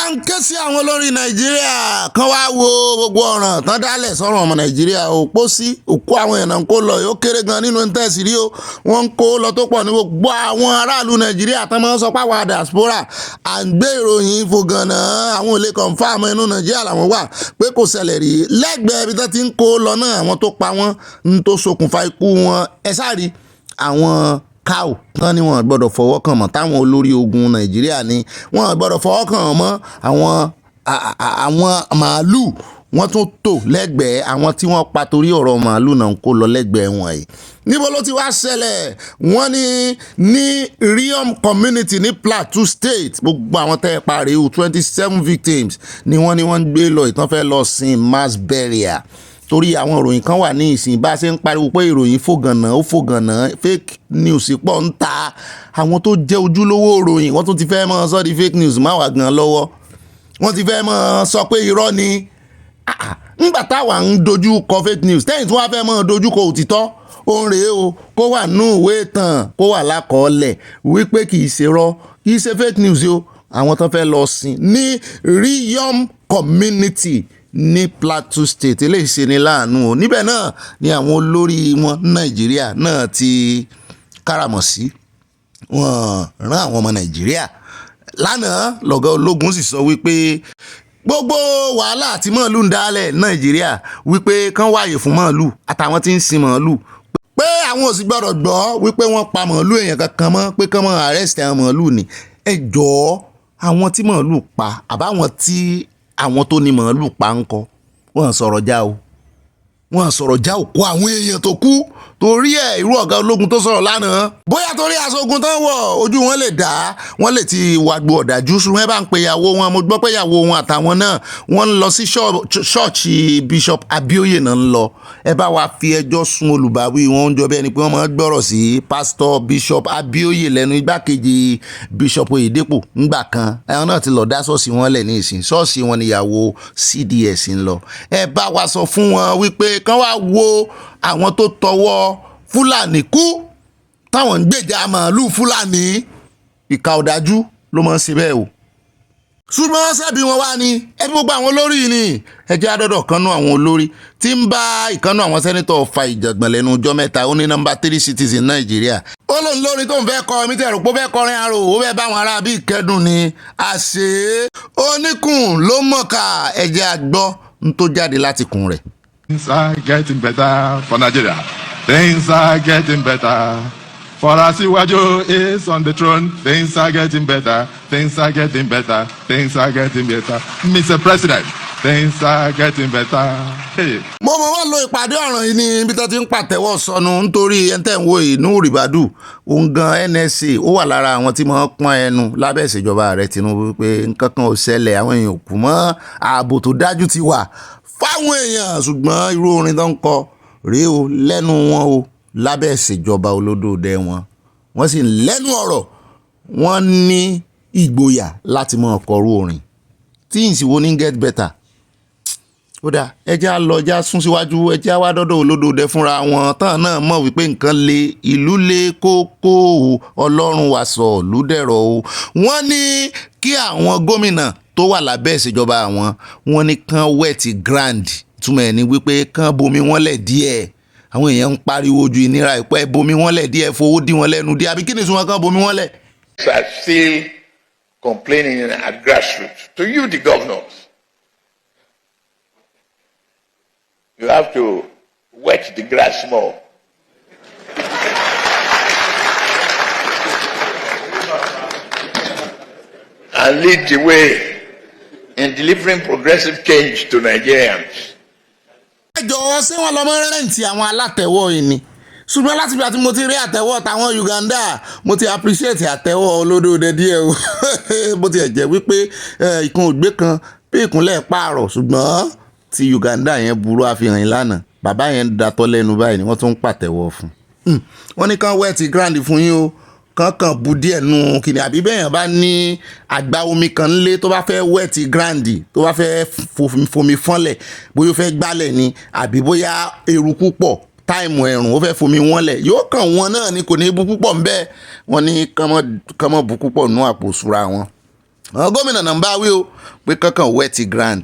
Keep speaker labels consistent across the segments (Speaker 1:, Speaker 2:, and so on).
Speaker 1: à ń ké sí àwọn olórí nàìjíríà kan wá wo gbogbo ọ̀ràn tán dálẹ̀ sọ́rọ̀ ọmọ nàìjíríà òpó sí òkú àwọn èèyàn kó lọ yóò kéré gan nínú tẹ́sí rí o wọ́n ń kó lọ tó pọ̀ ní gbogbo àwọn aráàlú nàìjíríà tán máa ń sọ páwọn diaspora à ń gbé ìròyìn fò gànà àwọn olè confam inú nàìjíríà làwọn wà pé kò ṣẹlẹ̀ rí lẹ́gbẹ̀ẹ́ ibi tán ti ń kó lọ náà àwọn tó pa wọ́n ń tó ṣokùnfà ikú wọn ẹ sáré àwọn káò tán ni wọ́n gbọ́dọ̀ fọwọ́ kàn mọ́ táwọn olórí ogun nàìjíríà ni wọ́n gbọ́dọ̀ fọwọ́ kàn mọ́ àwọn màálù wọ́n tún tò lẹ́gbẹ̀ẹ́ àwọn tí wọ́n pa torí ọ̀rọ̀ màálù náà kó lọ lẹ́gbẹ̀ẹ́ wọn yìí níbo ló ti wá ṣẹlẹ̀ wọ́n ní Riyom community ní Plateau State gbogbo àwọn tẹ́ ẹ parí 27 victims ni wọ́n ń gbé lọ ìtàn fẹ́ lọ sin mass burial torí àwọn ìròyìn kan wà ní ìsìn bá a ṣe ń pariwo pé ìròyìn fògànà fake news pọ̀ ń ta àwọn tó jẹ́ ojúlówó ìròyìn wọ́n tún ti fẹ́ mọ́ sọ di fake news má wà gan lọ́wọ́ wọ́n ti fẹ́ mọ́ sọ pé irọ́ ni ńgbà táwa ń dojú kọ fake news tẹ́yìn tí wọ́n fẹ́ mọ́ dojú kọ òtítọ́ òun rèé o kó wà nù ìwé ìtàn kó wà lákọọ́lẹ̀ wípé kì í ṣe rọ́ kì í ṣe fake news o àwọn tó fẹ́ lọ sìn ní Riyom community ní Plateau State eléyìí ṣe ni láàánú o níbẹ̀ náà ni àwọn olórí wọn nàìjíríà náà ti káràmọ̀sí wọ́n rán àwọn ọmọ nàìjíríà lánàá lọ́gá ológun sì sọ wípé gbogbo wàhálà àti màálù ń dálẹ̀ nàìjíríà wípé kán wáyè fún màálù àtàwọn tí ń sin màálù pé àwọn ò sì gbọ́dọ̀ gbọ́ wípé wọ́n pa màálù èèyàn kankan mọ́ pé kán mọ́ arrest àwọn màálù ni ẹ jọ̀ọ́ àwọn tí màálù pa àbáwọn tí àwọn tó ní màálù pa ń kọ wọ́n sọ̀rọ̀ já o wọ́n sọ̀rọ̀ já òkú àwọn èèyàn tó kú torí ẹ̀ irú ọ̀gá ológun tó sọ̀rọ̀ lánàá bóyá torí aṣogun tán wọ̀ ojú wọn lè dá wọ́n lè ti wàgbọ́ ọ̀dájú sùn ẹ bá ń pe ìyàwó wọn mo gbọ́ pé ìyàwó wọn àtàwọn náà wọ́n ń lọ sí ṣọ́ọ̀ṣì Bishop Abioye náà ń lọ ẹ bá wa fi ẹjọ́ sun olùbáwí wọn ń jọ bẹ́ẹ̀ ni pé wọ́n máa gbọ́rọ̀ sí Pastor Bishop Abioye lẹ́nu igbákejì Bishop Oyedepo ńgbà kan ẹ̀wọ̀n náà ti lọ dá ṣọ́ọ̀ṣì wọn lẹ̀ ní ìsìn ṣọ́ọ̀ṣì wọn níyàwó CDS ń lọ ẹ bá wa sọ fún wọn wípé kán wá wo àwọn tó tọwọ́ fúlàní kú táwọn ń gbèjà màálù fúlàní ìkà ọ̀dájú ló máa ń ṣe bẹ́ẹ̀ o ṣùgbọ́n ṣẹ́bi wọn wá ní ẹbí gbogbo àwọn olórí ni ẹjẹ́ adọ́dọ̀ kan nú àwọn olórí tí ń bá ìkànnú àwọn sẹ́nitọ̀ fa ìjàngbọ̀n lẹ́nu ọjọ́ mẹ́ta ó ní nọ́mbà 3 cities in Nàìjíríà ó lóun lórí tó ń fẹ́ kọ mi tẹ̀rù pé ó fẹ́ kọrin arò ó fẹ́ bá àwọn ará bí ìkẹ́dùn ni àṣé oníkùn ló mọ̀ọ́ká ẹjẹ́ àgbọ́ ń tó jáde láti kùn rẹ̀.
Speaker 2: Things are getting better for Nigeria. Things are getting better. For Asiwaju is on the throne. Things are getting better. Things are getting better. Things are getting better. Mr. President, things are getting better. Hey.
Speaker 1: Mo wọ́n lo ìpàdé ọ̀ràn yìí ní ibi tó ti ń pàtẹ́wọ́ sọnù nítorí ẹ̀ńtẹ̀ ń wo inú rìbádù òun gan NYSC ó wà lára àwọn tí wọ́n pọ́n ẹnu lábẹ́ ìṣèjọba ààrẹ Tinubu pé nǹkan kan ò ṣẹlẹ̀ àwọn èèyàn kù mọ́ ààbò tó dájú ti wà fáwọn èèyàn ṣùgbọ́n irú orin tó ń kọ rèé o lẹ́nu wọn o lábẹ́ ìṣèjọba olódòdẹ wọ́n sì lẹ́nu ọ̀rọ̀ wọ́n ní ìgboyà láti mọ ọkọ̀rú orin tí ìsìnwó ní get better ó dá ẹjẹ́ á lọ ẹjẹ́ á sún síwájú ẹjẹ́ á wá dọ́dọ̀ olódòdẹ fúnra wọn tán náà mọ̀ wípé nǹkan le ìlú le kókó o ọlọ́run wà sọ lúdẹ̀rọ̀ o wọ́n ní kí àwọn gómìnà tó wà lábẹ́ ìṣèjọba àwọn wọn ní kán wẹ́ẹ̀tì grand túmọ̀ ẹ̀ ní wípé kán bomi wọn lẹ̀ díẹ̀ àwọn èèyàn ń pariwo ju ìnira ìpẹ́ bomi wọn lẹ̀ díẹ̀ fowó dí wọn lẹ́nu díẹ̀ àbí kí ni ìsúnmọ́ kán bomi wọn lẹ̀.
Speaker 3: are still complaining at grassroots. To you, the governors, you have to wet the grass more. And lead the way in delivering progressive change to Nigerians.
Speaker 1: ẹ jọ̀wọ́ ṣé wọ́n lọ mọ́ rẹ́ǹtì àwọn alátẹ̀wọ́ yìí ni ṣùgbọ́n láti bí àti mo ti rí àtẹ̀wọ́ táwọn Uganda mo ti appreciate àtẹ̀wọ́ olódòdẹ díẹ̀ o bó ti ẹ̀ jẹ́ wípé ìkan ògbé kan bí ìkúnlẹ̀ pààrọ̀ ṣùgbọ́n ti Uganda yẹn burú àfihàn ìlànà bàbá yẹn datọ́ lẹ́nu báyìí ni wọ́n tún ń pàtẹ́wọ́ fún wọ́n ní kán wẹ́ẹ̀tì grand fún yín o kankan bu díẹ̀ nù kìnìún àbí bẹ́ẹ̀ yẹn bá ní àgbá omi kan lé tó bá fẹ́ wẹ́ẹ̀tì grandi tó bá fẹ́ fomi fọ́nlẹ̀ bóyá ó fẹ́ gbálẹ̀ ni àbí bóyá eruku pọ̀ táìmù ẹ̀rùn ó fẹ́ fomi wọ́n lẹ̀ yóò kàn wọ́n náà ni kò ní bu púpọ̀ ń bẹ́ẹ̀ wọ́n ní kánmọ́ bu púpọ̀ nú àpò ìṣúra wọn gómìnà náà ń bá wí o pé kankan wet grand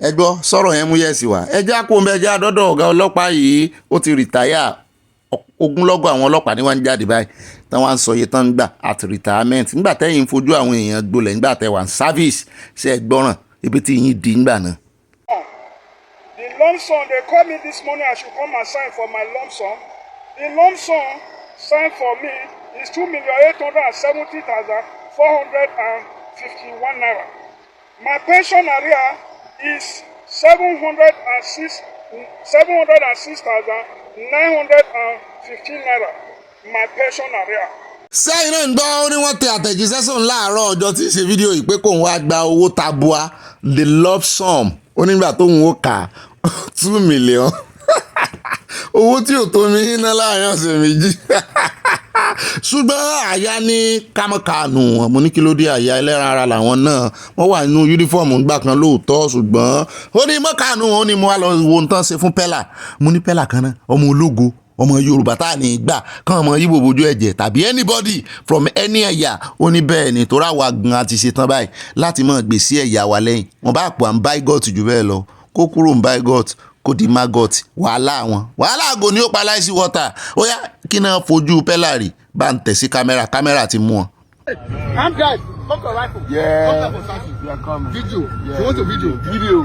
Speaker 1: ẹ gbọ́ sọ̀rọ̀ yẹn mú yẹ̀sì wá ẹ já kó mbẹ́ já dọ́dọ̀ ọ̀gá ọlọ́pàá yìí ó ti rìtáyà ogunlọ́gọ̀ àwọn ọlọ́pàá ní wọ́n ń jáde báyìí tán wá ń sọ iye tán ń gbà at retirement nígbà tẹ́yìn ń fojú àwọn èèyàn gbolẹ̀ nígbà tẹ́ wà ń service ṣe é gbọ́ràn ibi tí yín di nígbà náà.
Speaker 4: The lump sum they call me this morning I should come and sign for my lump sum. The lump sum signed for me is 2,870,451 naira. My pension arrear is 706,915 naira. My pension arrear.
Speaker 1: sẹ́yìn náà ń gbọ́ ó ní wọ́n tẹ àtẹ̀jíṣẹ́ sóun láàárọ̀ ọjọ́ tí ń ṣe fídíò yìí pé kóun wá gba owó tabua the lump sum ó nígbà tóun ó kà 2 million owó tí ò tó mi ná láàrin ọ̀sẹ̀ méjì ṣùgbọ́n àyà ní kámọ́kànù wọn mo ní kí ló dé àyà ẹlẹ́ran ara làwọn náà wọ́n wà nínú yúnífọ́ọ̀mù ńgbà kan lóòótọ́ ṣùgbọ́n ó ní mọ́kànù wọn ó ní mo wá lọ wo nǹkan ṣe fún pẹ́là mo ní pẹ́là kan náà ọmọ ológo ọmọ yorùbá tá à ní gbà kán ọmọ yíbo bójú ẹ̀jẹ̀ tàbí anybody from any ẹ̀yà ó ní bẹ́ẹ̀ ni tó ráwa gan àti ṣetán báyìí láti mọ̀ gbèsè ẹ̀yà wa lẹ́yìn wọn bá pò à ń báí gọ́ọ̀tì jù bẹ́ẹ̀ lọ kó kúrò ń báí gọ́ọ̀tì kó di maggot wàhálà wọn wàhálà àgò ni ó pa láìsí wọ́tà ó yá kí náà fojú pẹ́lá rí bá ń tẹ̀ sí kámẹ́rà ti mú wọn.
Speaker 5: I'm guys. Come to rifle. Yeah. Come to Sassy. We are coming. Video. Yeah. You want a video? Video.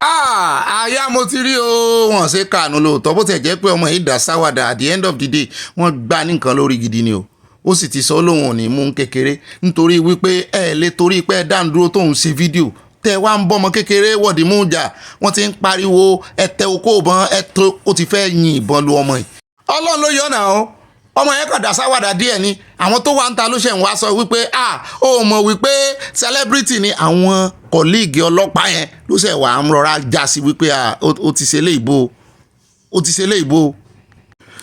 Speaker 1: Àyà mo ti rí o wọ́n ṣe kànú lóòótọ́ bó tẹ̀ jẹ́ pé ọmọ yìí dá sáwàdà at the end of the day wọ́n gbá ní nǹkan lórí gidi ni o ó sì ti sọ lóhùn òní mú kékeré nítorí wípé ẹ lè torí pé ẹ dáńdúró tóun ṣe fídíò tẹ wá ń bọ́mọ kékeré wọ̀dí mú jà wọ́n ti ń pariwo ẹ̀tẹ̀ okó ìbọn ẹ̀tọ́ ó ti fẹ́ yin ìbọn lu ọmọ yìí ọlọ́run ló yọ̀ náà o ọmọ yẹn kàn dá sáwàdà díẹ̀ ni àwọn tó wá ń ta ló ṣẹ̀ ń wá sọ wípé ó mọ̀ wípé celebrity ni àwọn kọ̀líìgì ọlọ́pàá yẹn ló ṣẹ̀ wá ń rọra já sí wípé ó ti ṣe lé ìbò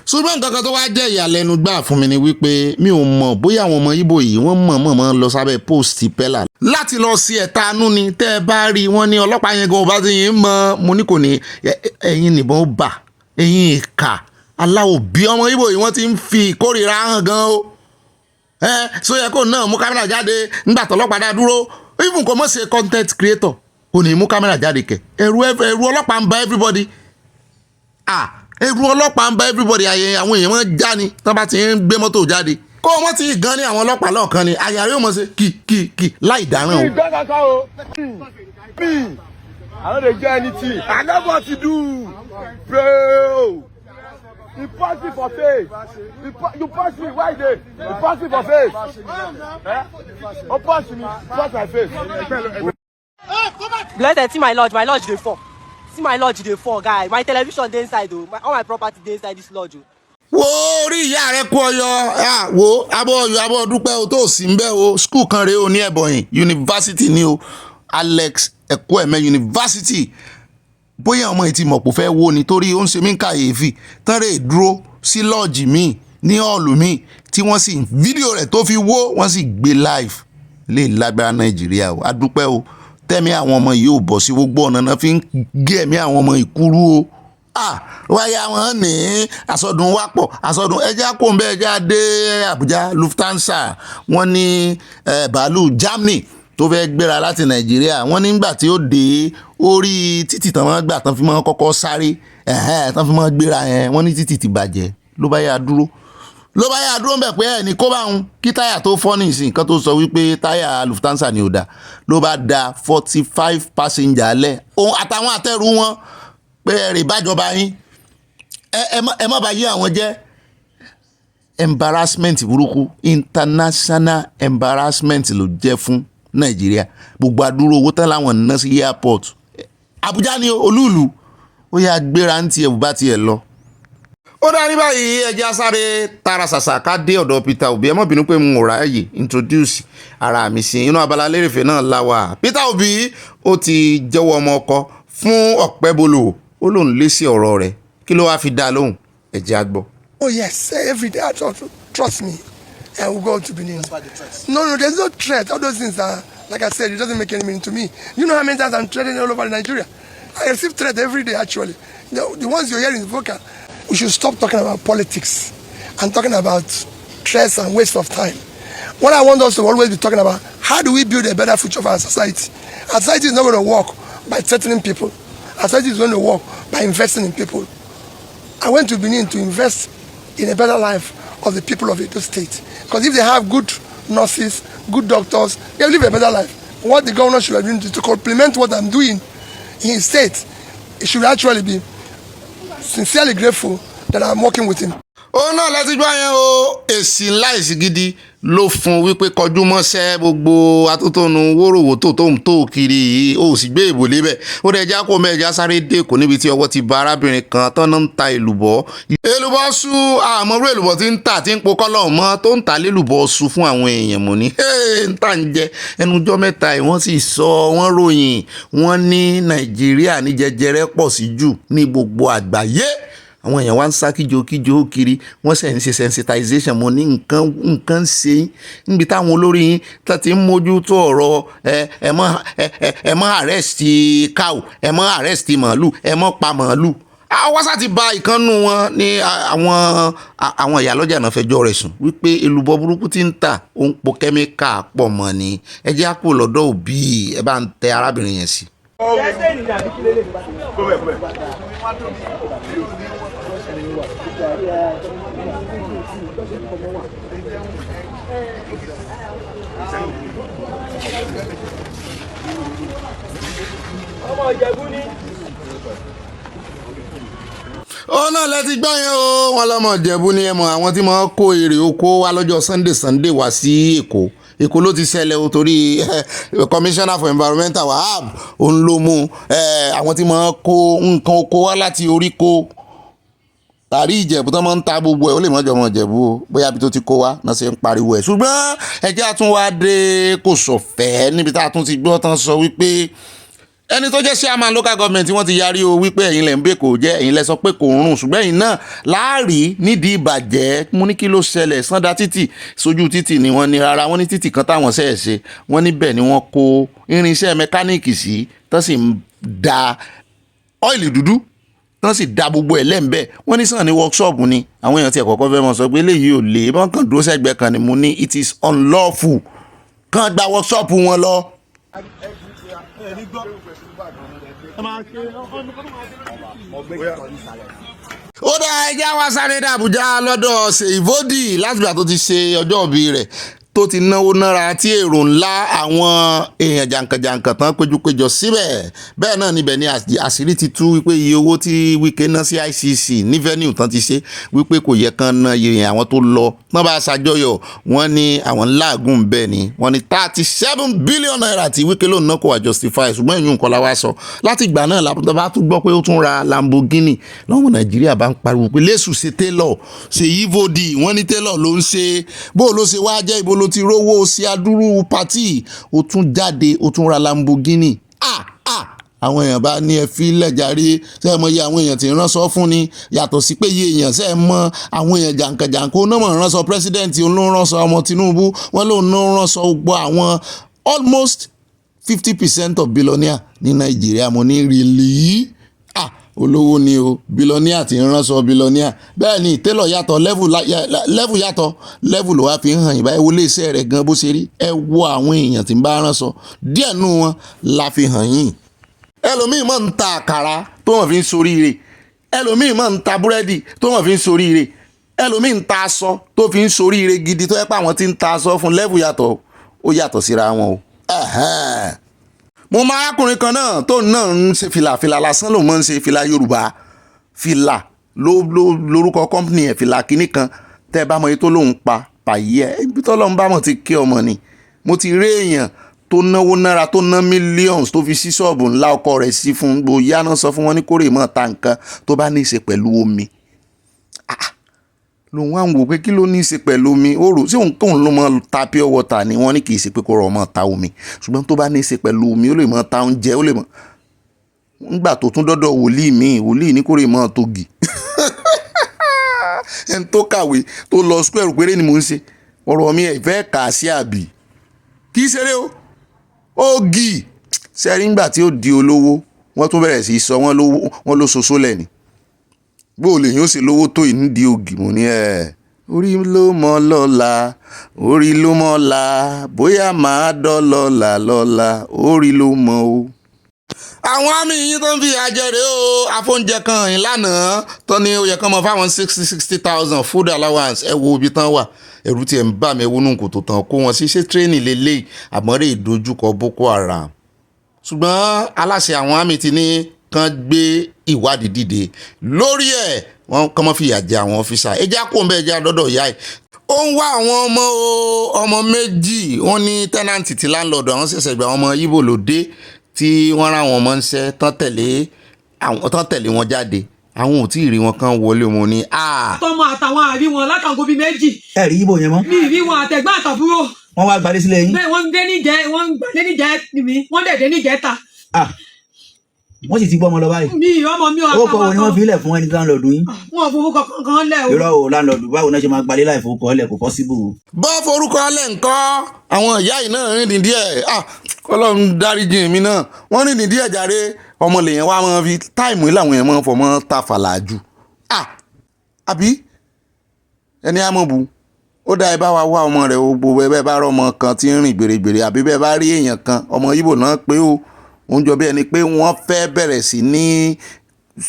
Speaker 1: ṣùgbọ́n nǹkan kan tó wá jẹ́ ìyàlẹ́nu gbà fún mi ni wípé mi ò mọ̀ bóyá àwọn ọmọ Ìgbò yìí wọ́n mọ̀ lọ sábẹ́ post pẹ́là láti lọ sí ẹ̀tanú ni tẹ́ ẹ bá rí wọn ní ọlọ́pàá yẹn gan ọba tí yín mọ̀ mo ní kò ní ẹ̀yin nìbọn ó bà ẹ̀yin ìkà aláwọ̀ bí ọmọ Ìgbò yìí wọ́n ti ń fi ìkórìíra hàn gan o so yẹ kó náà mú kámẹ́rà jáde nígbà tọ́lọ́pàá dá dúró even kò mọ̀ ṣe content creator kò ní mú kámẹ́rà jáde kẹ̀ ẹ̀rù ọlọ́pàá ń bá everybody ẹ̀rù ọlọ́pàá ń bá everybody àyè àwọn èèyàn wọn já ni tán bá ti ń gbé mọ́tò jáde kó wọ́n ti gan ní àwọn ọlọ́pàá lọ́ọ̀kan ni àyà yóò mọ̀ ṣe kì láì dáràn o.
Speaker 5: ìgbẹ́ kankan o I no dey get anything I know what to do bro you pass me for face you pass me why dey you pass me for face o pass me pass my face.
Speaker 6: Blessed, see my lodge dey fall. See my lodge dey fall, guy. My television dey inside o. All my property dey inside this lodge o.
Speaker 1: wo orí ìyá rẹ kú ọyọ wo abọ́ ọyọ abọ́ dúpẹ́ o tó sì ń bẹ́ o skul kan rèé o ní Ẹ̀bọ̀nyìn yunifásitì ni o Alex Ekwueme University bóyá ọmọ yìí ti mọ̀ pò fẹ́ wo nítorí ó ń ṣe mí kàyéfì tán rè dúró sí lọ́ọ̀jì míì ní ọ̀ọ̀lù míì tí wọ́n sì fídíò rẹ̀ tó fi wó wọ́n sì gbé live lè lágbára Nàìjíríà o adúpẹ́ o tẹ́mi àwọn ọmọ yìí ò bọ̀ sí gbogbo ọ̀nà náà fi ń gé ẹ̀mí àwọn ọmọ ìkúrú o wáyà wọn ní àsọdùn wápọ̀ àsọdùn ẹja kò ń bẹ ẹja dé Àbújá Lufthansa wọn ní bàálù Germany tó fẹ́ gbéra láti Nàìjíríà wọn nígbà tí ó dé orí títì tán wọn gbà tán fi máa kọ́kọ́ sáré tán fi máa gbéra yẹn wọn ní títì ti bàjẹ́ ló bá yà dúró ń bẹ̀ pé ẹni kó bá ń kí táyà tó fọ́ ní ìsìn kan tó sọ wípé táyà Lufthansa ni ò dá ló bá da 45 passenger lẹ̀ òun àtàwọn àtẹrù wọn pé ẹ̀rì bájọba yín ẹ má bá yí àwọn jẹ́ embarrassment burúkú international embarrassment ló jẹ́ fún Nàìjíríà gbogbo àdúró owó tán láwọn ná sí airport Àbújá ni olúùlú ó yà gbéra ń tiẹ̀ bá tiẹ̀ lọ. Ó dárí báyìí ẹjẹ́ sáré tara ṣàṣà ká dé ọ̀dọ̀ Peter Obi ẹ má bínú pé mo rà ẹ̀yẹ introduce ara mi sí inú abala lérèfé náà láwà. Peter Obi ó ti jẹ́wọ́ ọmọ ọkọ fún Okpebolo ó lóun lé sí ọ̀rọ̀ rẹ̀ kí ló wá fi dá lóhùn ẹ̀jẹ̀ àgbọ̀.
Speaker 7: Oh yes, every day I trust me. I will go to Benin. No, there's no threat. All those things are, like I said, it doesn't make any meaning to me. You know how many times I'm threatening all over Nigeria? I receive threats every day, actually. The ones you're hearing is vocal. We should stop talking about politics and talking about stress and waste of time. What I want us to always be talking about, how do we build a better future for our society? Our society is not going to work by threatening people. Our society is going to work by investing in people. I went to Benin to invest in a better life of the people of Edo State. Because if they have good nurses, good doctors, they'll live a better life. What the governor should have done to complement what I'm doing in his state, he should actually be sincerely grateful that I'm working with him.
Speaker 1: Ó náà láti gbọ́ yẹn o, èsì ńlá èsì gidi ló fún wípé kọjú mọ́ṣẹ́ gbogbo atótónu wórówó tó ń tó kiri yìí ó sì gbé ìbò lébẹ̀. Ó dẹ̀ já kó mẹ́ẹ̀já sáré dé kò níbi tí ọwọ́ ti ba arábìnrin kan tán náà ń ta èlùbọ́. Èlùbọ́ sú àmọ́rú èlùbọ́ tí ń tà tí ń po kọ́lọ̀ mọ́ tó ń ta lélùbọ́ sú fún àwọn èèyàn mọ̀ ní. ń tà ń jẹ ẹnujọ́ mẹ́ta yìí wọ́n sì sọ wọ́n ròyìn wọ́n ní Nàìjíríà ní jẹjẹrẹ pọ̀ sí jù ní gbogbo àgbáyé. Àwọn èèyàn wá ń sá kíjokíjo kiri wọ́n sì ń ṣe sensitization mo ní nǹkan ṣe níbi táwọn olórí yín tó ti ń mójútó ọ̀rọ̀ ẹ mọ́ arrest cow ẹ mọ́ arrest màálù ẹ mọ́ pa màálù. Àwọn sá ti ba ìkànnù wọn ní àwọn ìyálọ́jà náà fẹjọ́ rẹ̀ sùn wípé èlùbọ́ burúkú tí ń tà ó ń po kẹ́míkà pọ̀ mọ́ ni ẹ jẹ́ àpò lọ́dọ̀ òbí ẹ bá ń tẹ arábìnrin yẹn sí. Ó náà lẹ ti gbọ́ yẹn o, wọn lọ́mọ Ìjẹ̀bú ni ẹ mọ̀ àwọn tí wọ́n kó èrè oko wá lọ́jọ́ Sunday wá sí Èkó ló ti ṣẹlẹ̀ o torí commissioner for environmental Wahab òun ló mú àwọn tí wọ́n kó nǹkan oko wá láti oríko tàrí Ìjẹ̀bú tó máa ń ta gbogbo ẹ̀ ó lè mọ́jọ́ ọmọ Ìjẹ̀bú o bóyá bí tó ti kó wá náà ṣe ń pariwo ẹ̀ ṣùgbọ́n ẹjẹ́ àtúnwádé kò sọ̀fẹ́ níbi tá a tún ti gbọ́ tán sọ wípé ẹni tó jẹ́ chairman local government wọ́n ti yarí o wípé ẹ̀yin lẹ̀ ń bè kò jẹ́ ẹ̀yin lẹ sọ pé kò ń rùn ṣùgbọ́n ẹ̀yin náà láàrí nídìí ìbàjẹ́ mú ní kí ló ṣẹlẹ̀ sànda títì sójú títì ni wọ́n ní rárá wọ́n ní títì kan táwọn ṣẹ̀ ṣe wọ́n níbẹ̀ ni wọ́n kó irinṣẹ́ mẹkáníìkì sí tán sì ń da ọ́ìlì dúdú tán sì da gbogbo ẹ̀ lẹ́ǹbẹ̀ wọ́n ní sàn ní workshop ni àwọn èèyàn ti ẹ̀kọ́kọ́ fẹ́ mọ̀ sọ pé eléyìí ò lè wọ́n kàn dúró sẹ́gbẹ̀ẹ́ kan ni mo ní it is unlawful kàn gba workshop wọn lọ. Ó dá ẹjẹ́ wá sáré dàbújá lọ́dọ̀ Ṣèyífódì látìgbà tó ti ṣe ọjọ́ ìbí rẹ̀ tó ti náwó nára tí èrò ńlá àwọn èèyàn jàǹkànjàǹkàn tán péjúpéjọ síbẹ̀ bẹ́ẹ̀ náà níbẹ̀ ni àṣírí ti tú wípé iye owó tí Wike ná sí ICC ní venue tán ti ṣe wípé kò yẹ kán ná iye àwọn tó lọ tán bá ṣàjọyọ̀ wọ́n ní àwọn ńláàgùn bẹ́ẹ̀ ni wọ́n ní 37 billion naira tí Wike ló ná kò wá justify ṣùgbọ́n ìyún nǹkan la wá sọ láti ìgbà náà la bá tún gbọ́ pé ó tún ra Lamborghini lọ́wọ́ Nàìjíríà bá ń pariwo pé lẹ́sù ṣe télọ̀ Ṣèyífódì wọ́n ní télọ̀ ló ń ṣe bó ló ṣe wá jẹ́ ibo ló ti rówó sí adúrú pàtì ó tún jáde ó tún ra Lamborghini àwọn èèyàn bá ní ẹ fi lẹ́jàre ṣe é mọ iye àwọn èèyàn tí ń ránṣọ fún ni yàtọ̀ sí pé iye èèyàn ṣe é mọ àwọn èèyàn jàǹkànjàǹkàn ó náà mọ̀ ránṣọ president òun ló ń ránṣọ ọmọ Tinubu wọn lòun náà ń ránṣọ gbọ́ àwọn almost 50% of billionaire ní Nàìjíríà mo ní rìlì olówó ni o billionaire tí ń ránṣọ billionaire bẹ́ẹ̀ ni télọ̀ yàtọ̀ level yàtọ̀ level ló wá fi ń hàn yín báyìí wo lè iṣẹ́ rẹ̀ gan bó ṣe rí ẹ wo àwọn èèyàn tí ń bá ránṣọ díẹ̀ nù wọn la fi hàn yín ẹlòmíì máa ń ta àkàrà tó wọ́n fi ń soríire ẹlòmíì máa ń ta búrẹ́dì tó wọ́n fi ń soríire ẹlòmíì ń ta aṣọ tó fi ń soríire gidi tó yẹ pé àwọn tí ń ta aṣọ fún level yàtọ̀ ó yàtọ̀ síra wọn o. Mo máa arákùnrin kan náà tó náà ń ṣe fìlà lásán ló máa ń ṣe fìlà Yorùbá fìlà lórúkọ company ẹ̀ fìlà kínní kan tẹ́ ẹ bá mọ iye tó lóun pa pàyí ẹ̀ ibi tó lọ́n bá mọ̀ ti kí ọmọ ni mo ti rí èèyàn tó náwó náírà tó ná millions tó fi sí ṣọ́ọ̀bù ńlá ọkọ rẹ̀ sí fún gbòòyà náà sọ fún wọn ní kórè mọ́ ta nǹkan tó bá ní í ṣe pẹ̀lú omi lòun wá ń wò pé kí ló ní í ṣe pẹ̀lú omi ó rò sí òun kóun ló mọ ta pure water ni wọ́n ní kì í ṣe pé kó rọ̀ mọ́ ta omi ṣùgbọ́n tó bá ní í ṣe pẹ̀lú omi ó lè mọ́ ta oúnjẹ ó lè mọ́ nígbà tó tún dọ́dọ̀ wòlíì ní kó rè mọ́ tógi ẹni tó kàwé tó lọ square péré ni mò ń ṣe ọ̀rọ̀ mi ẹ̀ fẹ́ kà á sí àbí kì í ṣeré o ògì sẹ́rí ńgbà tí ó di olówó wọ́n tún bẹ̀rẹ̀ sí í sọ wọ́n ló ṣoṣo lẹ̀ ni bó lè yín ó sì lówó tó ìnídìí ògì mo ní orí ló mọ lọ́la orí ló mọ la bóyá máa dọ́lọ́la lọ́la orí ló mọ o. àwọn àmì yìí tó ń fi àjẹrè o afóúnjẹ kan ìlànà tó ní ó yẹ kán mọ fáwọn 60,000 food allowance ẹ wo ibi tán wà ẹ̀rù tiẹ̀ ń bà mí ẹwọ́nù kò tó tán kó wọn sí ṣé tírénì lélẹ́yìí àmọ́rẹ́ ìdojúkọ Boko Haram ṣùgbọ́n aláṣẹ àwọn àmì ti ní kán gbé ìwádìí dìde lórí ẹ̀ wọ́n kàn mọ́ fìyà jẹ àwọn ọ́fíìsà ẹja kó ń bẹ́ẹ̀ jẹ́ àdọ́dọ̀ ìyá ẹ̀ ó ń wá àwọn ọmọ méjì wọ́n ní tẹ́nàntì tí láńlọ́ọ̀dù àwọn ṣẹ̀ṣẹ̀ gba ọmọ Ìgbò lóde tí wọ́n ra àwọn ọmọ ń ṣẹ́ tán tẹ̀lé wọn jáde àwọn ò tí ì rí wọn kán wọlé wọn ní.
Speaker 8: tọmọ àtàwọn àrí wọn látàgò bíi méjì.
Speaker 9: ẹ rí Ìgbò yẹn mọ́.
Speaker 8: mi rí wọn àtẹ̀gbọ́n àtàbúrò.
Speaker 9: wọ́n wá gbalé sílẹ̀ yín.
Speaker 8: bẹ́ẹ̀ wọ́n ń gbé níjẹ́ mi wọ́n dẹ̀ dé níjẹ́ ta.
Speaker 9: wọ́n sì ti gbọ́ ọmọ lọ báyìí.
Speaker 8: mi ọmọ mi ò
Speaker 9: owó kan wo ni wọ́n fi ilẹ̀ fún ẹni láńlọ́ọ̀dù yín.
Speaker 8: wọn ò forúkọ kankan lẹ̀ o.
Speaker 9: irọ́ o láńlọ́ọ̀dù báwo náà ṣe máa gbalé láì forúkọ lẹ̀ kò pọ́síbù.
Speaker 1: bọ́ forúkọ lẹ̀ ńkọ́ àwọn ìyá yìí náà rìn dín díẹ̀ Ọlọ́run dáríjì mi náà wọ́n rìn dín díẹ̀ jàre ọmọ lèyàn wá máa fi táìmù yìí làwọn èèyàn máa fọmọ ta fàlàjù àbí ẹni á mọ̀ bù ó dá ẹ bá wa wá ọmọ rẹ̀ o gbogbo ẹ bẹ́ẹ̀ bá rọ ọmọ kan tí ń rìn gbèrègbèrè àbí bẹ́ẹ̀ bá rí èèyàn kan ọmọ Ìgbò náà pé ó ń jọ bí ẹni pé wọ́n fẹ́ bẹ̀rẹ̀ sí ní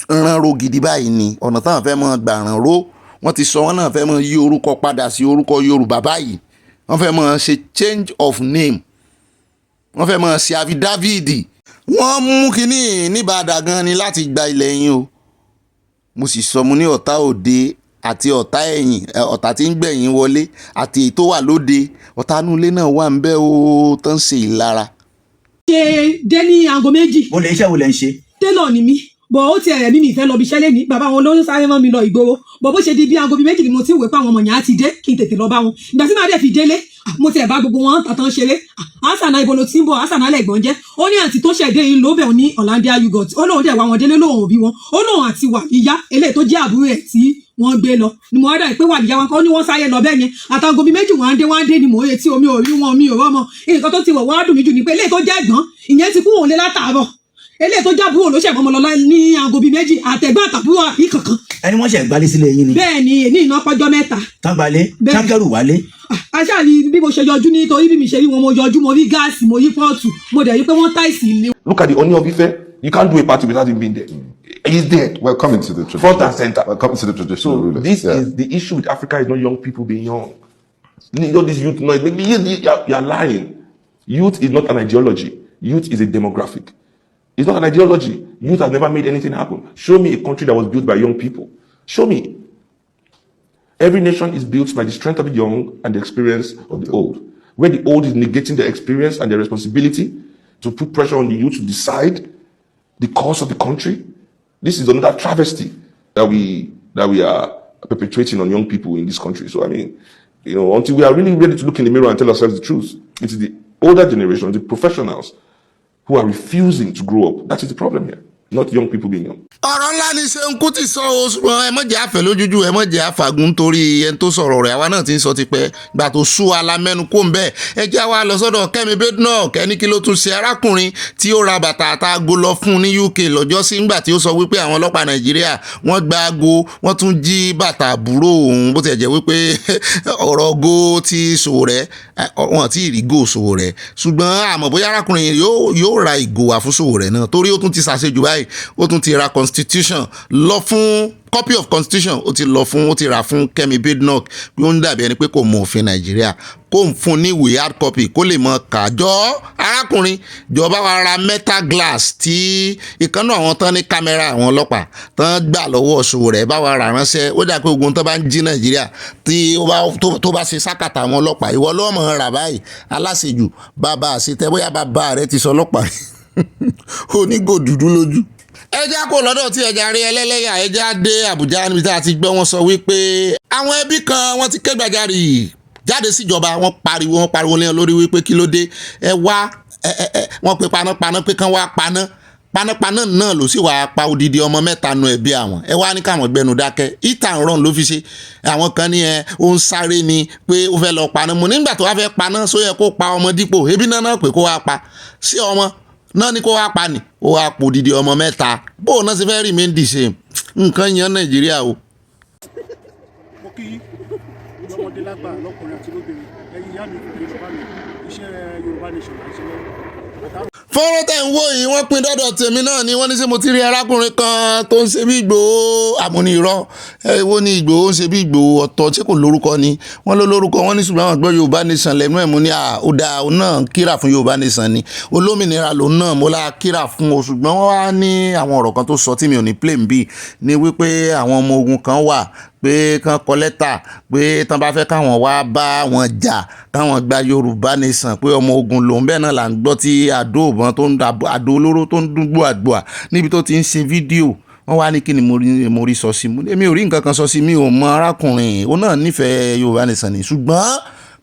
Speaker 1: ránró gidi báyìí ni ọ̀nà táwọn fẹ́ mọ́ gbà ránró wọ́n ti sọ wọ́n náà fẹ́ mọ́ yí orúkọ padà sí orúkọ Yorùbá báyìí wọ́n fẹ́ mọ́ ṣe change of name wọ́n fẹ́ mọ́ ṣe affidavit wọ́n mú kínní níbàdàn gan ni láti gba ilẹ̀ yín o mo sì sọ mo ní ọ̀tá òde àti ọ̀tá ẹ̀yìn ọ̀tá tí ń gbẹ̀yìn wọlé àti èyí tó wà lóde ọ̀tá inú ilé náà wà ń bẹ̀ o tó ń ṣe ìlara.
Speaker 8: ṣe dé ní aago méjì.
Speaker 9: mo lè iṣẹ́ wo lẹ ń ṣe.
Speaker 8: télọ̀ ni mí bọ̀ ó ti ẹ̀rẹ̀ mi ìfẹ́ lọ bí iṣẹ́ lẹ́ni bàbá wọn ló ń sáré mọ́ mi lọ ìgboro bọ̀ bó ṣe di bí aago bíi méjì ni mo ti wé pé àwọn ọmọ yẹn á ti dé kí n tètè lọ bá wọn ìgbà tí màá dẹ̀ fi délé mo ti ẹ̀ bá gbogbo wọn tàtàn ṣeré àṣàna ibo ló ti ń bọ̀ àṣàna lẹ́gbọ̀n jẹ́ ó ní àǹtí tó ṣẹ̀dé yìí ló bẹ̀ ní Hollandia yogurt ó lóun dẹ̀ wá wọn délé lóun òbí wọn ó lóun àti wà ìyá eléyìí tó jẹ́ àbúrò ẹ̀ tí wọ́n gbé lọ ni mo wá dà pé wà ìyá wọn kan ní wọ́n sáyé lọ bẹ́ẹ̀ yẹn àtàgò bíi méjì wọ́n á dé ni mò ń retí omi ò rí wọn mi ò rọ́mọ nǹkan tó ti wọ̀ wọ́n á dùn mí jù ní pé eléyìí tó jẹ́ ẹ̀gbọ́n ìyẹn ti kú òun lé látàárọ̀ eléyìí tó jábúrò ló ṣẹ̀mọ́ ọmọ lọ́lá ní aago bíi méjì àtẹ̀gbọ́n àtàbúrò àbí kankan.
Speaker 9: ẹni wọ́n ṣe gbalé sílẹ̀ yín ni.
Speaker 8: bẹ́ẹ̀ ni èmi iná pọ́jọ́ mẹ́ta.
Speaker 9: tán gbalé tákẹ́rù wálé.
Speaker 8: aṣáàlì bí mo ṣe yọjú nítorí bí mi ṣe rí wọn mo yọjú mo rí gáàsì mo rí pọ́ọ̀tù mo dẹ̀ rí pé wọ́n táìsì ilé.
Speaker 2: Look at the Ooni of Ife. You can't do a party without him being there. He's there.
Speaker 10: We're coming to the tradition.
Speaker 2: Front and center.
Speaker 10: We're coming to the traditional
Speaker 2: So
Speaker 10: rulers.
Speaker 2: this is the issue with Africa is not young people being young. All this youth noise. Maybe you're lying. Youth is not an ideology. Youth is a demographic. It's not an ideology. Youth has never made anything happen. Show me a country that was built by young people. Show me. Every nation is built by the strength of the young and the experience of the old. Where the old is negating their experience and their responsibility to put pressure on the youth to decide the course of the country. This is another travesty that we are perpetrating on young people in this country. So I mean, until we are really ready to look in the mirror and tell ourselves the truth, it is the older generation, the professionals, who are refusing to grow up. That is the problem here, not young people being young.
Speaker 1: ọ̀rọ̀ ńlá ni Ṣeun Kuti sọ o ṣùgbọ́n ẹ má jẹ́ àfẹ́ lójújú ẹ má jẹ́ àfàgùn torí ẹni tó sọ̀rọ̀ rẹ̀ àwa náà ti ń sọ tipẹ́ gbà tó sú alámẹ́nu kó ń bẹ́ẹ̀ ẹ jẹ́ àwa lọ sọ́dọ̀ Kẹ́mi Badenoch ẹni kí ló tún ṣe arákùnrin tí ó ra bàtà àtàgò lọ fún ní UK lọ́jọ́ sí ńgbà tí ó sọ wípé àwọn ọlọ́pàá Nàìjíríà wọ́n gba aago wọ́n tún jí bàtà àbúrò òun bó ti jẹ́ wípé ọ̀rọ̀ go ti Sowore wọn ti rí go Sowore ṣùgbọ́n àmọ́ bóyá arákùnrin yóò ra ìgò wà fún Sowore náà torí ó tún ti ṣàṣejù báyìí ó tún ti ra constitution lọ fún copy of constitution ó ti lọ fún ó ti rà fún Kẹ́mi Badenoch bí ó ń dàbí ẹni pé kò mọ òfin Nàìjíríà kó ń fún ní ìwé hard copy kó lè mọ kàjọ arákùnrin jọba wa ra metal glass tí ìkànnà àwọn tán ní kámẹ́rà àwọn ọlọ́pàá tán gbà lọ́wọ́ Sowore bá wa rà ránṣẹ́ ó dà pé ogun tó bá ń jí Nàìjíríà tí tó bá ṣe sákàtà àwọn ọlọ́pàá ìwọ ló mọ̀ rà báyìí aláṣejù bàbá àṣetẹ bóyá bàbá rẹ ti sọ ọlọ́pàá onígò dúdú lójú. ẹja kò lọ́dọ̀ tí ẹja rí ẹlẹ́lẹ́yà ẹja dé Àbújá níbi tá a ti gbọ́ wọn sọ wípé àwọn ẹbí kan wọ́n ti ké gbàjarì jáde síjọba wọ́n pariwo lẹ́yìn lórí wípé kí ló dé ẹ wá wọ́n pe panápaná pé kán wá panápaná náà ló sì wá pa odidi ọmọ mẹ́ta nu ẹbí àwọn ẹ wá ní káwọn gbẹnu dákẹ́ ìtàn rán ló fi ṣe àwọn kan ní ó ń sáré ni pé ó fẹ́ lọ paná mu nígbà tó wá fẹ́ paná só yẹ kó pa ọmọ dípò ebi náà pé kó wá pa sí ọmọ náà ni kó wá pa ni ó wá pò didi ọmọ mẹ́ta bó náà sì fẹ́ remain the same nǹkan yan Nàìjíríà o.
Speaker 11: mo
Speaker 4: mo kí lọ́mọdé lágbà lọ́kùnrin àti lóbìnrin ẹ̀yin ìyá mi ìpínlẹ̀ Yorùbá mi iṣẹ́ Yorùbá nation àti
Speaker 1: fọ́nrán tẹ̀ ń wò yìí wọ́n pín dọ́dọ̀ tèmi náà ni wọ́n ní ṣé mo ti rí arákùnrin kan tó ń ṣe bí Ìgbòho àmúni irọ́ wo ni Ìgbòho ń ṣe bí Ìgbòho ọ̀tọ̀ tí kò lórúkọ ni wọ́n ló lórúkọ wọ́n ní ṣùgbọ́n àwọn gbọ́ Yorùbá nation lẹ́nu ẹ̀ mú ní ó dáa òun náà kíra fún Yorùbá nation ni olómìnira lòun náà mo la kíra fún o ṣùgbọ́n wọ́n wá ní àwọn ọ̀rọ̀ kan tó sọ tí mi ò ní plane bí ni wípé àwọn ọmọ ogun kan wà pé kán kọ lẹ́tà pé tán bá fẹ́ káwọn wá bá wọn jà káwọn gba Yorùbá nation pé ọmọ ogun lòun bẹ́ẹ̀ náà là ń gbọ́ tí àdó òbọ̀n tó ń àdó olóró tó ń dún gbòàgbòà níbi tó ti ń ṣe fídíò wọ́n wá ní kí ni mo rí sọ sí mu èmi ò rí nǹkan kan sọ sí mi ò mọ arákùnrin ó náà nífẹ̀ẹ́ Yorùbá nation ni ṣùgbọ́n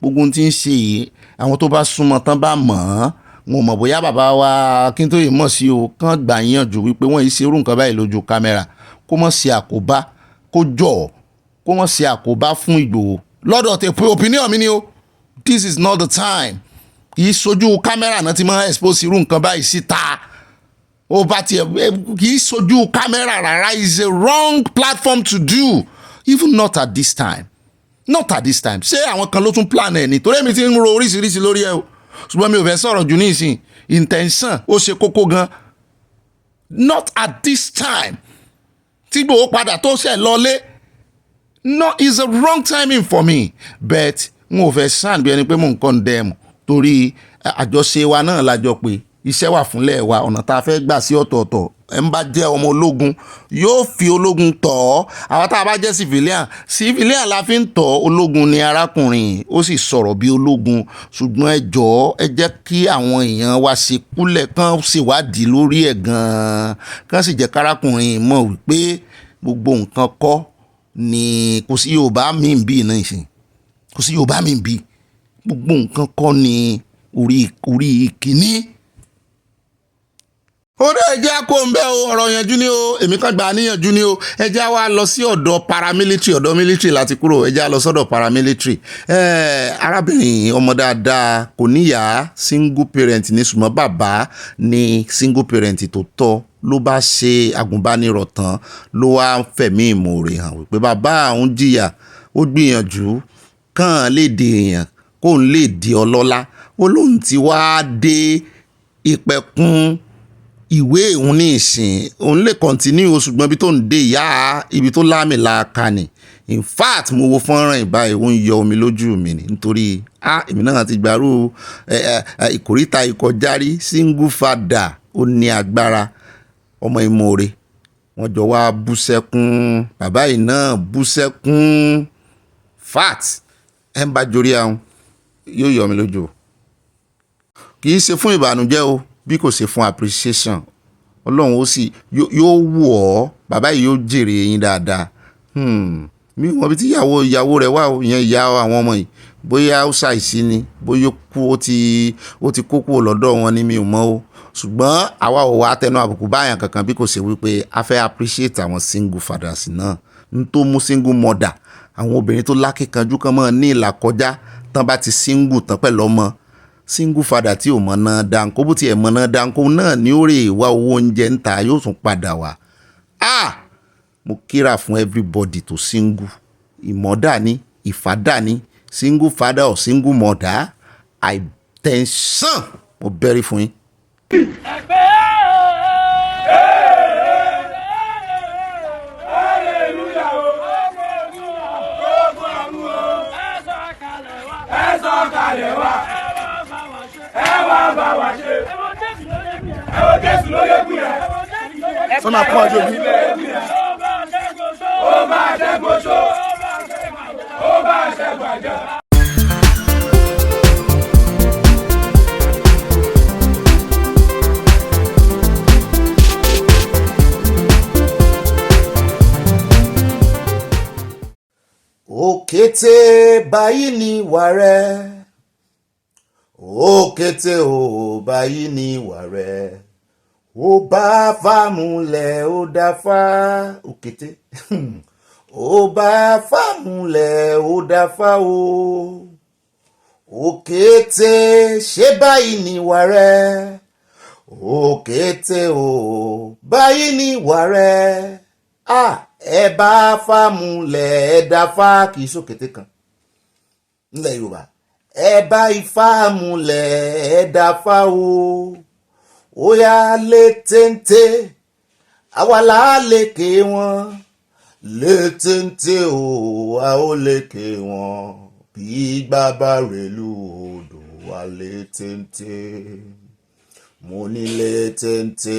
Speaker 1: gbogbo ohun tí ń ṣe yìí àwọn tó bá súnmọ́ tán bá mọ̀ ọ́n mo mọ̀ bóyá bàbá wa Akíntóyè mọ̀ sí o kán gbà yànjú wípé wọ́n yìí ṣe irú nǹkan báyìí lójú kámẹ́rà kó mọ̀ ṣe àkóbá kó jọ̀ọ́ kó wọ́n ṣe àkóbá fún Ìgbòho lọ́dọ̀ tẹ pé opinion mi ni o this is not the time kì í sojú kámẹ́rà náà ti máa expose irú nǹkan báyìí síta ó bá tiẹ̀ kì í sojú kámẹ́rà rárá is a wrong platform to do even not at this time ṣé àwọn kan ló tún plan ẹ̀ ní torí èmi ti ń ro oríṣiríṣi lórí ẹ̀ o ṣùgbọ́n mi ò fẹ́ sọ̀rọ̀ jù ní ìsìn intention ó ṣe kókó gan not at this time tí Ìgbòho padà tó ṣẹ̀ lọlé. No, it's a wrong timing for me but n ò fẹ́ sàn bí ẹni pé mò ń condemn torí àjọṣe wa náà lájọ pé iṣẹ́ wà fúnlẹ̀ wa ọ̀nà tá a fẹ́ gbà sí ọ̀tọ̀ọ̀tọ̀ ẹ̀ ń bá jẹ́ ọmọ ológun yóò fi ológun tọ̀ ọ́ àwọn tá a bá jẹ́ civilian la fi ń tọ̀ ológun ni arákùnrin ó sì sọ̀rọ̀ bí ológun ṣùgbọ́n ẹ jọ̀ọ́ ẹ jẹ́ kí àwọn èèyàn wa ṣe kúlẹ̀ kán ṣèwádìí lórí ẹ̀ gan-an kán sì jẹ́ kárákùnrin mọ̀ wípé gbogbo nǹkan kọ́ ni kò sí Yorùbá mi ń bí náà ìsìn kò sí Yorùbá mi ń bí gbogbo nǹkan kọ́ ni orí ìkíní. ó dé ẹjẹ́ kó ń bẹ́ o ọ̀rọ̀ yanjú ni o èmi kan gbà á níyànjú ni o ẹjẹ́ wa lọ sí ọ̀dọ̀ paramilitary ọ̀dọ̀ military láti kúrò ẹjẹ́ lọ sọ́dọ̀ paramilitary arábìnrin ọmọ dáadáa kò níyàá single parent ní ṣùgbọ́n bàbá ní single parent tó tọ́ ló bá ṣe agùnbánirọ̀ tán ló wá fẹ̀mí ìmoore hàn wípé bàbá àwọn jìyà ó gbìyànjú kàn lè di èèyàn kó ń lè di ọlọ́lá ó lóun ti wá dé ìpẹ̀kun ìwé òun ní ìsìn òun lè continue ṣùgbọ́n ibi tó ń dé ìyá ibi tó láàmìlàaka ni in fact mo wo fọ́nrán ìbáyìí ó ń yọ omi lójú mi ni nítorí èmi náà ti gbàrú ìkórìtà ìkọjárí single father ó ní agbára ọmọ ìmoore wọ́n jọ wá bú sẹ́kún bàbá yìí náà bú sẹ́kún fat ẹ̀ ń bá jorí àwọn yóò yọ mi lójú kì í ṣe fún ìbànújẹ́ o bí kò ṣe fún appreciation ọlọ́run ó sì yóò wù ọ́ bàbá yìí yóò jèrè yín dáadáa mi wọn bí tí ìyàwó rẹ̀ wà ìyẹn ìyá àwọn ọmọ yìí bóyá ó ṣàìsí ni bóyá ó ti kó kúrò lọ́dọ̀ wọn ni mi ò mọ̀ o ṣùgbọ́n àwa ò wá tẹnu àbùkù báyàn kankan bí kò ṣe wípé a fẹ́ appreciate àwọn single fathers náà n tó mú single mother àwọn obìnrin tó lákìkanjú kan mọ́ ní ìlà kọjá tán bá ti single tán pẹ̀lú ọmọ single father tí ò mọ̀ náà dáńkó bó tiẹ̀ mọ̀ náà dáńkó náà ní ó rè wá owó oúnjẹ ń ta yóò tún padà wá mo kíra fún everybody tó single ìmọ̀dà ni ìfàdà ni single father or single mother àìtẹ̀sán mo bẹ̀rẹ̀ fún yín.
Speaker 5: Sọ́nà kún ọjọ́ bí. Ó máa ṣẹ́gun ṣó. Ó máa ṣẹ́gun àjọ.
Speaker 1: Òkété báyìí ni ìwà rẹ̀ òkété ò báyìí ni ìwà rẹ̀ ó bá fàmúlẹ̀ ó dáfá òkété ó bá fàmúlẹ̀ ó dáfá o òkété ṣé báyìí ni ìwà rẹ̀ òkété ò báyìí ni ìwà rẹ̀ ẹ bá fámúlẹ̀ ẹ dáfá kì í sókété kan nílẹ̀ Yorùbá ẹ bá ifá múlẹ̀ ẹ dáfá ó yá lé téńté àwa là á lékè wọn lé téńté a ó lékè wọn bí bàbá rèlú odò wa lé téńté mo ní lé téńté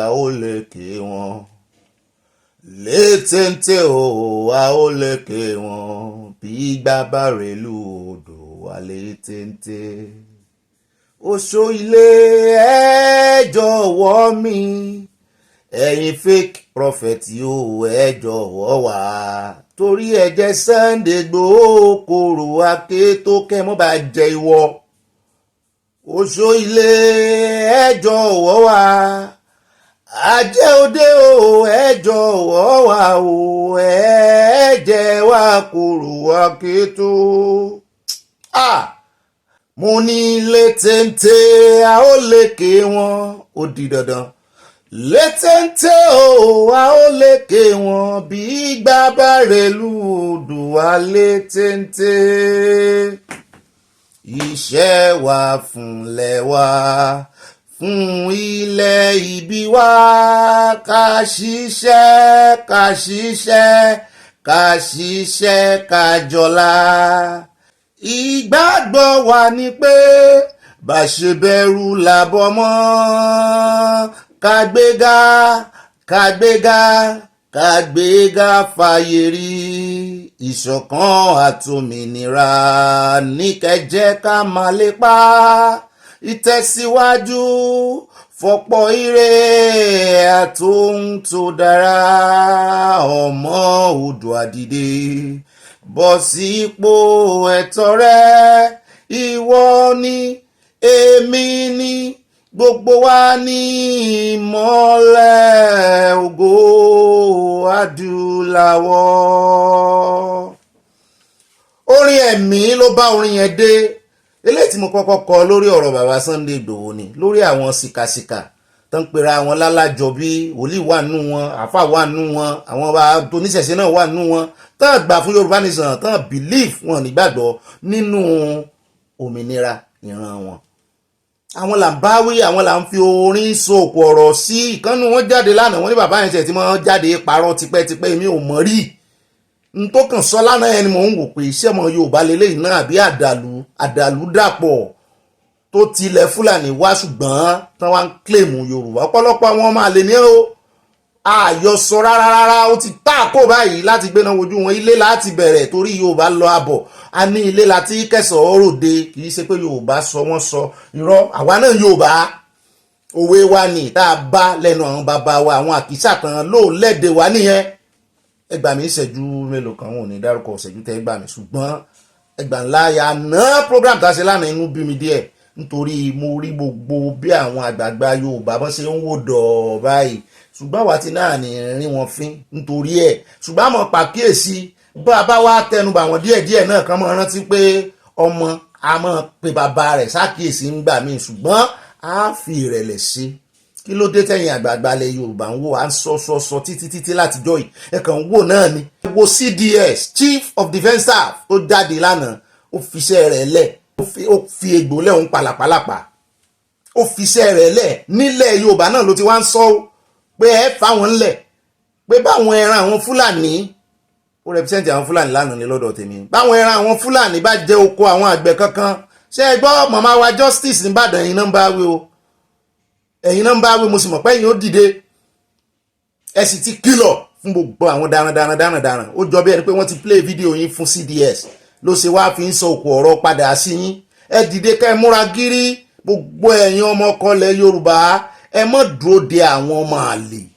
Speaker 1: a ó lékè wọn lé téńté a ó lékè wọn bí bàbá rèlú odò wa lé téńté oṣó ilé ẹ jọ̀wọ́ mi ẹ̀yin fake prophet yóò ẹ jọ̀wọ́ wá torí ẹ̀jẹ̀ Sunday Igboho kòrò aké tó kẹ́ mọ́ bá jẹ ìwọ oṣó ilé ẹ jọ̀wọ́ wá ajé òde ẹ jọ̀wọ́ wá ẹ̀jẹ̀ wa kòrò aké tó mo ní lé téńté a ó lékè wọn ó di dandan lé téńté a ó lékè wọn bí bàbá rèlú odò wa lé téńté iṣẹ́ wa fúnlẹ̀ wa fún ilẹ̀ ìbí wa ká ṣiṣẹ́ ká ṣiṣẹ́ ká ṣiṣẹ́ ká jọlá ìgbàgbọ́ wa ni pé bá ṣe bẹ̀rù làbọ̀ mọ́ kàgbéga kàgbéga kàgbéga fàyè rí ìṣọ̀kan àtòmìnira ní kẹjẹ́ ká máa lépa ìtẹ̀síwájú fọ̀pọ̀ ire àtòhun tó dára ọmọ Oòduà dìde bọ́ sípò ẹ̀tọ́ rẹ ìwọ ni èmi ni gbogbo wa ní ìmọ́lẹ̀ ògo adúláwọ̀. Orin ẹ̀mí ló bá orin yẹn dé eléyìí tí mo kọ́kọ́ kọ lórí ọ̀rọ̀ bàbá Sunday Igboho ni lórí àwọn sìkàsìkà tó ń pera wọn lálájọ bí wòlíì wà nù wọn àfà wà nù wọn àwọn bá oníṣẹ̀ṣe náà wà nù wọn tán gbà fún Yorùbá nation tán believe wọn nígbàgbọ́ nínú òmìnira ìran wọn. Àwọn là ń báwí àwọn là ń fi orin sòkò ọ̀rọ̀ sí ìkànnì wọn jáde lánàá wọn ní bàbá yẹn tiẹ̀ tí wọ́n jáde parọ́ tipẹ́tipẹ́ mi ò mọ̀ rí n tó kàn sọ lánàá ẹni mò ń wò pé iṣẹ́ ọmọ Yorùbá lélẹ́yìn náà àbí àdàlú dàpọ̀ tó tilẹ̀ Fúlàní wá ṣùgbọ́n tán wá ń kílèmù Yorùbá ọ̀pọ̀lọpọ̀ àwọn ọmọ àlè ní o àyọsọ rárá ó ti táàkó báyìí láti gbéná wojú wọn ilé láti bẹ̀rẹ̀ torí Yorùbá lọ àbọ̀ a ní ilé láti kẹsàn-án ròde kì í ṣe pé Yorùbá sọ wọ́n sọ irọ́ àwa náà Yorùbá òwe wa ni tá a bá lẹ́nu àwọn bàbá wa àwọn àkísà kan ló lẹ́dẹ̀ wá nìyẹn ẹgbà mi ìṣẹ́jú mélòó kan wọn ò ní dárúkọ ìṣẹ́jú tẹ́ gbà mí ṣùgbọ́n ẹgbà ńlá ya ná program tá a ṣe lánàá inú bí mi díẹ̀ nítorí mo rí gbogbo bí àwọn àgbààgbà Yorùbá bọ́n ṣe ń wò dọ̀ báyìí ṣùgbọ́n àwa ti náà ní rí wọn fín nítorí ẹ̀ ṣùgbọ́n àmọ́ pàkíyèsí bá a bá wá tẹnubà wọn díẹ̀díẹ̀ náà kan mọ́ rántí pé ọmọ a mọ̀ pé bàbá rẹ̀ ṣàkíyèsí ń gbà mí ṣùgbọ́n a fi ìrẹ̀lẹ̀ ṣe kí ló dé tẹ̀yìn àgbààgbà ilẹ̀ Yorùbá ń wò à ń sọ títí látijọ́ yìí ẹ̀kan wò náà ni wo CDS Chief of Defence Staff tó jáde lánàá ó fiṣẹ́ rẹ̀ lẹ̀ ó fi egbò lẹ́hùn pàlàpàlàpà ó fiṣẹ́ rẹ̀ lẹ̀ nílẹ̀ Yorùbá náà ló ti wá ń sọ pé ẹ fáwọn ńlẹ̀ pé báwọn ẹran àwọn Fúlàní ó rẹpísẹ́ǹtì àwọn Fúlàní lánàá ní lọ́dọ̀ tèmi báwọn ẹran àwọn Fúlàní bá jẹ́ oko àwọn àgbẹ̀ kankan ṣé ẹ gbọ́ màmá wa Justice nìbàdàn ẹ̀yin náà ń bá wí o ẹ̀yin náà ń bá wí mo sì mọ̀ pé ẹ̀yin ó dìde ẹ sì ti kìlọ̀ fún gbogbo àwọn darandaran ó jọ bí ẹni pé wọ́n ti play video yín fún CDS ló ṣe wá fi ń sọ òkú ọ̀rọ̀ padà sí yín ẹ dìde ká ẹ múra gírí gbogbo ẹ̀yin ọmọ ọkọlẹ̀ Yorùbá ẹ mọ́ dúró de àwọn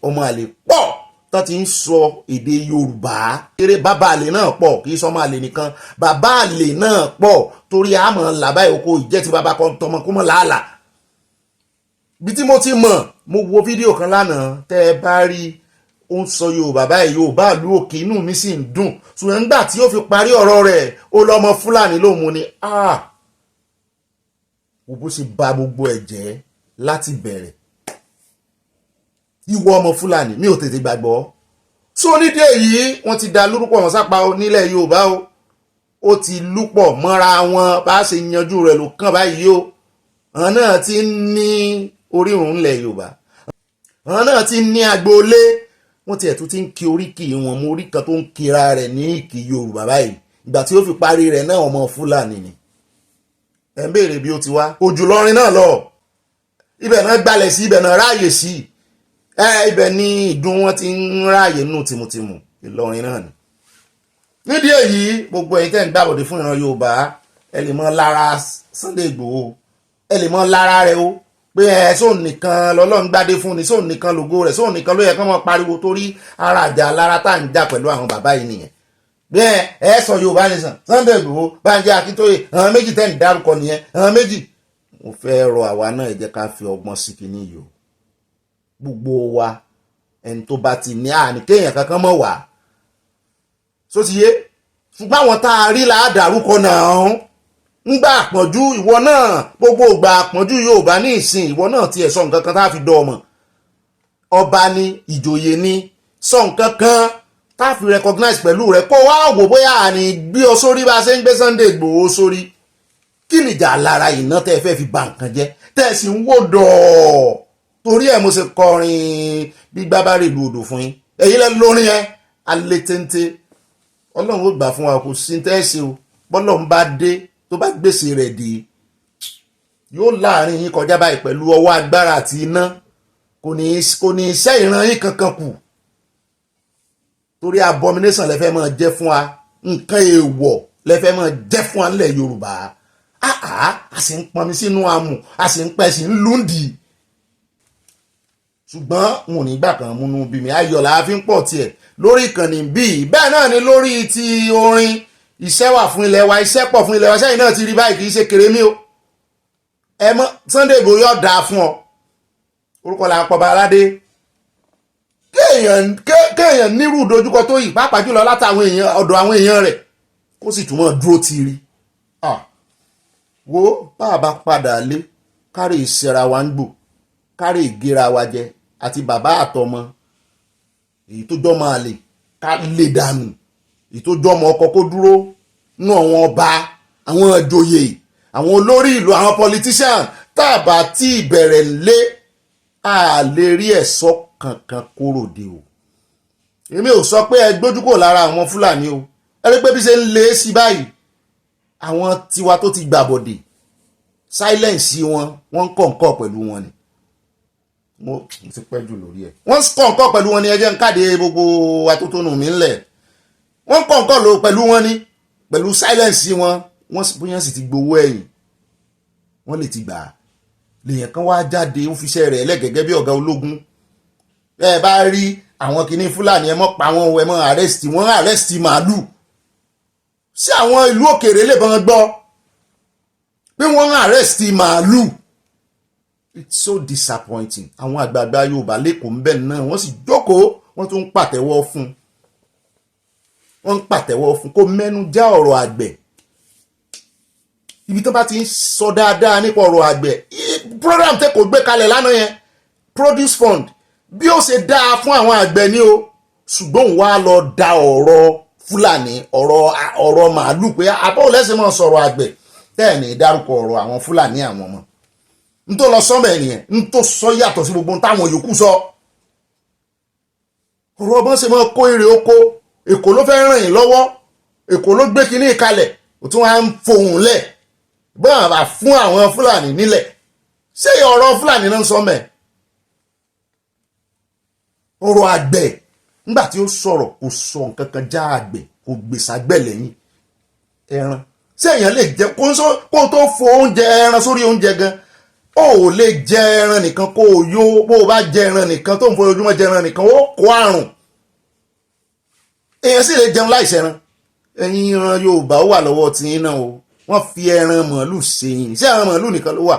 Speaker 1: ọmọ àlè pọ̀ tó ti ń sọ èdè Yorùbá eré bàbá àlè náà pọ̀ kì í sọ ọmọ àlè nìkan bàbá àlè náà pọ̀ torí àmọ́ làbá ìkókó ìjẹ́ ti bàbá kan tọmọ kó mọ̀ làálàá bí tí mo ti mọ̀ mo wo fídíò kan lánàá tẹ́ ẹ bá rí ó ń sọ Yorùbá báyìí Yorùbá ìlú òkè inú mi sì ń dùn ṣùgbọ́n nígbà tí ó fi parí ọ̀rọ̀ rẹ̀ ó lọ́mọ Fúlàní lòun mo ní wo bó ṣe ba gbogbo ẹ̀ jẹ́ láti bẹ̀rẹ̀ ìwọ ọmọ Fúlàní mi ò tètè gbàgbọ́ so nídìí èyí wọ́n ti da lórúkọ wọn sápá nílẹ̀ Yorùbá o ó ti lúpọ̀ mọ́ra wọn bá ṣe yanjú rẹ̀ ló kàn báyìí o àwọn náà ti ní orírun ńlẹ̀ Yorùbá àwọn náà ti ní agboolé wọ́n tiẹ̀ tún ti ń kí oríkì wọn mú orí kan tó ń kira rẹ̀ ní ìkì Yorùbá báyìí ìgbà tí ó fi parí rẹ̀ náà ọmọ Fúlàní ni ẹ̀ ń béèrè bí ó ti wá ojú lọ́rin náà lọ ibẹ̀ náà gbalẹ̀ sí ibẹ̀ náà ráàyè sí ibẹ̀ ní ìdun wọn ti ń ráàyè nù tìmùtìmù Ìlọrin náà ni nídìí èyí gbogbo ẹ̀yin tẹ́ ń gbàbọ̀dé fún ìran Yorùbá ẹ lè mọ lára Sunday Igboho ẹ lè mọ lára rẹ o pé sóun nìkan lọ́lọ́run gbádé fún ni sóun nìkan lògo rẹ̀ sóun nìkan ló yẹ kán mọ́ pariwo torí ara àjà lára tá à ń jà pẹ̀lú àwọn bàbá yìí nìyẹn bí ẹ sọ Yorùbá nìsan Sunday Igboho Bánjí Akíntóyè àwọn méjì tẹ́ ń dárúkọ nìyẹn àwọn méjì mo fẹ́ rọ àwa náà ẹ jẹ́ ká fi ọgbọ́n sí kinní yìí o gbogbo wa ẹni tó bá ti ní àní kéèyàn kankan mọ̀ wá so ti yé ṣùgbọ́n àwọn tá a rí láàdárúkọ náà ńgbà àpọ̀jù ìwọ náà gbogbo ìgbà àpọ̀jù Yorùbá ní ìsìn ìwọ náà ti ẹ̀ sọ nǹkan kan tá a fi dọ́ ọmọ ọba ni ìjòyè ni sọ nǹkan kan tá a fi recognize pẹ̀lú rẹ kó wá wò bóyá àní gbé ọ sórí bá a ṣe ń gbé Sunday Igboho sórí kí nìjà lára iná tẹ́ ẹ fẹ́ fi ba nǹkan jẹ́ tẹ́ ẹ sì ń wò dọ̀ torí ẹ̀ mo ṣe kọrin gbígbá bá rèlú odò fún yín èyí lẹ́ lórin ẹ alẹ́ téńté Ọlọ́run ó gbà fún wa kò sí tẹ́ẹ̀sì o bọ́lọ́run bá dé tó bá gbèsè rẹ̀ dé yóò láàrin yín kọjá báyìí pẹ̀lú ọwọ́ agbára àti iná kò ní iṣẹ́ ìran yín kankan kù torí abomination lẹ́fẹ́ máa jẹ́ fún wa nǹkan èèwọ̀ lẹ́fẹ́ máa jẹ́ fún wa nílẹ̀ Yorùbá a sì ń pọnmi sínú amù a sì ń pẹ́ sí ń lùndì ṣùgbọ́n wọn ò ní gbà kan múnú bí mi ayọ̀ la fi ń pọ̀ tiẹ̀ lórí ìkànnì bíi bẹ́ẹ̀ náà ni lórí ti orin iṣẹ́ wà fún ilẹ̀ wa iṣẹ́ pọ̀ fún ilẹ̀ wa sẹ́yìn náà ti rí báyìí kì í ṣe kèrémí o ẹ mọ́ Sunday Igboho yóò dáa fún ọ orúkọ là ń pọ̀ bá aládé kéèyàn nírú dojúkọ tó yìí pàápàá jùlọ látàwọn èèyàn ọ̀dọ̀ àwọn èèyàn rẹ̀ kó sì túmọ̀ dúró ti rí wo bàbá padà lé kárí ìṣẹ́ra wa ń gbò kárí ìgéra wa jẹ àti bàbá àtọmọ èyí tó jọ́ máa lè ká lè dànù èyí tó jọ́ ọmọ ọkọ kó dúró nú àwọn ọba àwọn ìjòyè àwọn olórí ìlú àwọn politician tàbá tí ìbẹ̀rẹ̀ lé a lè rí ẹ̀sọ́ kankan kóròdé o èmi ò sọ pé ẹ gbójú kò lára àwọn Fúlàní o ẹ rí pé bí ṣe ń lé sí báyìí àwọn tiwa tó ti gbàbọ̀dè silence wọn wọ́n ń kọ̀ǹkọ̀ pẹ̀lú wọn ni mo ti pẹ́ jù lórí ẹ̀ wọ́n ń kọ̀ǹkọ̀ pẹ̀lú wọn ni ẹ jẹ́ ń káde gbogbo atótónu mi ńlẹ̀ wọ́n ń kọ̀ǹkọ̀ lò pẹ̀lú wọn ni pẹ̀lú silence wọn wọ́n bóyá sì ti gbowó ẹ̀yìn wọ́n lè ti gbà á lèèyàn kan wá jáde ó fi iṣẹ́ rẹ̀ ẹlẹ́gẹ̀gẹ́ bí ọ̀gá ológun ẹ bá rí àwọn kìíní Fúlàní ẹ mọ́ pa wọn ẹ mọ́ arrest màálù sí àwọn ìlú òkèèrè lè bọ́n gbọ́ pé wọ́n arrest màálù it's so disappointing àwọn àgbààgbà Yorùbá lẹ́kọ̀ọ́ ń bẹ̀ náà wọ́n sì jókòó wọ́n tún ń pàtẹ́wọ́ fún kó mẹ́nu já ọ̀rọ̀ àgbẹ̀ ibi tó bá ti ń sọ dáadáa nípa ọ̀rọ̀ àgbẹ̀ program tẹ́ kò gbé kalẹ̀ lánàá yẹn produce fund bí ó ṣe dáa fún àwọn àgbẹ̀ ni o ṣùgbọ́n wá lọ da ọ̀rọ̀ Fúlàní ọ̀rọ̀ màálù pé abọ́ lẹ́sìn mọ́ sọ̀rọ̀ àgbẹ̀ tẹ́ẹ̀ ní dárúkọ ọ̀rọ̀ àwọn Fúlàní àwọn ọmọ n tó lọ sọ́mọ̀ ẹ̀nìyẹn n tó sọ yàtọ̀ sí gbogbo táwọn yòókù sọ ọ̀rọ̀ ọmọ ṣe máa kó èrè oko Èkó ló fẹ́ ràn yín lọ́wọ́ Èkó ló gbé kinní ìkalẹ̀ ó tún wá ń fohùn lẹ̀ bọ́n àbá fún àwọn Fúlàní nílẹ̀ ṣé ọ̀rọ̀ Fúlàní náà ń sọ mẹ́ ọ̀rọ̀ àgbẹ̀ nígbà tí ó sọ̀rọ̀ kò sọ nǹkan kan já àgbẹ̀ kò gbèsàgbẹ̀ lẹ́yìn ẹran ṣé èèyàn lè jẹ kó tó fo oúnjẹ ẹran sórí oúnjẹ gan ó lè jẹ ẹran nìkan kó o yó bó o bá jẹ ẹran nìkan tó ń fojoojúmọ́ jẹ ẹran nìkan ó kó àrùn èèyàn sì lè jẹun láìsẹ̀ran ẹ̀yin ìran Yorùbá ó wà lọ́wọ́ tiyín náà o wọ́n fi ẹran màálù ṣe yín ṣé ẹran màálù nìkan ló wà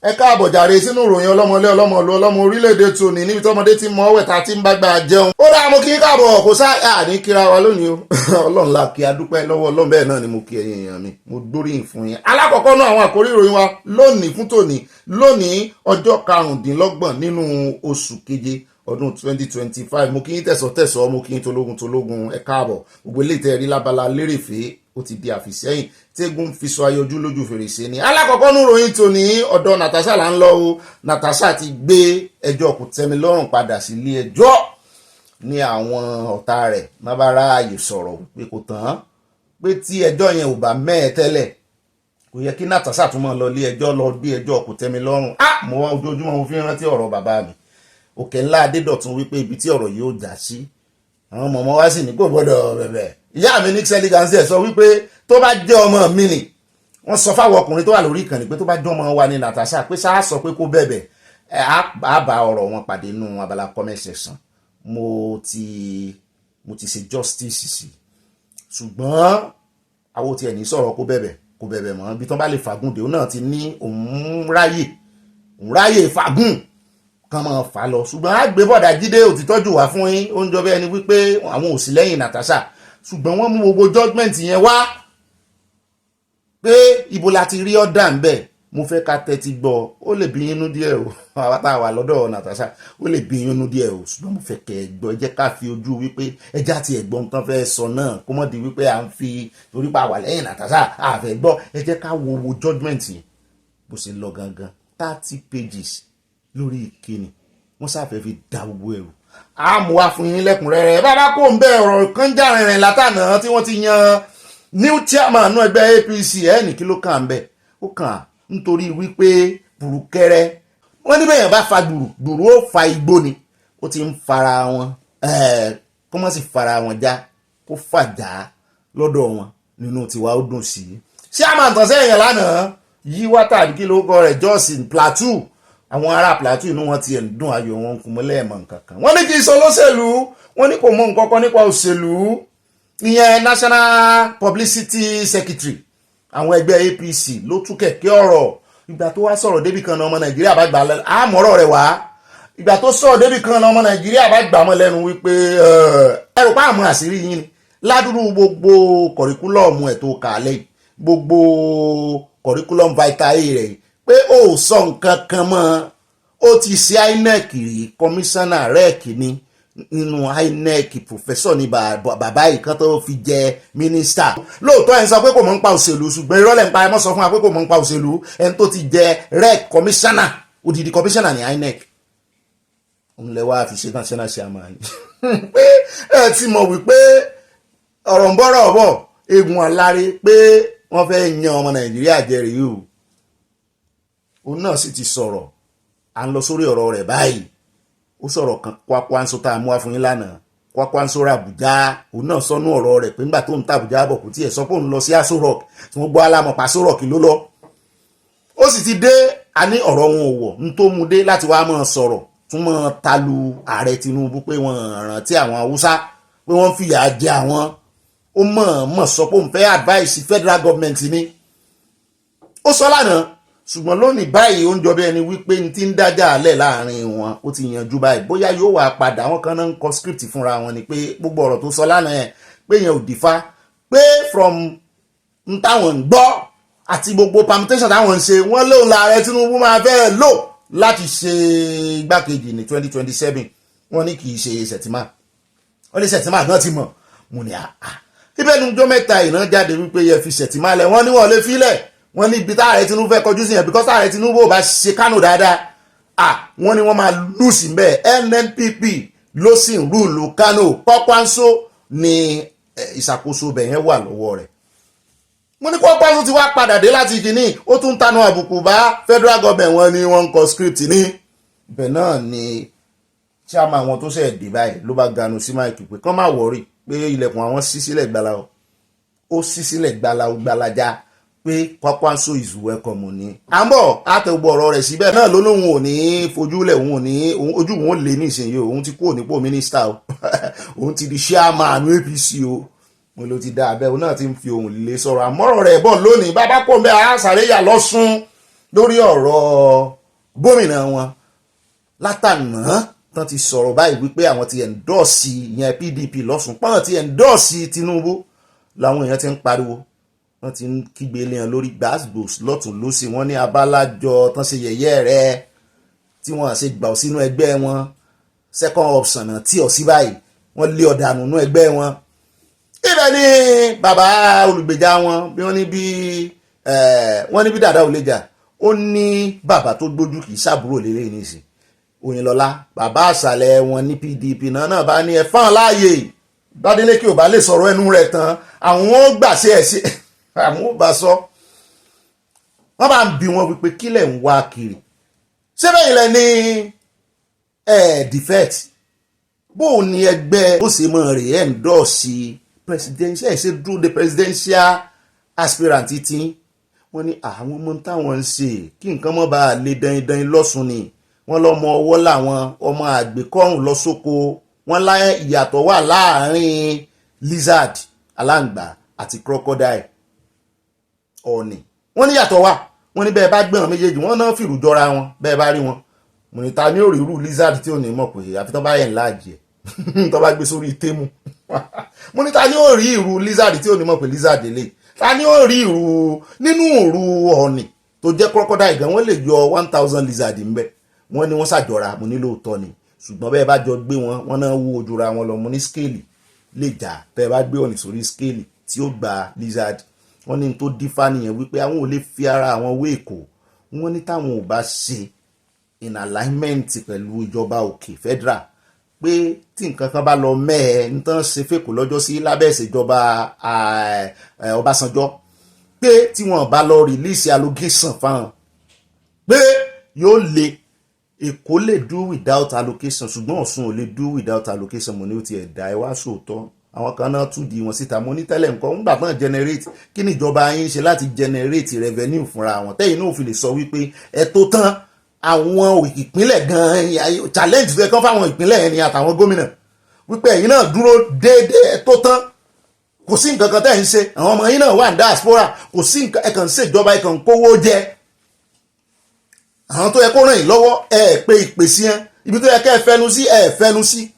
Speaker 1: ẹ káàbọ̀ jàre sínú ìròyìn ọlọ́mọlé ọlọ́mọlú ọlọ́mọ orílẹ̀-èdè tòní níbi tọ́mọdé ti mọ ọwẹ́ ta ti ń bá gbà jẹun ó dáa mo kí káàbọ̀ kò sáà ní kíra wa lónìí o Ọlọ́run la kí a dúpẹ́ lọ́wọ́ Ọlọ́run bẹ́ẹ̀ náà ni mo kí ẹ̀yin èèyàn mi mo gbóríyìn fún yín alákọ̀ọ́kọ́ náà àwọn àkórí ìròyìn wa lónìí fún tòní lónìí ọjọ́ 25 nínú oṣù keje ọdún 2025 mo kí yín tẹ̀sọ̀ mo kí yín tológun ẹ káàbọ̀ gbogbo ilé ìtẹ́rí lábala lérèfé ó ti di àfìsẹ́yìn tégún fi sọ ayọjú lójú fèrèsé ni. alákọ̀ọ́kọ́ ní ròyìn tòní ọ̀dọ̀ Natasha là ń lọ o. Natasha ti gbé ẹjọ́ kòtẹ́milọ́rùn padà sí ilé ẹjọ́ ní àwọn ọ̀tá rẹ̀ má bá ráàyè sọ̀rọ̀ pé kò tán pé tí ẹjọ́ yẹn ò bá mẹ́ẹ̀ tẹ́lẹ̀ kò yẹ kí Natasha tún máa lọ ilé ẹjọ́ lọ bí ẹjọ́ kòtẹ́milọ́rùn. mo wá ojoojúmọ́ mo fi rántí ọ̀rọ̀ bàbá mi Òkè ńlá Adédọ̀tun wípé ibi tí ọ̀rọ̀ yóò já sí àwọn mọ̀mọ́ wá sì ní kò gbọ́dọ̀ bẹ̀bẹ̀. ìyá mi ní sẹ́lígánsì sọ wípé tó bá jẹ́ ọmọ mi ni wọ́n sọ fáwọn ọkùnrin tó wà lórí ìkànnì pé tó bá jẹ́ ọmọ wa ní Natasha pé sáà sọ pé kó bẹ̀bẹ̀ á bá ọ̀rọ̀ wọn pàdé nínú abala comment section. mo ti ṣe justice sí ṣùgbọ́n àwọn tí ẹni sọ̀rọ̀ kó bẹ̀bẹ̀ mọ́ bí tán bá lè fagún dé òun náà ti ní òun ráyè fagún kan máa fà lọ ṣùgbọ́n á gbé bọ̀dà Jídé òtítọ́jú wá fún yín ó ń jọ bẹ́ẹ̀ ni wípé àwọn ò sí lẹ́yìn Natasha ṣùgbọ́n wọ́n mú gbogbo judgement yẹn wá pé ibo la ti rí ọ̀dà ń bẹ̀. mo fẹ́ ká tẹ́tí gbọ́ ó lè bí inú díẹ̀ o àwa tá a wà lọ́dọ̀ Natasha ó lè bí inú díẹ̀ o ṣùgbọ́n mo fẹ́ kẹ́ ẹ gbọ́ ẹ jẹ́ ká fi ojú wípé ẹjá ti ẹ̀gbọ́n tán fẹ́ sọ náà kó mọ̀ di wípé à ń fi torí pa wà lẹ́yìn Natasha àfẹ́ gbọ́ ẹ jẹ́ ká wo judgement yìí bó ṣe lọ gangan 30 pages lórí ìkíni wọ́n sáfẹ́ fi dá gbogbo ẹ̀rù àmú wá fún yín lẹ́kùnrẹ́rẹ́ bàbá kò ń bẹ ọ̀rọ̀ kan jà rìnrìn látànà tí wọ́n ti yan new chairman náà ẹgbẹ́ APC ní kí ló kàn ń bẹ̀ ó kàn nítorí wípé burúkẹ́rẹ́ wọ́n ní bẹ́yàn bá fa gbùrù ó fa igbó ni ó ti ń fara wọn kó mọ́ sì fara wọn já kó fàjà lọ́dọ̀ wọn nínú tiwa ó dùn sí ṣé a máa tàn sẹ́yìn lánàá yí wátà kí ló kọ rẹ̀ Jọ́sìn Plateau àwọn ará Plateau inú wọn ti ẹ̀ ń dùn ayọ̀ wọn kò mọ́ lẹ́ẹ̀mọ̀ nǹkan kan wọ́n ní kí n sọ lóṣèlú wọ́n ní kò mọ nǹkan kan nípa òṣèlú ìyẹn National Publicity Secretary àwọn ẹgbẹ́ APC ló tú kẹ̀kẹ́ ọ̀rọ̀ ìgbà tó wá sọ̀rọ̀ débì kan náà ọmọ Nàìjíríà bá gbà lẹ́nu àmọ́rọ̀ rẹ̀ wá ìgbà tó sọ̀rọ̀ débì kan náà ọmọ Nàìjíríà bá gbà mọ́ lẹ́nu wípé ẹrù pa àmọ́ àṣírí yín ni ládùúrú gbogbo kọ̀ríkúlọ̀mù ẹ̀ tó kà lẹ́yìn gbogbo kọ̀ríkúlọ̀mù vital A rẹ̀ pé ó sọ nǹkan kan mọ́ ó ti ṣe INEC rí kọmíṣánná REC ni nínú INEC professor ní bàbá yìí kan tó fi jẹ mínísítà lóòótọ́ ẹ̀ ń sọ pé kò mọ̀ ń pa òṣèlú ṣùgbọ́n ìrọ́lẹ̀ ń pa ẹ̀ mọ́ sọ fún wa pé kò mọ̀ ń pa òṣèlú ẹni tó ti jẹ REC kọmíṣánná odidi kọmíṣánná ní INEC òun lẹ wá fi ṣe national chairman pé ẹ ti mọ̀ wípé ọ̀rọ̀ ń bọ́rọ̀ bọ̀ egun aláre pé wọ́n fẹ́ yan ọmọ Nàìjíríà jẹ rèé o òun náà sì ti sọ̀rọ̀ à ń lọ sórí ọ̀rọ̀ rẹ̀ báyìí ó sọ̀rọ̀ kan Kwakwanso tá a mú wá fún yín lánàá Kwakwanso ra Àbújá òun náà sọnú ọ̀rọ̀ rẹ̀ pé nígbà tó ń ta Àbújá bọ̀ kò tí ẹ̀ sọ pé òun lọ sí Aso Rock tí wọ́n gbọ́ alámọ̀pá Aso Rock ló lọ ó sì ti dé a ní ọ̀rọ̀ wọn ò wọ̀ ń tó mu dé láti wá máa sọ̀rọ̀ tún máa talu ààrẹ Tinubu pé wọ́n rántí àwọn Haúsá pé wọ́n fìyà jẹ àwọn ó mọ̀ sọ pé òun fẹ́ advice federal government ni ó sọ lánàá ṣùgbọ́n lónìí báyìí ó ń jọ bí ẹni wípé ní tí ń dájà alẹ́ láàrin wọn ó ti yanjú báyìí bóyá yóò wá padà àwọn kan náà ń kọ script fúnra wọn ni pé gbogbo ọ̀rọ̀ tó sọ lánàá yẹn pé yẹn ò dìfá pé from n táwọn ń gbọ́ àti gbogbo permutation táwọn ń ṣe wọ́n lóun láàrẹ Tinubu máa fẹ́ lò láti ṣe igbákejì ní 2027 wọ́n ní kì í ṣe Sẹ̀tìmá wọ́n ní Sẹ̀tìmá náà ti mọ̀ mo ní ibẹ̀ nu ọjọ́ mẹ́ta ìná jáde wípé yẹ fi Sẹ̀tìmá lẹ̀ wọ́n ní wọ́n lè filẹ̀ wọ́n ní ibi táàrẹ Tinubu fẹ́ kọjú sí yẹn because táàrẹ Tinubu ò bá ṣe Kánò dáadáa wọ́n ní wọ́n máa lù sí bẹ́ẹ̀ NNPP ló sì ń rúùlù Kánò Kwakwanso ní ìṣàkóso bẹ̀ yẹn wà lọ́wọ́ rẹ̀ mo ní Kwakwanso ti wá padà dé láti kìíní ó tún tanú àbùkù bá federal government wọn ni wọ́n ń kọ script ní ibẹ̀ náà ni chairman àwọn tó ṣẹ̀ dé báyìí ló bá ganu sí máìkì pé kán má wọ̀rí pé ilẹ̀kùn àwọn ṣí sílẹ̀ gbala ó ṣí sílẹ̀ gbalaja pé Kwakwanso is welcome ni àmọ́ àtẹ̀wọ̀ ọ̀rọ̀ rẹ̀ síbẹ̀ náà ló lóun ò ní fojúlẹ̀ òun ò ní ojú òun ò lè ní ìsinyìí òun ti kúrò nípò mínísítà o òun ti di chairman APC o mo ló ti dá abẹ́ òun náà ti ń fi ohun lè sọ̀rọ̀ àmọ́rọ̀ rẹ̀ bọ̀ lónìí bàbá kò ń bẹ àṣàrẹ́yà lọ́sùn lórí ọ̀rọ̀ gómìnà wọn látànà tán ti sọ̀rọ̀ báyìí wípé àwọn ti endorse ìyẹn PDP lọ́sùn pọ́n ti endorse Tinubu làwọn èèyàn ti ń pariwo wọ́n ti ń kígbe lé wọn lórí gbàgbòs lọ́tún lósì wọ́n ní abálájọ tán ṣe yẹ̀yẹ́ rẹ̀ tí wọ́n ṣe gbà sínú ẹgbẹ́ wọn second option náà tí ọ̀ sí báyìí wọ́n lé ọ̀dànù nú ẹgbẹ́ wọn. ibẹ̀ ni bàbá olùgbèjà wọn bí wọ́n ní bí dàda ò lè jà ó ní bàbá tó gbójú kì í ṣàbúrò lélẹ́yìn nísìn Oyinlọ́lá bàbá àṣàlẹ̀ wọn ní PDP náà bá ní ẹ̀fọ́n láàyè Bádélékè ò bá lè sọ̀rọ̀ ẹnu rẹ̀ tán àwọn ó gbà sí ẹ̀ sí àwọn ó bá sọ wọ́n bá ń bi wọn wípé kílẹ̀ ń wá kiri ṣé bẹ́ẹ̀ ilẹ̀ ní defect bó ní ẹgbẹ́ ó sì mọ̀ rè endorse presidential ṣe dúró de presidential aspirant tí wọ́n ní àwọn ọmọ táwọn ń ṣe kí nǹkan mọ́ bá lè dandan lọ́sùn ni wọ́n lọ́mọ ọwọ́ làwọn ọmọ àgbékọ́rùn lọ sóko wọ́n láyé ìyàtọ̀ wà láàrin lizard aláǹgbá àti crocodile ọ̀nì wọ́n ní ìyàtọ̀ wà wọ́n ní bẹ́ẹ̀ bá gbé wọn méjèèjì wọ́n náà fìrù jọra wọn bẹ́ẹ̀ bá rí wọn mo ní ta ní òrì irú lizard tí ò ní mọ̀ pé àfi tó bá yẹn láàjì ẹ̀ tó bá gbé sórí tẹ́mù mo ní ta ní òrì irú lizard tí ò ní mọ̀ pé lizard lè ta ní òrì irú nínú òru ọ̀nì tó jẹ́ crocodile gan wọ́n lè yọ 1000 lizard ńbẹ̀ wọ́n ní wọ́n ṣàjọra mo ní lóòótọ́ ni ṣùgbọ́n bẹ́ẹ̀ bá jọ gbé wọn wọ́n náà wú ojúra wọn lọ mo ní scale lè jà bẹ́ẹ̀ bá gbé ọ̀nì sórí scale tí ó gba lizard wọ́n ní tó dífá nìyẹn wípé àwọn ò lè fi ara àwọn wé èkó wọ́n ní táwọn ò bá ṣe in alignment pẹ̀lú ìjọba òkè federal pé tí nǹkan kan bá lọ mẹ́ẹ̀ nítorí ṣe fèkó lọ́jọ́ sí lábẹ́ ìṣèjọba Ọbásanjọ́ pé tí wọ́n bá lọ release allocation fáwọn pé yóò le Èkó lè do without allocation ṣùgbọ́n Ọ̀ṣun ò lè do without allocation mo ní ó ti ẹ̀dá ẹ wá sóòótọ́ àwọn kan náà tún di wọn síta mo ní tẹ́lẹ̀ nǹkan ńgbà tán generate kí ni ìjọba yín ṣe láti generate revenue fúnra wọn tẹ́yìn náà fi lè sọ wípé ẹ tó tán àwọn ìpínlẹ̀ gan-an challenge tó yẹ kán fáwọn ìpínlẹ̀ ẹni àtàwọn gómìnà wípé ẹ̀yin náà dúró déédéé ẹ tó tán kò sí nǹkan kan tẹ́ ń ṣe àwọn ọmọ yín náà wà ní diaspora kò sí nǹkan ẹ̀kan ṣèjọba ẹ̀kan kówó jẹ àwọn tó yẹ kó ràn yín lọ́wọ́ ẹ pé ìpè sí ẹ ibi tó yẹ kẹ́ ẹ fẹnu sí ẹ fẹnu sí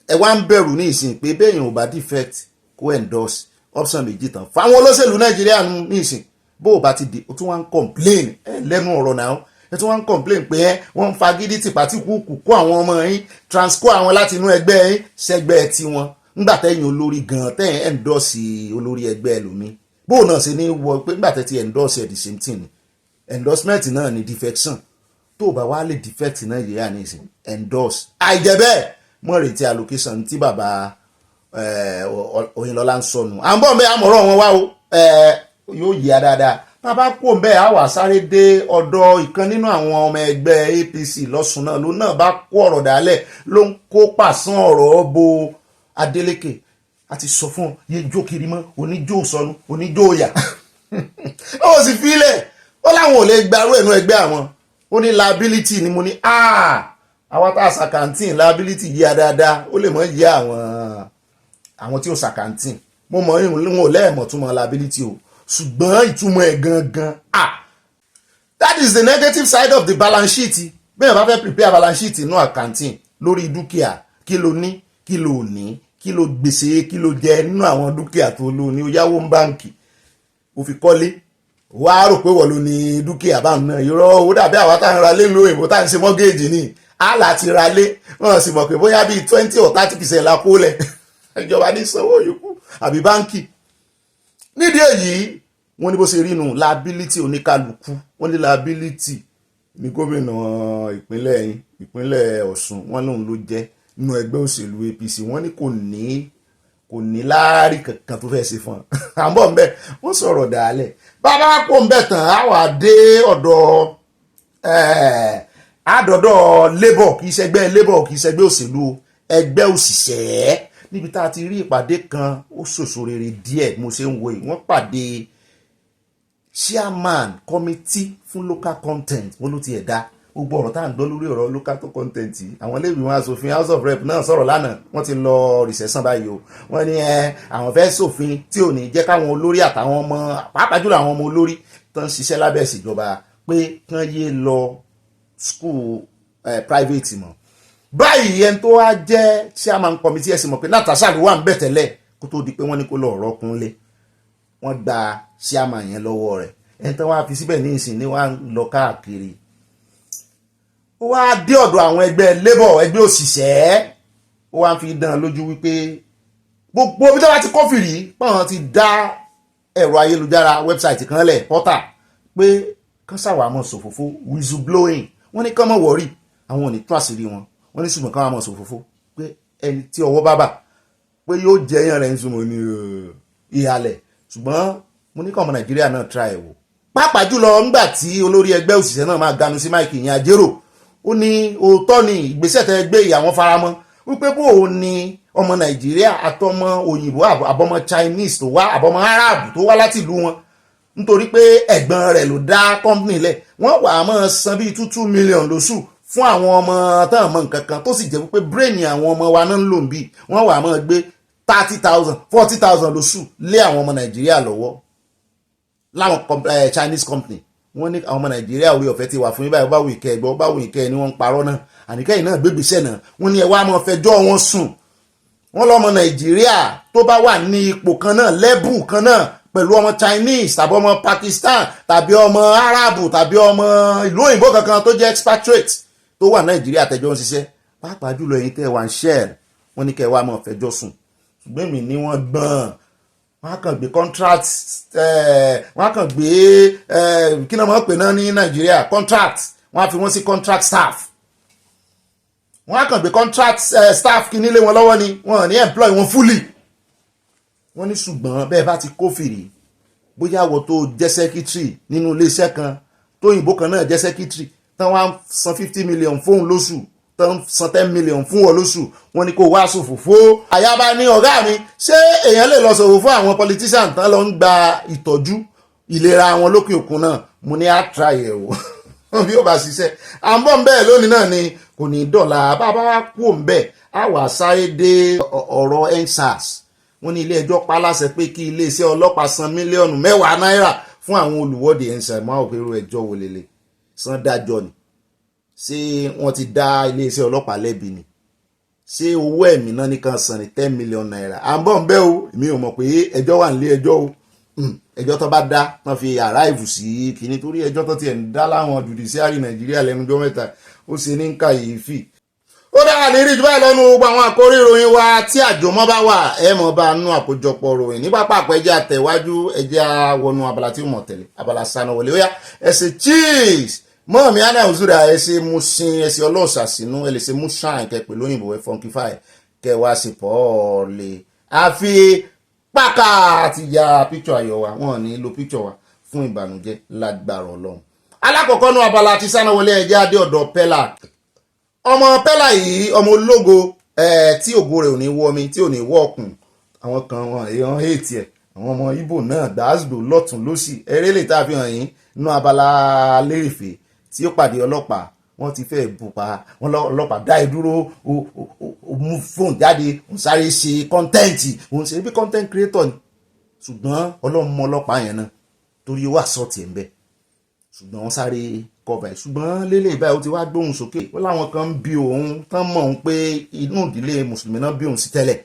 Speaker 1: ẹ wá ń bẹ̀rù ní ìsìn pé bẹ́ẹ̀yàn ò bá defect kó endorse option méjì tán fáwọn olóṣèlú Nàìjíríà ní ìsìn bó o bá ti di o tún wá ń complain ẹ lẹ́nu ọ̀rọ̀ náà ẹ tún wá ń complain pé wọ́n ń fagídí tìpátìkúùkù kó àwọn ọmọ yín transco àwọn láti inú ẹgbẹ́ yín sẹ́gbẹ́ tiwọn ńgbà tẹ́yìn olórí gan tẹ́yìn endorse olórí ẹgbẹ́ ẹlòmíì bó o náà ṣe ní wọ pé ńgbà tẹ́ ti endorse the same thing endorsement náà ni defection tó o bá wá lè defect Nàìjíríà ní ìsìn endorse àìjẹ́ bẹ́ẹ̀ mọ́ retí allocation tí bàbá Oyinlọ́lá ń sọnù à ń bọ̀ mbẹ́ àmọ̀ràn wọn wá o yóò yí a dáadáa bàbá kó mbẹ́ a wà sáré dé ọ̀dọ̀ ìkan nínú àwọn ọmọ ẹgbẹ́ APC lọ́sùn náà ló náà bá kó ọ̀rọ̀ dálẹ̀ ló ń kó pàṣán ọ̀rọ̀ bo Adeleke àti sọ fún yé jó kiri mọ́ oníjó sọnù oníjó yà ó sì fílẹ̀ ó láwọn ò lè gbarú ẹ̀nu ẹgbẹ́ àwọn ó ní liability ni mo ní àwọn tá a sàkàntìn liability yí a dáadáa ó lè mọ yí àwọn tí ó sàkàntìn mo mọ ìrùn ò lẹ́ẹ̀mọ̀ túmọ̀ liability o ṣùgbọ́n ìtumọ̀ ẹ̀ gangan that is the negative side of the balance sheet bẹ́ẹ̀ bá fẹ́ prepare balance sheet inú accounting lórí dúkìá kí ló ní kí ló ní kí ló gbèsè kí ló jẹ nínú àwọn dúkìá tó lò ní ó yáwó ń báǹkì ó fi kọ́lé wàá rò pé wọ́n ló ní dúkìá báwọn náà irọ́ ó dàbí àwa tá à ń ra lé lóyìn bó tá à ń ṣe mọ́gẹ́ẹ̀jì ni a láti ra lé wọ́n sì mọ̀ pé bóyá bíi 20 or 30% la kó lẹ̀ ìjọba ní sanwó yòókù àbí báńkì nídìí èyí wọ́n ní bó ṣe rí nù liability oníkálukú wọ́n ní liability ní gómìnà ìpínlẹ̀ Ọ̀ṣun wọ́n lóun ló jẹ́ nínú ẹgbẹ́ òṣèlú APC wọ́n ní kò ní láárí kankan tó fẹ́ ṣe fún un àbọ̀ ń bẹ̀ wọ́n sọ̀rọ̀ dàálẹ̀ bàbá kò ń bẹ̀ tán á wà dé ọ̀dọ̀ àdọ̀dọ̀ labour kì í ṣẹgbẹ́ labour kì í ṣẹgbẹ́ òṣèlú ẹgbẹ́ òṣìṣẹ́ níbi tá a ti rí ìpàdé kan ó ṣòṣò rere díẹ̀ mo ṣe ń wo yìí wọ́n pàdé chairman committee fún local content wọ́n ló ti ẹ̀dá gbogbo ọ̀rọ̀ tá à ń gbọ́ lórí ọ̀rọ̀ local content àwọn ilé ìgbìmọ̀ asòfin house of rep náà sọ̀rọ̀ lánàá wọ́n ti lọ rìsẹ̀sán báyìí o wọ́n ní àwọn fẹ́ ṣòfin tí ò ní jẹ́ káwọn olórí àtàwọn ọmọ pàápàá jùlọ àwọn ọmọ olórí tó ń ṣiṣẹ́ lábẹ́ ìṣèjọba pé kán yé lọ school private mọ́ báyìí ẹni tó wá jẹ́ chairman committee ẹ̀sìn mọ̀ pé Natasha ló wà ń bẹ̀ tẹ́lẹ̀ kó tó di pé wọ́n ní kó lọ ọ̀rọ̀ kúnlé wọ́n gba chairman yẹn lọ́wọ́ rẹ̀ ẹni tó wá fi síbẹ̀ ní ìsìn ní wá ń lọ káàkiri ó wá dé ọ̀dọ̀ àwọn ẹgbẹ́ labour ẹgbẹ́ òṣìṣẹ́ ó wá fi dán lójú wípé gbogbo bí wọ́n ti kófìrí pọ́n ti dá ẹ̀rọ ayélujára wẹ́bsáìtì kan lẹ̀ portal pé kán ṣàwámọ̀ ṣòfófó whistleblowing wọ́n ní kán mọ̀ wọ́rí àwọn ò ní tún àṣírí wọn wọ́n ní ṣùgbọ́n kán wá mọ̀ ṣòfófó pé ẹni tí ọwọ́ bá bà pé yóò jẹ́ yẹn rẹ̀ ń súnmọ́ ní ìhàlẹ̀ ṣùgbọ́n mo ní kọ́ ọmọ Nàìjíríà náà try ẹ̀ wò pàápàá jùlọ nígbà tí olórí ẹgbẹ́ òṣìṣẹ́ náà máa ganu sí máìkì yẹn Àjérò ó ní òótọ́ ni ìgbésẹ̀ tẹ́ gbé ìyàwó faramọ́ wípé bó o ní ọmọ Nàìjíríà àtọmọ òyìnbó àbọmọ Chinese tó wá àbọmọ Arab tó wá láti ìlú wọn nítorí pé ẹ̀gbọ́n rẹ̀ ló dá company lẹ̀ wọ́n wà á máa san bíi 2 million lóṣù fún àwọn ọmọ tán mọ nǹkan kan tó sì jẹ́ wípé brain àwọn ọmọ wa náà ń lò ń bì wọ́n wà á máa gbé 30,000 40,000 lóṣù lé àwọn ọmọ Nàìjíríà lọ́wọ́ láwọn Chinese company wọ́n ní àwọn ọmọ Nàìjíríà orí ọ̀fẹ́ ti wà fún yín báyìí báwo ìkẹ́ ẹgbọ́ báwo ìkẹ́ ni wọ́n ń parọ́ náà àníkẹ́yìn náà gbégbèsẹ̀ náà wọ́n ní ẹ wá máa fẹjọ́ wọn sùn wọ́n lọ́mọ Nàìjíríà tó bá wà ní ipò kan náà lẹ́bù kan náà pẹ̀lú ọmọ Chinese tàbí ọmọ Pakistan tàbí ọmọ Arab tàbí ọmọ ìlú òyìnbó kankan tó jẹ́ expatriate tó wà Nàìjíríà tẹ́jọ́ ń ṣiṣẹ́ pàápàá jùlọ ẹ̀yin tẹ́ wà ń Shell wọ́n ní kẹ́ wá máa fẹjọ́ sùn ṣùgbọ́n èmi ní wọ́n gbọ́n wọ́n á kàn gbé contract wọ́n á kàn gbé kí ni wọ́n pè náà ní Nàìjíríà contract wọ́n á fi wọ́n sí contract staff wọ́n á kàn gbé contract staff kí nílé wọn lọ́wọ́ ni wọ́n ní employ wọn fully wọ́n ní ṣùgbọ́n bẹ́ẹ̀ bá ti kófìrí bóyá wọ́n tó jẹ́ secretary nínú iléeṣẹ́ kan tóyìnbó kan náà jẹ́ secretary tán wá san 50 million fóun lóṣù tán san 10 million fún wọn lóṣù wọ́n ní kó wá ṣòfófó àyàbá ní ọ̀gá mi ṣé èèyàn lè lọ ṣòfófó àwọn politician tán lọ ń gba ìtọ́jú ìlera wọn lókè òkun náà mo ní àtúráyẹ̀wò bí ó bá ṣiṣẹ́ à ń bọ̀ ń bẹ́ẹ̀ lónìí náà ni kò ní dọ̀là bàbá wa kú òun bẹ́ẹ̀ á wà sáré dé ọ̀rọ̀ Endsars wọ́n ní ilé ẹjọ́ pa láṣẹ pé kí iléeṣẹ́ ọlọ́pàá san mílíọ̀nù 10 náírà fún àwọn olùwọ́de Endsars máa òkè ro ẹjọ́ wo lélẹ̀ san dájọ́ ni ṣé wọ́n ti dá iléeṣẹ́ ọlọ́pàá lẹ́bi ni ṣé owó ẹ̀mí náà nìkan san ní 10 million naira à ń bọ̀ ń bẹ́ o èmi ò mọ̀ pé ẹjọ́ wà nílé ẹjọ́ o ẹjọ́ tó bá dá tán fi arrive sí kìíní torí ẹjọ́ tó tiẹ̀ ń dá láwọn judiciary Nàìjíríà lẹ́nu ọjọ́ mẹ́ta ó ṣe ní kàyéfì ó dára ní rí jùlọ lọ́nu gbogbo àwọn àkórí ìròyìn wa tí àjọmọ́ bá wà ẹ mọ̀ bá nú àkójọpọ̀ ìròyìn ní pápá ẹjẹ́ àtẹ̀wájú ẹjẹ́ wọnú abala tí ó mọ̀ tẹ̀lé abala sanu wọlé ó yá ẹsẹ̀ cheese mọ́ mi ádà òzúra ẹsẹ̀ musin ẹsẹ̀ ọlọ́ọ̀sàsínú ẹlẹ́sẹ̀ musan kẹ pẹ̀lú òyìnbó ẹ funkify kẹ wá sí pọ́ọ̀lì àfi pákà àti ya picture ayọ̀ wa wọn ní lo picture wa fún ìbànújẹ́ lágbára Ọlọ́run alákọ̀ọ́kọ́ nú abala tí sanu wọlé ẹjẹ́ adé ọ̀dọ̀ pẹ́lá ọmọ pẹ́lá yìí ọmọ ológo tí ògo rẹ̀ ò ní wọ́ mi tí ò ní wọ́ ọkùn àwọn kan wọn èèyàn hate ẹ̀ àwọn ọmọ Ìgbò náà dáàsìgbò lọ́tún lọ́sì eré lè tàbí hàn yín nínú abala lérèfé tí ó pàdé ọlọ́pàá wọ́n ti fẹ́ bùpa wọ́n ọlọ́pàá dá ìdúró ó mú fóònù jáde ó sáré ṣe kọ́ńtẹ́ǹtì òun ṣe bí content creator ni ṣùgbọ́n ọlọ́mọ ọlọ́pàá yẹn náà torí ó wà sọ́ọ̀tì ẹ̀ ń bẹ̀ ṣùgbọ́n wọ́n sáré kọfà ṣùgbọ́n lélẹ̀ ìbáyìí ó ti wá gbóhùn sókè ó láwọn kan ń bi òun tán mọ̀ òun pé inú ìdílé mùsùlùmí náà bí òun sí tẹ́lẹ̀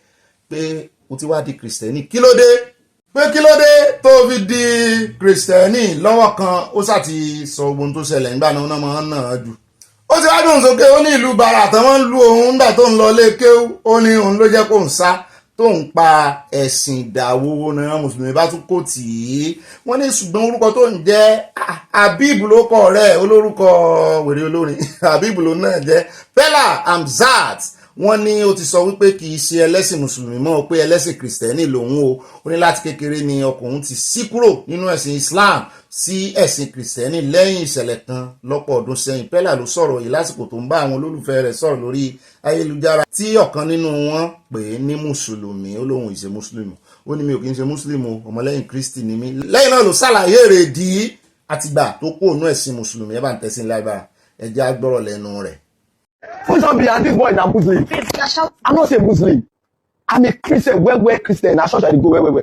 Speaker 1: pé ó ti wá di kìrìsìtẹ́nì kí ló dé tó fi di kìrìsìtẹ́nì lọ́wọ́ kan ó sà ti sọ ohun tó ṣẹlẹ̀ nígbà náà máa ń nà á jù ó ti wá gbóhùn sókè ó ní ìlú bàrà àtàwọn ń lu òun nígbà tó ń lọ lé kéwú ó ní òun ló jẹ́ kó ń sá tó ń pa ẹ̀sìn ìdàwó náà mùsùlùmí bá tún kò tí í wọ́n ní ṣùgbọ́n orúkọ tó ń jẹ́ Habib ló kọ rẹ̀ olórúkọ wèrè olórin Habib ló náà jẹ́ Pella Hamzat wọ́n ní ó ti sọ wípé kì í ṣe ẹlẹ́sìn mùsùlùmí mọ́ pé ẹlẹ́sìn kìrìsìtẹ́nì lòun ó ní láti kékeré ni ọkùnrin ti ṣí kúrò nínú ẹ̀sìn Islam sí ẹ̀sìn kìrìsìtẹ́nì lẹ́yìn ìṣẹ̀lẹ̀ kan lọ́pọ̀ ọdún sẹ́yìn Pella ló sọ̀rọ̀ yìí lásìkò tó ń bá àwọn olólùfẹ́ rẹ̀ sọ̀rọ̀ lórí ayélujára tí ọ̀kan nínú wọn pè é ní mùsùlùmí ó lóun ìṣe mùsùlùmí ó ní mi ò kí ń ṣe mùsùlùmí ọmọlẹ́yìn Kristi ni mí lẹ́yìn náà ló ṣàlàyé èrèdí àtìgbà tó kó òun ẹ̀sìn mùsùlùmí ẹ bá ń tẹ̀sí lágbára ẹ jẹ́ agbọ́rọ̀ lẹ́nu rẹ̀.
Speaker 5: Who's not be and this boy na Muslim? I'm not a Muslim. I'm a Christian, well Christian. I church I go well.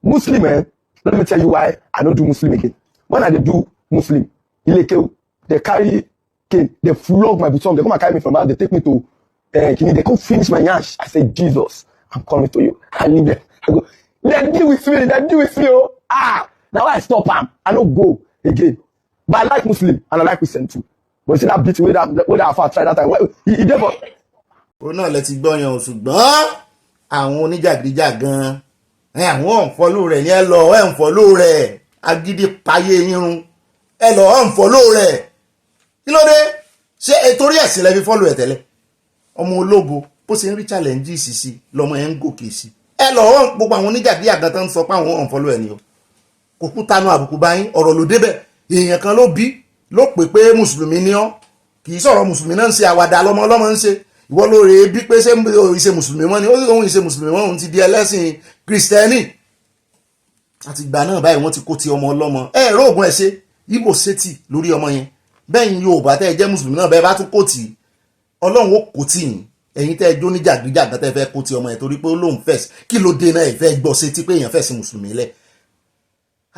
Speaker 5: Muslim, man. Let me tell you why I don't do Muslim again. When I do Muslim, they carry cane, they flog my bottom, they come and carry me from out, they take me to they come finish my yash. I say, Jesus, I'm coming to you. I leave them. I go, they deal with me, oh. Now I stop them. I don't go again. But I like Muslim and I like Christian too. But you see that beat wey that far try that time. He dey for.
Speaker 1: Òun náà lẹ ti gbọ́ yẹn o, ṣùgbọ́n àwọn oníjàgídíjàgan àwọn ọ̀nfọ́lò rẹ̀ ní ẹ lọ ọ̀nfọ́lò rẹ̀ agídí payé yín run ẹ lọ ọ̀nfọ́lò rẹ̀ kí ló dé ṣé torí ẹ̀sìn lẹ fi fọ́lò ẹ̀ tẹ́lẹ̀ ọmọ ológo bó ṣe ń rí challenges sí lọmọ yẹn ń gòkè sí ẹ lọ gbogbo àwọn oníjàgídíjàgan tó ń sọ pé àwọn ọ̀nfọ́lò ẹ̀ ni o kò kú tanu àbùkù báyìí ọ̀rọ̀ ló débẹ̀ èèyàn kan ló bí ló pè pé mùsùlùmí ni ọ́ kì í sọ̀rọ̀ mùsùlùmí náà ń ṣe àwàdà lọ́mọ ọlọ́mọ ń ṣe ìwọ ló rè é bí pé ṣé ìṣe mùsùlùmí mọ́ ni ó sì òun ìṣe mùsùlùmí mọ́ òun ti di ẹlẹ́sìn kìrìsìtẹ́nì àti ìgbà náà báyìí wọ́n ti kó ti ọmọ ọlọ́mọ ẹ̀rọ ògùn ẹ̀ ṣe ibo ṣètì lórí ọmọ yẹn bẹ́yìn Yorùbá tẹ́ ẹ jẹ́ mùsùlùmí náà bẹ́ẹ̀ bá tún kó tì í Ọlọ́run ó kó tì yín ẹ̀yin tẹ́ ẹ jó níjàgídíjàgan tẹ́ fẹ́ kó ti ọmọ yẹn torí pé ó lóun fẹ́ kí ló dé náà ìfẹ́ gbọ́ ṣètì pé èèyàn fẹ́ sí mùsùlùmí lẹ̀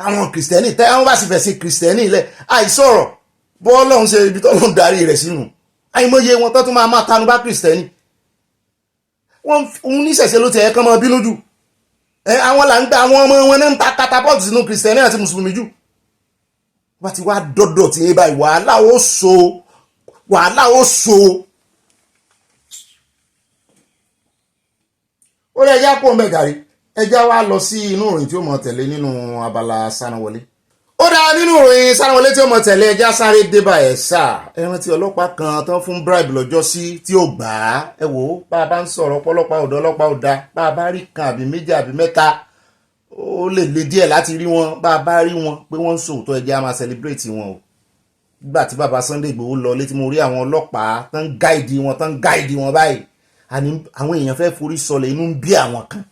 Speaker 1: àwọn kìrìsìtẹ́nì tẹ́ àwọn bá sì fẹ́ sí kìrìsìtẹ́nì lẹ̀ àìsọ̀rọ̀ bọ́ Ọlọ́run ṣe ibi tọ́lọ́run darí rẹ̀ sínú àìmọye wọn tó tún máa tanu bá kìrìsìtẹ́nì wọ́n níṣẹ̀ṣẹ̀ ló ti ẹ̀kan mọ́ bínú jù àwọn là ń gba àwọn ọmọ wọn náà ń ta catapult sínú kìrìsìtẹ́nì àti mùsùlùmí jù wọ́n ti wá dọ́dọ̀ tí yín báyìí wàhálà ó so ó lè ẹjá pọ̀ mẹ́gàrí ẹjá wá lọ sí inú ìròyìn tí ó mọ̀ tẹ̀lé nínú abala sánáwọlé ó dáa nínú ìròyìn sánáwọlé tí ó mọ̀ tẹ̀lé ẹjá sáré débà ẹ̀ sá ẹran tí ọlọ́pàá kan tán fún bribe lọ́jọ́ sí tí ó gbà á ẹ wò ó bá a bá ń sọ̀rọ̀ ọlọ́pàá ò dá bá a bá rí kan àbí méjì àbí mẹ́ta ó lè le díẹ̀ láti rí wọn bá a bá rí wọn pé wọ́n ń sòótọ́ ẹjẹ́ a máa celebrate wọn o nígbà tí bàbá Sunday Igboho lọ létí mo rí àwọn ọlọ́pàá tán gáìdì wọn báyìí àní àwọn èèyàn fẹ́ forí sọlẹ̀ inú ń bí àwọn kan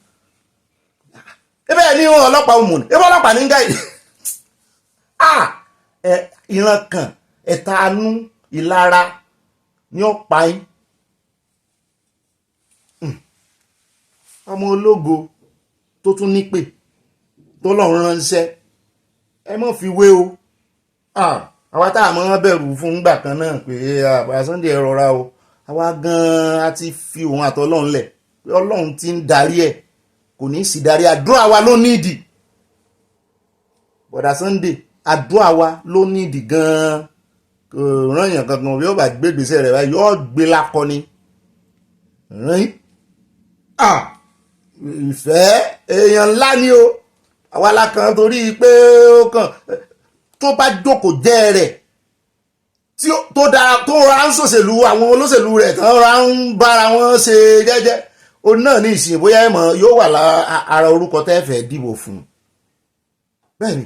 Speaker 1: ebe ní ọlọ́pàá òmùn ebe ọlọ́pàá ní gáìdì ìran kan ẹ̀tanú ìlara ní ọ̀pá yín ọmọ ológo tó tún nípè tó lọ́run ránṣẹ́ ẹ mọ́ fi wé o àwa tá a mọ́ bẹ̀rù fún ìgbà kan náà pé àbá Sunday ẹ rọra o àwa gan-an a ti fi òun àtọlọ́run lẹ̀ pé Ọlọ́run ti ń darí ẹ̀ kò ní í sì darí àdúrà wa ló nídìí bọ̀dà Sunday àdúrà wa ló nídìí gan-an kò rán èèyàn kankan bí ó bá gbé gbèsè rẹ̀ báyìí yóò gbé lákọni rìn ìfẹ́ èèyàn ńlá ni o àwa la kàn torí pé ó kàn tó bá jókòó jẹ́ rẹ̀ tí tó dára tó ra ń ṣòṣèlú àwọn olóṣèlú rẹ̀ tán ra ń bára wọn ṣe jẹ́jẹ́ ó náà ní ìsìn bóyá ẹ̀mọ́ yóò wà lára orúkọ tẹ́fẹ̀ẹ́ dìbò fún bẹ́ẹ̀ ni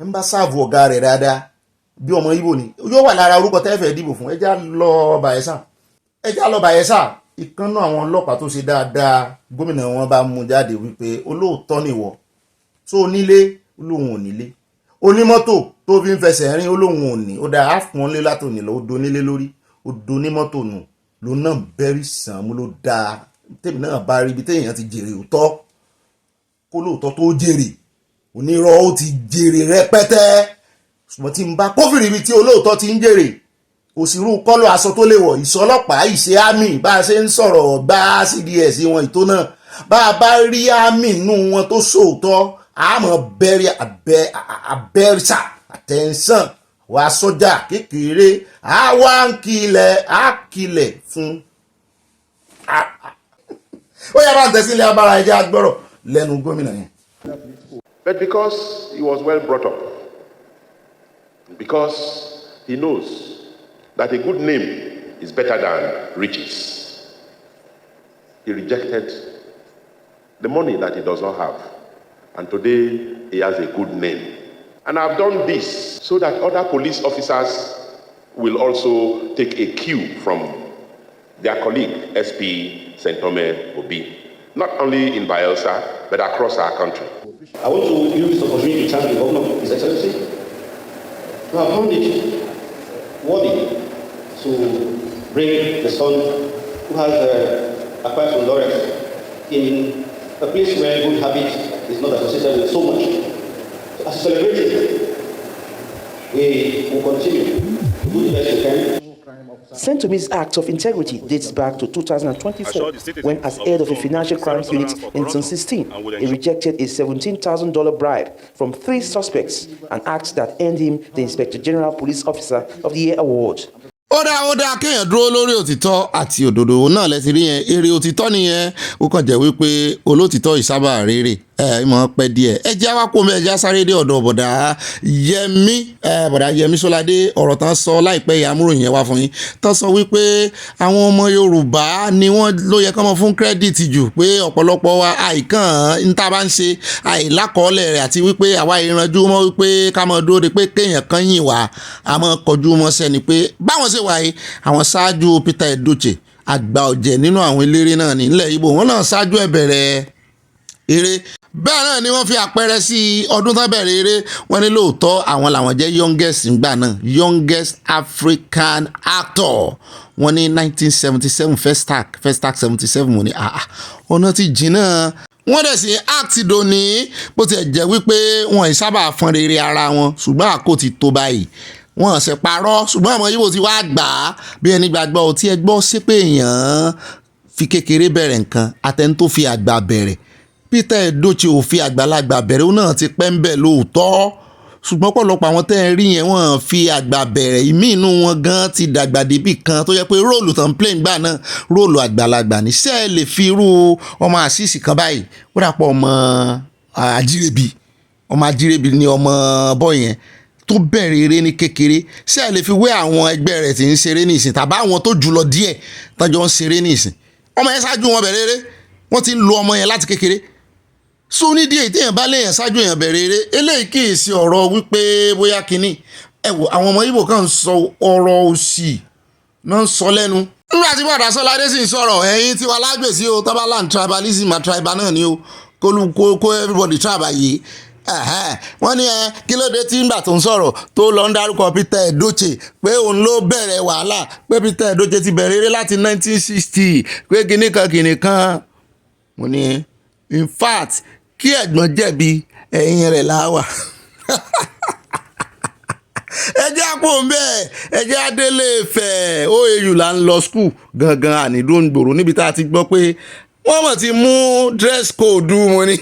Speaker 1: ẹ ń bá sáàbù ọ̀gá rẹ̀ dáadáa bí ọmọ Ìgbò ni yóò wà lára orúkọ tẹ́fẹ̀ẹ́ dìbò fún ẹjá lọ Bayelsa ìkànnà àwọn ọlọ́pàá tó ṣe dáadáa gómìnà wọn bá mú jáde wípé olóòótọ́ nìwọ tó nílé olóhùn ò nílé onímọ́tò tó fi ń fẹsẹ̀ rìn olóhùn ò ní ó dáa áfún lé látòní lọ ó donílé lórí ó donímọ́tò nù ló náà bẹ́rí sàn mú ló dáa tèmi náà bá rí ibi téèyàn ti jèrè òótọ́ kó lóòótọ́ tó jèrè onírọ́ ó ti jèrè rẹpẹtẹ ṣùgbọ́n tí n bá kófìrí ibi tí olóòótọ́ ti ń jèrè òsìrú kọ́lọ̀ aṣọ tó lè wọ̀ ìṣọlọ́pàá ìṣe àmì bá a ṣe ń sọ̀rọ̀ gbá CDS wọn ìtó náà bá a bá rí àmì inú wọn tó sòótọ́ àmọ́ bẹ́rẹ̀ abẹ́rẹ́sà àtẹ̀sán wà sọ́jà kékeré àwa ń kilẹ̀ fún. ó yára ń tẹ̀sílẹ̀ abára ẹja gbọ́rọ̀ lẹ́nu gómìnà yẹn.
Speaker 10: But because he was well brought up, because he knows that a good name is better than riches, he rejected the money that he does not have. And today, he has a good name. And I've done this so that other police officers will also take a cue from their colleague, SP Sentome Obi, not only in Bayelsa, but across our country.
Speaker 11: I want to use this opportunity to thank the governor, His Excellency, who have found it worthy to bring the son who has acquired some laurels in a place where good habit is not associated with so much. So as a celebration, we will continue to do the best we can
Speaker 12: Sentomi's act of integrity dates back to 2024, when as head of a financial crimes unit in 2016, he rejected a $17,000 bribe from 3 suspects, an act that earned him the Inspector General Police Officer of the Year award.
Speaker 1: ó dáa kéèyàn dúró lórí òtítọ́ àti òdodo náà lẹ́sìn rí yẹn èrè òtítọ́ nìyẹn ó kàn jẹ́ wípé olótìtọ́ ìsábà rere ìmọ̀ pẹ́ díẹ̀ ẹ jẹ́ wá kó mẹ́ẹ̀já sáré dé ọ̀dọ̀ bọ̀dá Yẹmí Sọ́ládé ọ̀rọ̀ tán sọ láìpẹ́ yìí amúròyìn yẹn wá fún yín tán sọ wípé àwọn ọmọ Yorùbá ni wọ́n ló yẹ kán mọ́ fún kírẹ́dìtì jù pé ọ̀pọ̀lọpọ̀ wa àìkàn ń tá a bá ń ṣe àìlákọọ́lẹ̀ rẹ̀ àti wípé àwa ìranjú mọ́ wípé ká mọ́ dúró de pé kéèyàn kan yìn wá àmọ́ kọjú mọ́ sẹ́ni pé báwọn ṣe wáyé àwọn ṣáájú Peter Edoche àgbà ọ̀jẹ̀ nínú àwọn eléré náà nílẹ̀ Ìgbò wọn náà ṣáájú ẹ̀ bẹ̀rẹ̀ eré bẹ́ẹ̀ náà ni wọ́n fi àpẹẹrẹ sí ọdún tó bẹ̀rẹ̀ eré wọ́n ní lóòótọ́ àwọn làwọn jẹ́ youngest ńgbà náà youngest African actor wọ́n ní 1977 first act 77 wọ́n ní ọ̀nà ti jìnnà wọ́n dẹ̀ sí act dòní bó ti ẹ̀ jẹ́ wípé wọn ì sábà fọn rere ara wọn ṣùgbọ́n àkó ti tó báyìí wọ́n ṣe parọ́ ṣùgbọ́n àwọn Ìgbò ti wá gbà á bí ẹni gbàgbọ́ ò tí ẹ gbọ́ sí pé èèyàn fi kékeré bẹ̀rẹ̀ nǹkan àtẹni tó fi àgbà bẹ̀rẹ̀ Peter Edoche ò fi àgbàlagbà bẹ̀rẹ̀ ó náà ti pẹ́ ń bẹ̀ lóòótọ́ ṣùgbọ́n pọ̀lọpọ̀ àwọn tẹ́ ẹ rí yẹn wọ́n fi àgbà bẹ̀rẹ̀ ìmí inú wọn gan ti dàgbà débì kan tó yẹ pé róòlù tán play ń gbà náà róòlù àgbàlagbà ní sẹ́ẹ̀ lè fi irú ọmọ àṣìṣì kan báyìí ó dàpọ̀ ọmọ àjírẹ́bí ni ọmọ bọ́ yẹn tó bẹ̀rẹ̀ eré ní kékeré ṣé ẹ lè fi wé àwọn ẹgbẹ́ rẹ̀ tí ń ṣeré ní ìsìn tàbí àwọn tó jùlọ díẹ̀ tọ́jọ́ ń ṣeré ní ìsìn ọmọ yẹn ṣáájú wọn bẹ̀rẹ̀ eré wọ́n ti ń lo ọmọ yẹn láti kékeré so ní díẹ̀ téèyàn bá léèyàn ṣáájú èèyàn bẹ̀rẹ̀ eré eléyìí kì í ṣe ọ̀rọ̀ wípé bóyá kínní ẹ wò àwọn ọmọ Ìgbò kan ń sọ ọ̀rọ̀ òṣì náà ń sọ lẹ́nu nígbà tí bọ̀dá Sọ́ládé sì ń sọ̀rọ̀ ẹ̀yin tiwa lágbèsí o tọ́balán tribalism tribal náà ni o kó everybody tribal yìí wọ́n ní kí ló dé tí ńgbà tó ń sọ̀rọ̀ tó lọ ń dárúkọ Peter Edoche pé òun ló bẹ̀rẹ̀ wàhálà pé Peter Edoche ti bẹ̀rẹ̀ eré láti 1960 pé kìnìkan mo ní in fact kí ẹ̀gbọ́n jẹ̀bi ẹ̀yìn rẹ̀ láwà ẹjẹ́ àpò ń bẹ́ẹ̀ ẹjẹ́ adélé Ifẹ̀ OAU là ń lọ skul gangan ànídóńgbòrò níbi tá a ti gbọ́ pé wọ́n mọ̀ ti mú dress code mo ní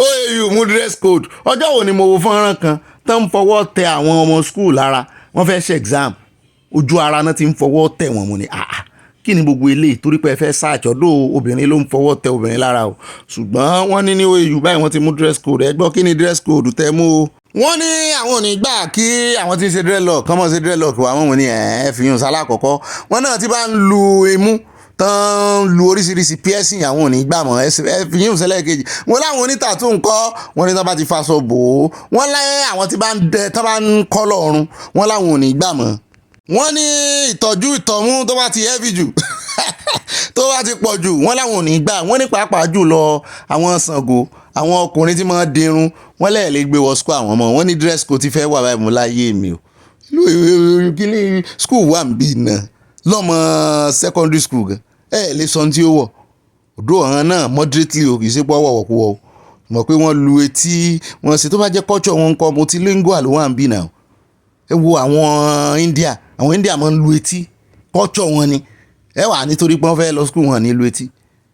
Speaker 1: OAU mú dress code ọjọ́ wo ni mo wo fọ́nrán kan tó ń fọwọ́ tẹ àwọn ọmọ skul lára wọ́n fẹ́ ṣe exam ojú ara náà ti ń fọwọ́ tẹ wọ́n mo ní kí ni gbogbo eléyìí torí pé ẹ fẹ́ ṣàjọ̀dọ̀ obìnrin ló ń fọwọ́ tẹ obìnrin lára o ṣùgbọ́n wọ́n ní OAU báyìí wọ́n ti mú dress code ẹ gbọ́ kí ni dress code tẹ mú o. wọ́n ní àwọn ò ní gbà kí àwọn tí ń ṣe dreadlock kọ́mọ̀ ṣe dreadlock wà wọ́n ní fi yún sálà kọ̀kọ́ wọ́n náà ti bá ń lu imú tán lu oríṣiríṣi piercing àwọn ò ní gbà mọ́ fi yún sẹ́lẹ̀ kejì wọ́n láwọn onítàtú ńkọ́ wọ́n ní tán bá ti faṣọ bò ó wọ́n láyé àwọn tí bá ń kọ́ lọ́rùn wọ́n láwọn ò ní gbà mọ́ wọ́n ní ìtọ́jú ìtọ́mú tó bá ti heavy jù tó bá ti pọ̀ jù wọ́n láwọn ò ní gbà wọ́n ní pàápàá jù lọ àwọn Ṣàngó àwọn ọkùnrin tí máa ń dirun wọ́n lẹ́ẹ̀ lè gbé wọ school àwọn ọmọ wọn ní dress code ti fẹ́ wà báyìí mú láyé mi o kí ni school wà ń bí náà lọ́mọ secondary school gan lè sọ tí ó wọ̀ òdó ọ̀hán náà moderately o kì í ṣe pé ọwọ́ wọ̀kú wọ̀ mọ̀ pé wọ́n lu etí wọ́n ṣe tó bá jẹ́ culture wọn kọ́ multilingual ló wà ń bí náà ẹ wo àwọn India máa ń lu etí culture wọn ni ẹ wà nítorí pé wọ́n fẹ́ lọ school wọn ní lu etí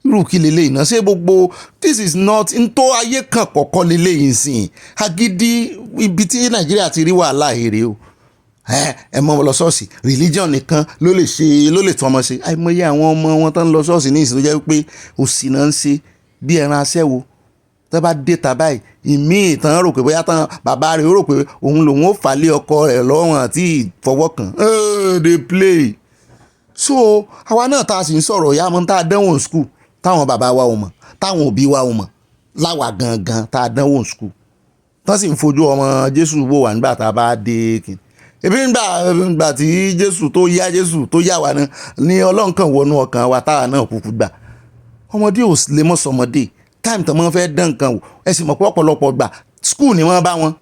Speaker 1: irú kí leléyìí náà ṣé gbogbo this is not ntó ayé kan kọ̀ọ̀kan leléyìí sìn agídí ibi tí Nàìjíríà ti rí wàhálà èrè o ẹ mọ lọ ṣọ́ọ̀ṣì religion nìkan ló lè tún ọmọ ṣe àìmọye àwọn ọmọ wọn tán lọ ṣọ́ọ̀ṣì ní ìsìn tó jẹ́ pé òsì náà ń ṣe bí ẹran aṣẹ́wó tó bá dé ta báyìí ìmí ìtàn rò pé bóyá tán bàbá rẹ̀ ó rò pé òun lòun ó fà lé ọkọ rẹ̀ lọ́rùn àti ìfọwọ́ kan they play so àwa náà tá a sì ń sọ̀rọ̀ ìyá mọ́ tá a dánwò school táwọn bàbá wa ò mọ̀ táwọn òbí wa ò mọ̀ láwa gangan tá a dánwò school tán sì ń fojú ọmọ Jésù wò wá nígbà tá a bá dé kìnnì ebi nígbà tí Jésù tó yá wa náà ní Ọlọ́run kan wọnú ọkàn wa táwa náà kúkú gbà ọmọdé ò lè mọ̀ sọmọdé táìmù tó máa fẹ́ dán nǹkan wò ẹ sì mọ̀ pé ọ̀pọ̀lọpọ̀ gbà skul ni wọ́n bá wọn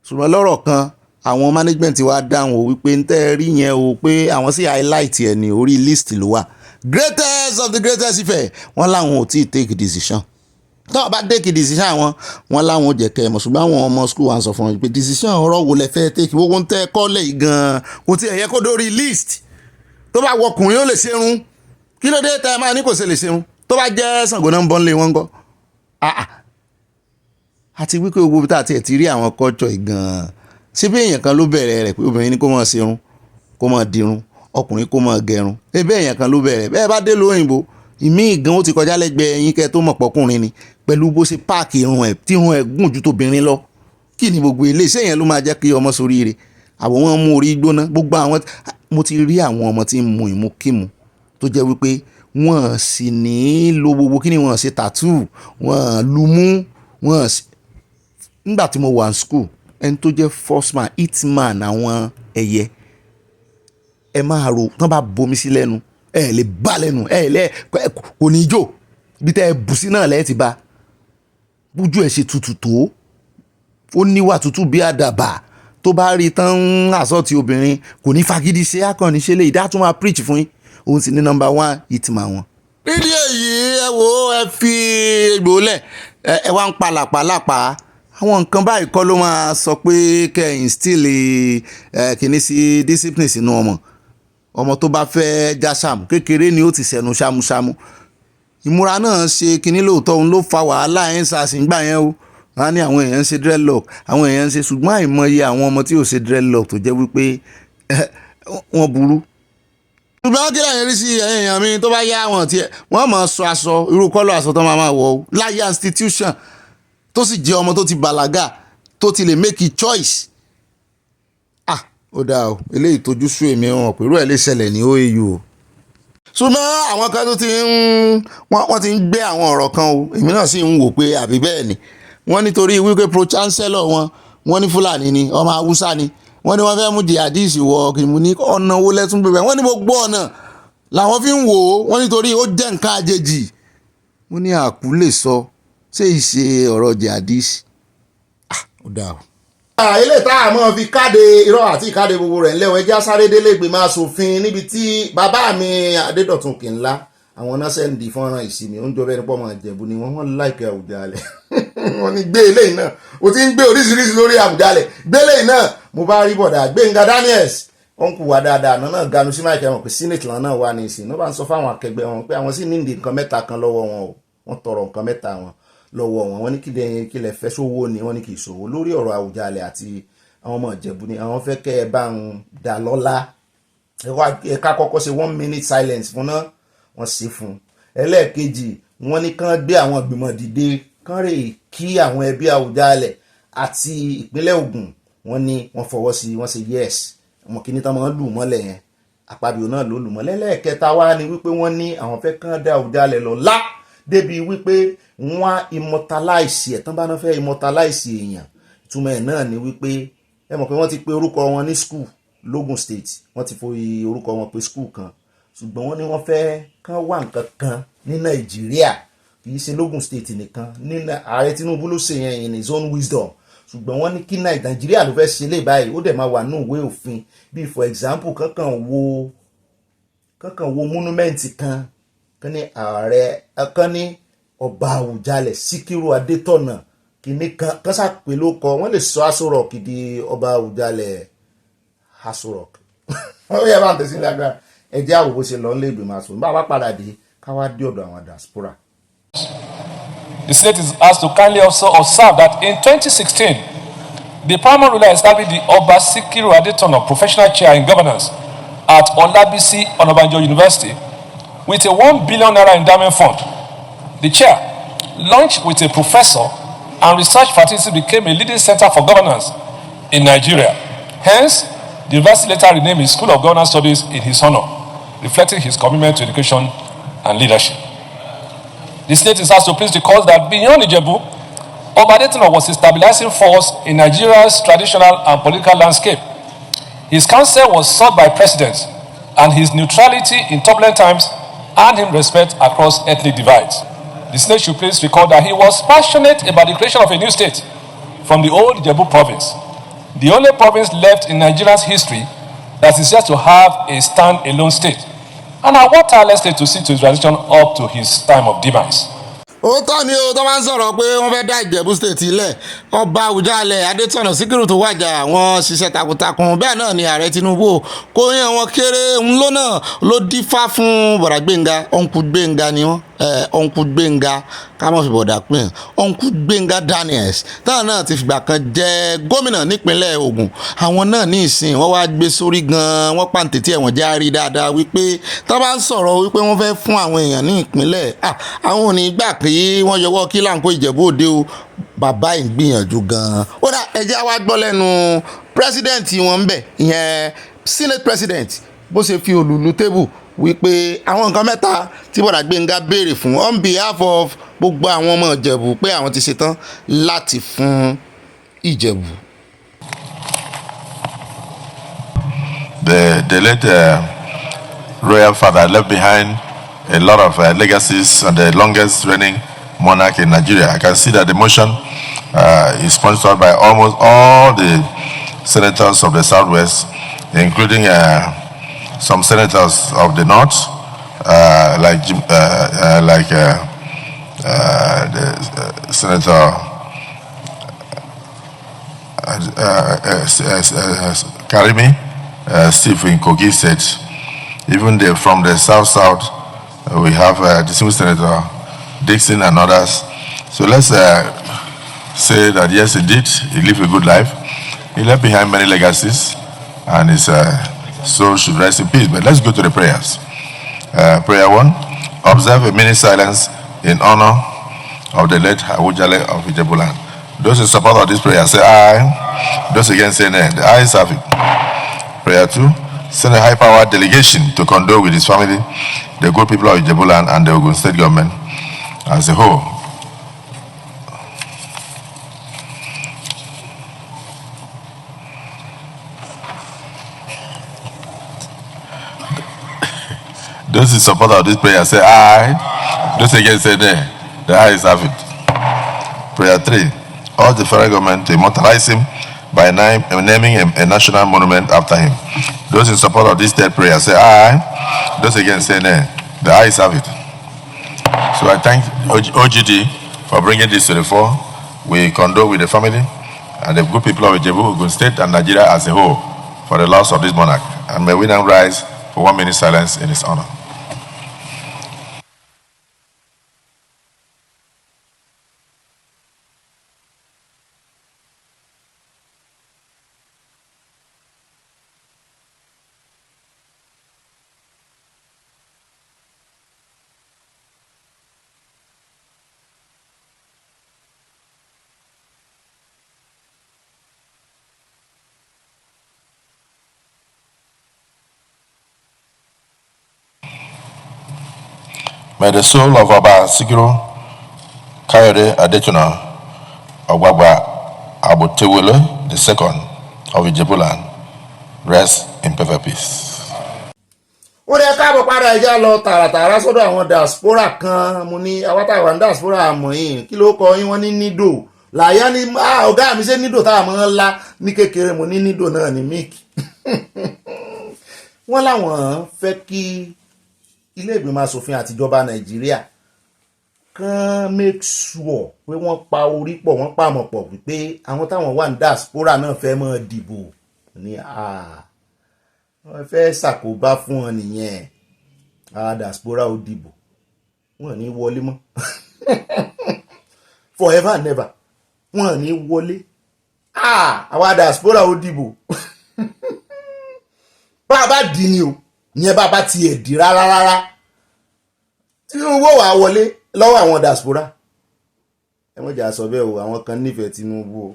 Speaker 1: ṣùgbọ́n lọ́rọ̀ kan àwọn management wa dáhùn o wípé ń tẹ́ rí yẹn o pé àwọn sì highlight ẹ̀ ní orí list ló wà greatest of the greatest Ifẹ̀ wọ́n láwọn ò tí ì take decision tó bá take decision wọn láwọn ò jẹ́ kẹ́ ẹ mọ̀ ṣùgbọ́n àwọn ọmọ school wa sọ fún wọn pé decision ọ̀rọ̀ wo lẹ fẹ́ take gbogbo ń tẹ́ kọ́lẹ̀ yìí gan-an kò tí ẹ̀ yẹ kó dórí list tó bá wọkùnrin ó lè ṣerun kí ló dé tẹ́ ẹ máa ní kò ṣe lè ṣerun tó bá jẹ́ Ṣàngó náà ń bọ́ nílé wọn gọ́ àti wípé gbogbo bí tá àti ẹ̀ ti rí àwọn culture yìí gan-an ṣé bí èèyàn kan ló bẹ̀rẹ̀ rẹ̀ pé obìnrin ní kó máa ṣerun kó máa dirun ọkùnrin kó máa gẹrun ebe èèyàn kan ló bẹ̀rẹ̀ bẹ́ẹ̀ bá dé lóyìnbó ìmí ìgan ó ti kọjá lẹ́gbẹ̀ẹ́ yín kẹ́ tó mọ̀ pọ́kùnrin ni pẹ̀lú bó ṣe páàkì irun ẹ̀ tí irun ẹ̀ gùn ju tóbìnrin lọ kí ni gbogbo ilé iṣẹ́ yẹn ló máa jẹ́ kí ọmọ soríire àwọn wọn mú orí gbóná gbogbo àwọn mo ti rí àwọn ọmọ tí ń mu ìmukímu tó jẹ́ wípé wọ́n sì ní lo gbogbo kí ni wọ́n ṣe tattoo wọ́n lu mú wọ́n nígbà tí mo wà ní school ẹni tó jẹ́ first man hitman àwọn ẹyẹ ẹ máa ro tán bá bomi sí lẹ́nu ẹ lè bá lẹ́nu ẹ lè kò ní jò bí tẹ́ ẹ bù sí náà lẹ́ẹ̀ ti bá bójú ẹ̀ ṣe tutù tó ó níwà tútù bí àdàbà tó bá rí tán ń àsọ̀tì obìnrin kò ní fagídí ṣe akọni ṣe lè ìdá tún máa preach fún yín òun sì ní number 1 hitman wọn. nídìí èyí ẹ wo ẹ fi egbò lẹ̀ ẹ wá ń palàpalàpà àwọn nǹkan báyìí kọ́ ló máa sọ pé kẹ́ instill kìíní sí discipline sínú ọmọ tó bá fẹ́ já ṣàmù kékeré ni ó ti sẹ̀nu ṣámúṣámú ìmúra náà ṣe kìíní lóòótọ́ òun ló fa wàhálà Endsars nígbà yẹn o wọ́n ní àwọn èèyàn ń ṣe dreadlock àwọn èèyàn ń ṣe ṣùgbọ́n àìmọye àwọn ọmọ tí ò ṣe dreadlock tó jẹ́ wípé wọ́n burú. ṣùgbọ́n kí lẹ́yìn rí sí èèyàn mi tó bá yá wọn tiẹ̀ wọ́n máa sọ aṣọ irú kọ́lọ̀ aṣọ tó máa wọ̀ ọ́ láyé institution tó sì jẹ́ ọmọ tó ti bàlágà tó ti lè make a choice. Ó dáa o eléyìí tójú sú èmi wọn pẹ̀lú ẹ̀ lè ṣẹlẹ̀ ní OAU o. ṣùgbọ́n àwọn kan tó wọ́n ti ń gbé àwọn ọ̀rọ̀ kan o èmi náà sì ń wò pé àbí bẹ́ẹ̀ ni wọ́n nítorí wípé pro chancellor wọ́n ní Fúlàní ni ọmọ Haúsá ni wọ́n ní wọ́n fẹ́ mú jihadis wọ kìnnìún ní ọ̀nà owó lẹ́tún bẹ̀rẹ̀ wọ́n ní gbogbo ọ̀nà làwọn fi ń wò ó wọ́n nítorí ó jẹ́ nǹkan àjèjì wọ́n ní àkú lè sọ ṣé ìṣe ọ̀rọ̀ jihadis ó dáa o. ilé tá a mọ̀ fi káde irọ́ àti ìkáde gbogbo rẹ̀ ńlẹ́wọ̀n ẹjẹ́ sáré délé ìgbìmọ̀ asòfin níbi tí bàbá mi Adédọ̀tun Kìnlá àwọn náà sẹ́ndì fọ́nrán ìsinmi oúnjẹ bẹ́ẹ̀ ni pọ́ máa jẹ̀bù ni wọ́n láìpẹ́ Àwùjalẹ̀ wọ́n ní gbé eléyìí náà o ti ń gbé oríṣiríṣi lórí Àwùjalẹ̀ gbé eléyìí náà mo bá rí bọ̀dà Gbénga Daniels wọ́n kù wá dáadáa náà ganu sí máìkì wọn pé senate náà wà ní ìsìn náà bá ń sọ fáwọn akẹgbẹ́ wọn pé àwọn sì ní ìdí nǹkan mẹ́ta kan lọ́wọ́ wọn o wọ́n tọrọ nǹkan mẹ́ta wọn lọ́wọ́ wọn wọ́n ní kí lẹ fẹ́ sówó ni wọ́n ní kì í sówó lórí ọ̀rọ̀ Àwùjalẹ̀ àti àwọn ọmọ Ìjẹ̀bú ni àwọn fẹ́ kẹ́ ẹ bá ń dà lọ́lá ẹ̀ka kọ́kọ́ ṣe 1 minute silence fún náà wọ́n ṣe fún ẹlẹ́ẹ̀kejì wọ́n ní kán gbé àwọn ìgbìmọ̀ dìde kán rè kí àwọn ẹbí Àwùjalẹ̀ àti ìpínlẹ̀ Ògùn wọ́n ní wọ́n fọwọ́ sí wọ́n ṣe yes ọmọ kìíní tán máa ń lù mọ́lẹ̀ yẹn Àpábíò náà ló lù mọ́lẹ̀ lẹ́ẹ̀kẹta wá ni wípé wọ́n ní àwọn fẹ́ kán dá Àwùjalẹ̀ lọ́lá débi wípé wọ́n á immortalize ẹ̀ tán bá náà fẹ́ immortalize èèyàn ìtumọ̀ ẹ̀ náà ni wípé ẹ mọ̀ pé wọ́n ti pe orúkọ wọn ní school l'Ogun State wọ́n ti fi orúkọ wọn pe school kan ṣùgbọ́n wọ́n ní wọ́n fẹ́ kán wá nǹkan kan ní Nàìjíríà kì í ṣe l'Ogun State nìkan ní ààrẹ Tinubu ló ṣe yẹn in his own wisdom ṣùgbọ́n wọ́n ní kí Nàìjíríà ló fẹ́ ṣe lè báyìí ó dẹ̀ máa wà ní ìwé òfin bí for example kankan wo monument kan ní ààrẹ kan ní ọba Àwùjalẹ̀ Síkírù Adétọ̀nà kìíní kan sàpè ló kọ wọ́n lè sọ Aso Rock di ọba Àwùjalẹ̀ Aso Rock ó yẹ bá ń tẹ̀sí lágbára ẹjẹ́ àwòbó ṣe lọ nílé ìgbìmọ̀ asòfin bá wá padà dé káwá dé ọ̀dọ̀ àwọn diaspora.
Speaker 13: The state is asked to kindly also observe that in 2016, the paramount ruler established the Oba Sikiru Adetona Professional Chair in Governance at Olabisi Onabanjo University with a 1 billion naira endowment fund. The chair, launched with a professor and research faculty, became a leading center for governance in Nigeria. Hence, the university later renamed its School of Governance Studies in his honor, reflecting his commitment to education and leadership. The state is asked to please recall that beyond Ijebu, Oba Adetona was a stabilizing force in Nigeria's traditional and political landscape. His counsel was sought by presidents, and his neutrality in turbulent times earned him respect across ethnic divides. The state should please recall that he was passionate about the creation of a new state from the old Ijebu province, the only province left in Nigeria's history that is yet to have a stand-alone state, and I want tirelessly to see to his transition up to his time of demise.
Speaker 1: ó tọ́ ni o tó máa ń sọ̀rọ̀ pé wọ́n fẹ́ dá Ìjẹ̀bú state ilẹ̀ ọba Àwùjalẹ̀ Adétọ̀nà Síkírù tó wàjà wọ́n ṣiṣẹ́ takuntakun bẹ́ẹ̀ náà ni ààrẹ Tinubu kó yẹn wọn kéré ńlọ náà ló dífá fún bọ̀dà Gbénga ọ̀nkú Gbénga ni wọ́n ọ̀nkú Gbénga kámọ́ fi bọ̀dà pín ọ̀nkú Gbénga Daniels táwọn náà ti fìgbà kan jẹ́ gómìnà nípínlẹ̀ Ògùn àwọn náà ní ìsìn wọ́n wá gbé sórí gan-an wọ́n pàǹtẹ̀tì ẹ̀wọ̀n já rí dáadáa wípé tó bá ń sọ̀rọ̀ wípé wọ́n fẹ́ fún àwọn èèyàn ní ìpínlẹ̀ àwọn ò ní gbà pé wọ́n yọwọ́ kí láǹkó Ìjẹ̀bú Òde o bàbá yìí gbìyànjú gan-an ó dà ẹjẹ́ wa gbọ́ lẹ́nu president wọn ń bẹ̀ ìyẹn senate president bó ṣe fi òlùlù tébù wípé àwọn nǹkan mẹ́ta tí bọ̀dà Gbénga béèrè fún on behalf of gbogbo àwọn ọmọ Ìjẹ̀bú pé àwọn ti ṣetán láti fún Ìjẹ̀bú.
Speaker 10: The late royal father left behind a lot of legacies and the longest reigning monarch in Nigeria. I can see that the motion is sponsored by almost all the senators of the Southwest, including some senators of the North, like the Senator Karimi, Steve in Kogi State. Even from the South, we have distinguished Senator Dixon and others. So let's say that yes, indeed, he lived a good life. He left behind many legacies, and his soul should rest in peace. But let's go to the prayers. Prayer 1, observe a minute silence in honor of the late Awujale of Ijebuland. Those in support of this prayer say aye. Those against say nay. The ayes have it. Prayer 2, send a high-powered delegation to condole with his family, the good people of Ijebuland, and the Ogun State government as a whole. Those in support of this prayer say aye. Those against say nay. The ayes have it. Prayer 3, urge the federal government to immortalize him by naming a national monument after him. Those in support of this third prayer say aye. Those against say nay. The ayes have it. So I thank OGD for bringing this to the fore. We condole with the family and the good people of Ijebu, Ogun State, and Nigeria as a whole for the loss of this monarch. And may we now rise for 1 minute silence in his honor. May the soul of Oba Sikiru Kayode Adetona Ogbagba Abotewele II of Ijebuland rest in perfect peace.
Speaker 1: ó dẹ káàbọ̀ padà ẹja lọ tààràtààrà sọ́dọ̀ àwọn diaspora kan mo ní awátàwà diaspora àmọ́ yìí kí ló kọ yín wọ́n ní nídò làyà ní ọ̀gá mi ṣe nídò táwọn máa ń la ní kékeré mo ní nídò náà ní mic wọ́n láwọn fẹ́ kí ilé ìgbìmọ̀ asòfin àtijọba Nàìjíríà kan make sure pé wọ́n pa orí pọ̀ wọ́n pàmò pọ̀ wípé àwọn táwọn wà ní diaspora náà fẹ́ máa dìbò ní wọ́n fẹ́ ṣàkóbá fún wọn nìyẹn diaspora ó dìbò wọ́n ní wọlé mọ́ forever and never wọ́n ní wọlé àwọn diaspora ó dìbò bá a bá dì ní o ìyẹn bá a bá tiẹ̀ dì rárá Tinubu wà wọlé lọ́wọ́ àwọn diaspora ẹ mọ̀ jà sọ bẹ́ẹ̀ o àwọn kan nífẹ̀ẹ́ Tinubu o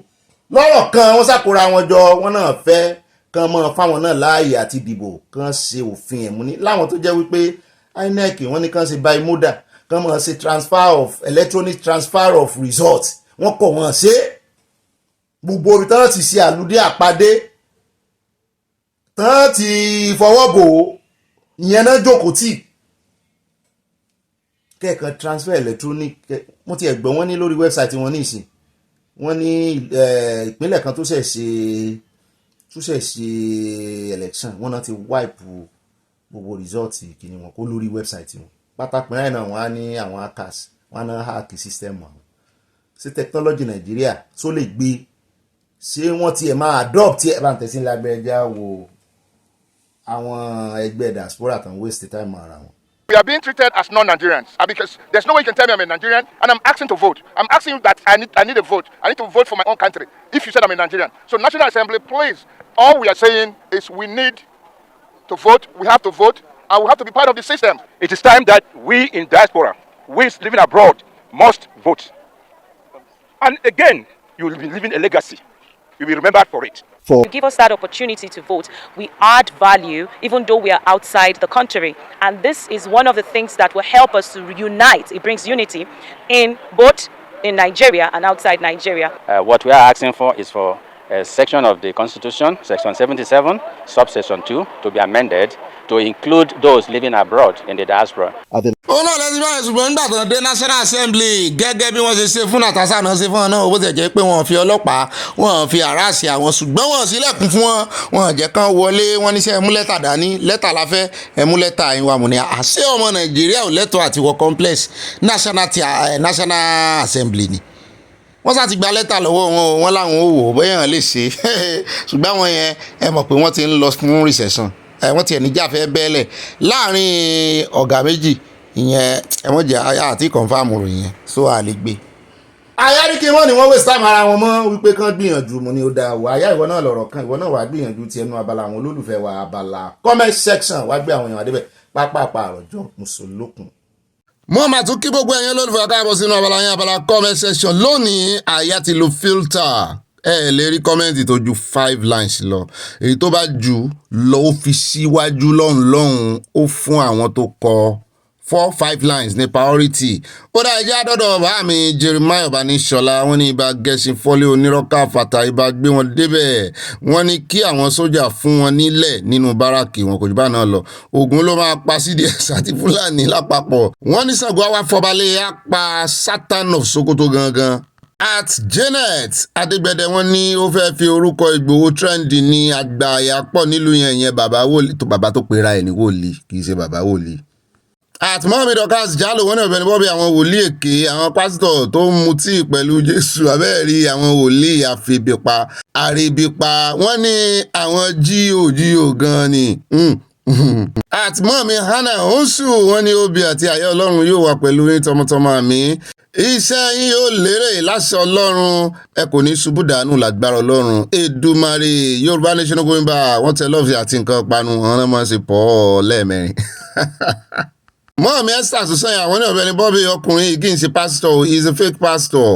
Speaker 1: lọ́rọ̀ kan wọ́n ṣàkóra wọn jọ wọ́n náà fẹ́ kan mọ́ fáwọn náà láàyè àti dìbò kan ṣe òfin ẹ̀mú ní láwọn tó jẹ́ wípé INEC wọ́n ní kan ṣe biomoda kan mọ́ ṣe electronic transfer of results wọ́n kọ̀ wọ́n ṣe gbogbo orí tán ti ṣe àlùdé àpadé tán ti fọwọ́ bò ó ìyẹn náà jókòó tì kẹ́ẹ̀kan transfer electronic wọ́n ti ẹ̀gbọ́n wọn ní lórí wẹ́bsáìtì wọn ní ìsìn wọ́n ní ìpínlẹ̀ kan tó ṣẹ̀ ṣe election wọ́n náà ti wipe gbogbo result kìíní wọn kó lórí wẹ́bsáìtì wọn pátápínlẹ̀ náà wọ́n á ní àwọn hackers wọn náà hack system wọn ṣé technology Nàìjíríà tó lè gbé ṣé wọ́n tiẹ̀ máa adopt ẹ̀ bá ń tẹ̀sí lábẹ́ ẹja wo àwọn ẹgbẹ́ diaspora tán waste time ara wọn.
Speaker 14: We are being treated as non-Nigerians because there's no way you can tell me I'm a Nigerian and I'm asking to vote. I'm asking that I need a vote. I need to vote for my own country if you said I'm a Nigerian. So National Assembly, please, all we are saying is we need to vote, we have to vote, and we have to be part of the system.
Speaker 15: It is time that we in diaspora, we living abroad, must vote. And again, you will be leaving a legacy. You will be remembered for it.
Speaker 16: You give us that opportunity to vote. We add value even though we are outside the country. And this is one of the things that will help us to unite. It brings unity in both in Nigeria and outside Nigeria.
Speaker 17: What we are asking for is for a section of the Constitution, Section 77, Subsection 2, to be amended to include those living abroad in the diaspora.
Speaker 1: ó náà lẹ́sìn báyìí ṣùgbọ́n nígbà tó ń dé National Assembly gẹ́gẹ́ bí wọ́n ṣe ṣe fún Natasha náà ṣe fún wọn náà bó ti jẹ́ pé wọ́n fi ọlọ́pàá wọ́n fi àráàsì àwọn ṣùgbọ́n wọ́n sílẹ̀kùn fún wọn wọ́n jẹ́ kán wọlé wọ́n níṣẹ́ ẹmú lẹ́tà dání lẹ́tà láfẹ́ ẹmú lẹ́tà ìwà mọ̀ ní àṣẹ ọmọ Nàìjíríà ò lẹ́tọ̀ọ́ àti wọ complex National Assembly ni wọ́n sá ti gba lẹ́tà lọ́wọ́ wọn láwọn ò wò bóyá hàn lè ṣe ṣùgbọ́n àwọn yẹn ẹ mọ̀ pé wọ́n ti ń lọ fún recession wọ́n ti ẹ̀ níjà fẹ́ bẹ́ẹ̀lẹ̀ láàrin ọ̀gá méjì ìyẹn ẹ̀wọ̀n jẹ́ àti confam ròyìn yẹn so a lè gbé. ayáríkì wọn ni wọ́n waste time ara wọn mọ́ wípé kán gbìyànjú mo ní ó dáa wọ ayá ìwọ náà lọ̀rọ̀ kan ìwọ náà wàá gbìyànjú ti ẹnu abala àwọn olólùfẹ́ wa abala comment section wàá gbé àwọn èèyàn adébẹ̀ pápápá àròjọ mùsùlùkùn. mo máa tún kí gbogbo ẹ̀yin olólùfẹ́ káàbọ̀ sínú abala yẹn abala comment section lónìí àyà ti lo filter lè rí kọ́mẹ́ǹtì tó ju 5 lines lọ èyí tó bá jù lọ ó fi síwájú lọ́hùn ó fún àwọn tó kọ 4-5 lines ní priority ó dá ẹjẹ́ àdọ́dọ̀ bá mi Jeremiah Baníṣọlá wọ́n ní ibà gẹ̀ẹ́sìn fọ́lé onírọ́kà fàtà ibà gbé wọn débẹ̀ wọ́n ní kí àwọn sójà fún wọn nílẹ̀ nínú báràkì wọn kò jù bá náà lọ ogun ló máa pa CDS àti Fúlàní lápapọ̀ wọ́n ní Ṣàngó àwa fọbalẹ̀ á pa Satan of Sokoto gangan. At Janet Adégbẹ̀dẹ wọ́n ní ó fẹ́ fi orúkọ Ìgbòho trend ní àgbàyà pọ̀ nílùú yẹn bàbá tó pera ẹ̀ ní wòlíì kì í ṣe bàbá wòlíì. At Mohammed Okas Jalo wọ́n ní ọ̀bẹ̀ni bọ́bí àwọn wòlíì èké àwọn pásítọ̀ tó ń mutí pẹ̀lú Jésù abẹ́ẹ̀rí àwọn wòlíì àfibìpa àríbìpa wọ́n ní àwọn jíò gan ni. At Mọ́mí Hannah Onsu wọ́n ní obì àti àyà Ọlọ́run yóò wà pẹ̀lú yín tọmọtọmọ mi. Iṣẹ́ yín yóò lérè láṣẹ Ọlọ́run ẹ kò ní ṣubú dànù lágbára Ọlọ́run Èdùmàrè Yorùbá Nation going back wọ́n tẹ lọ́ọ̀fì àti nǹkan panu ọ̀ràn máa ṣe pọ̀ lẹ́ẹ̀mẹrin. Mọ́ọ̀mí Endsars Victors-Court àwọn ní ọ̀bẹ̀ni Bobby ọkùnrin yìí kì í ṣe pastor he is a fake pastor.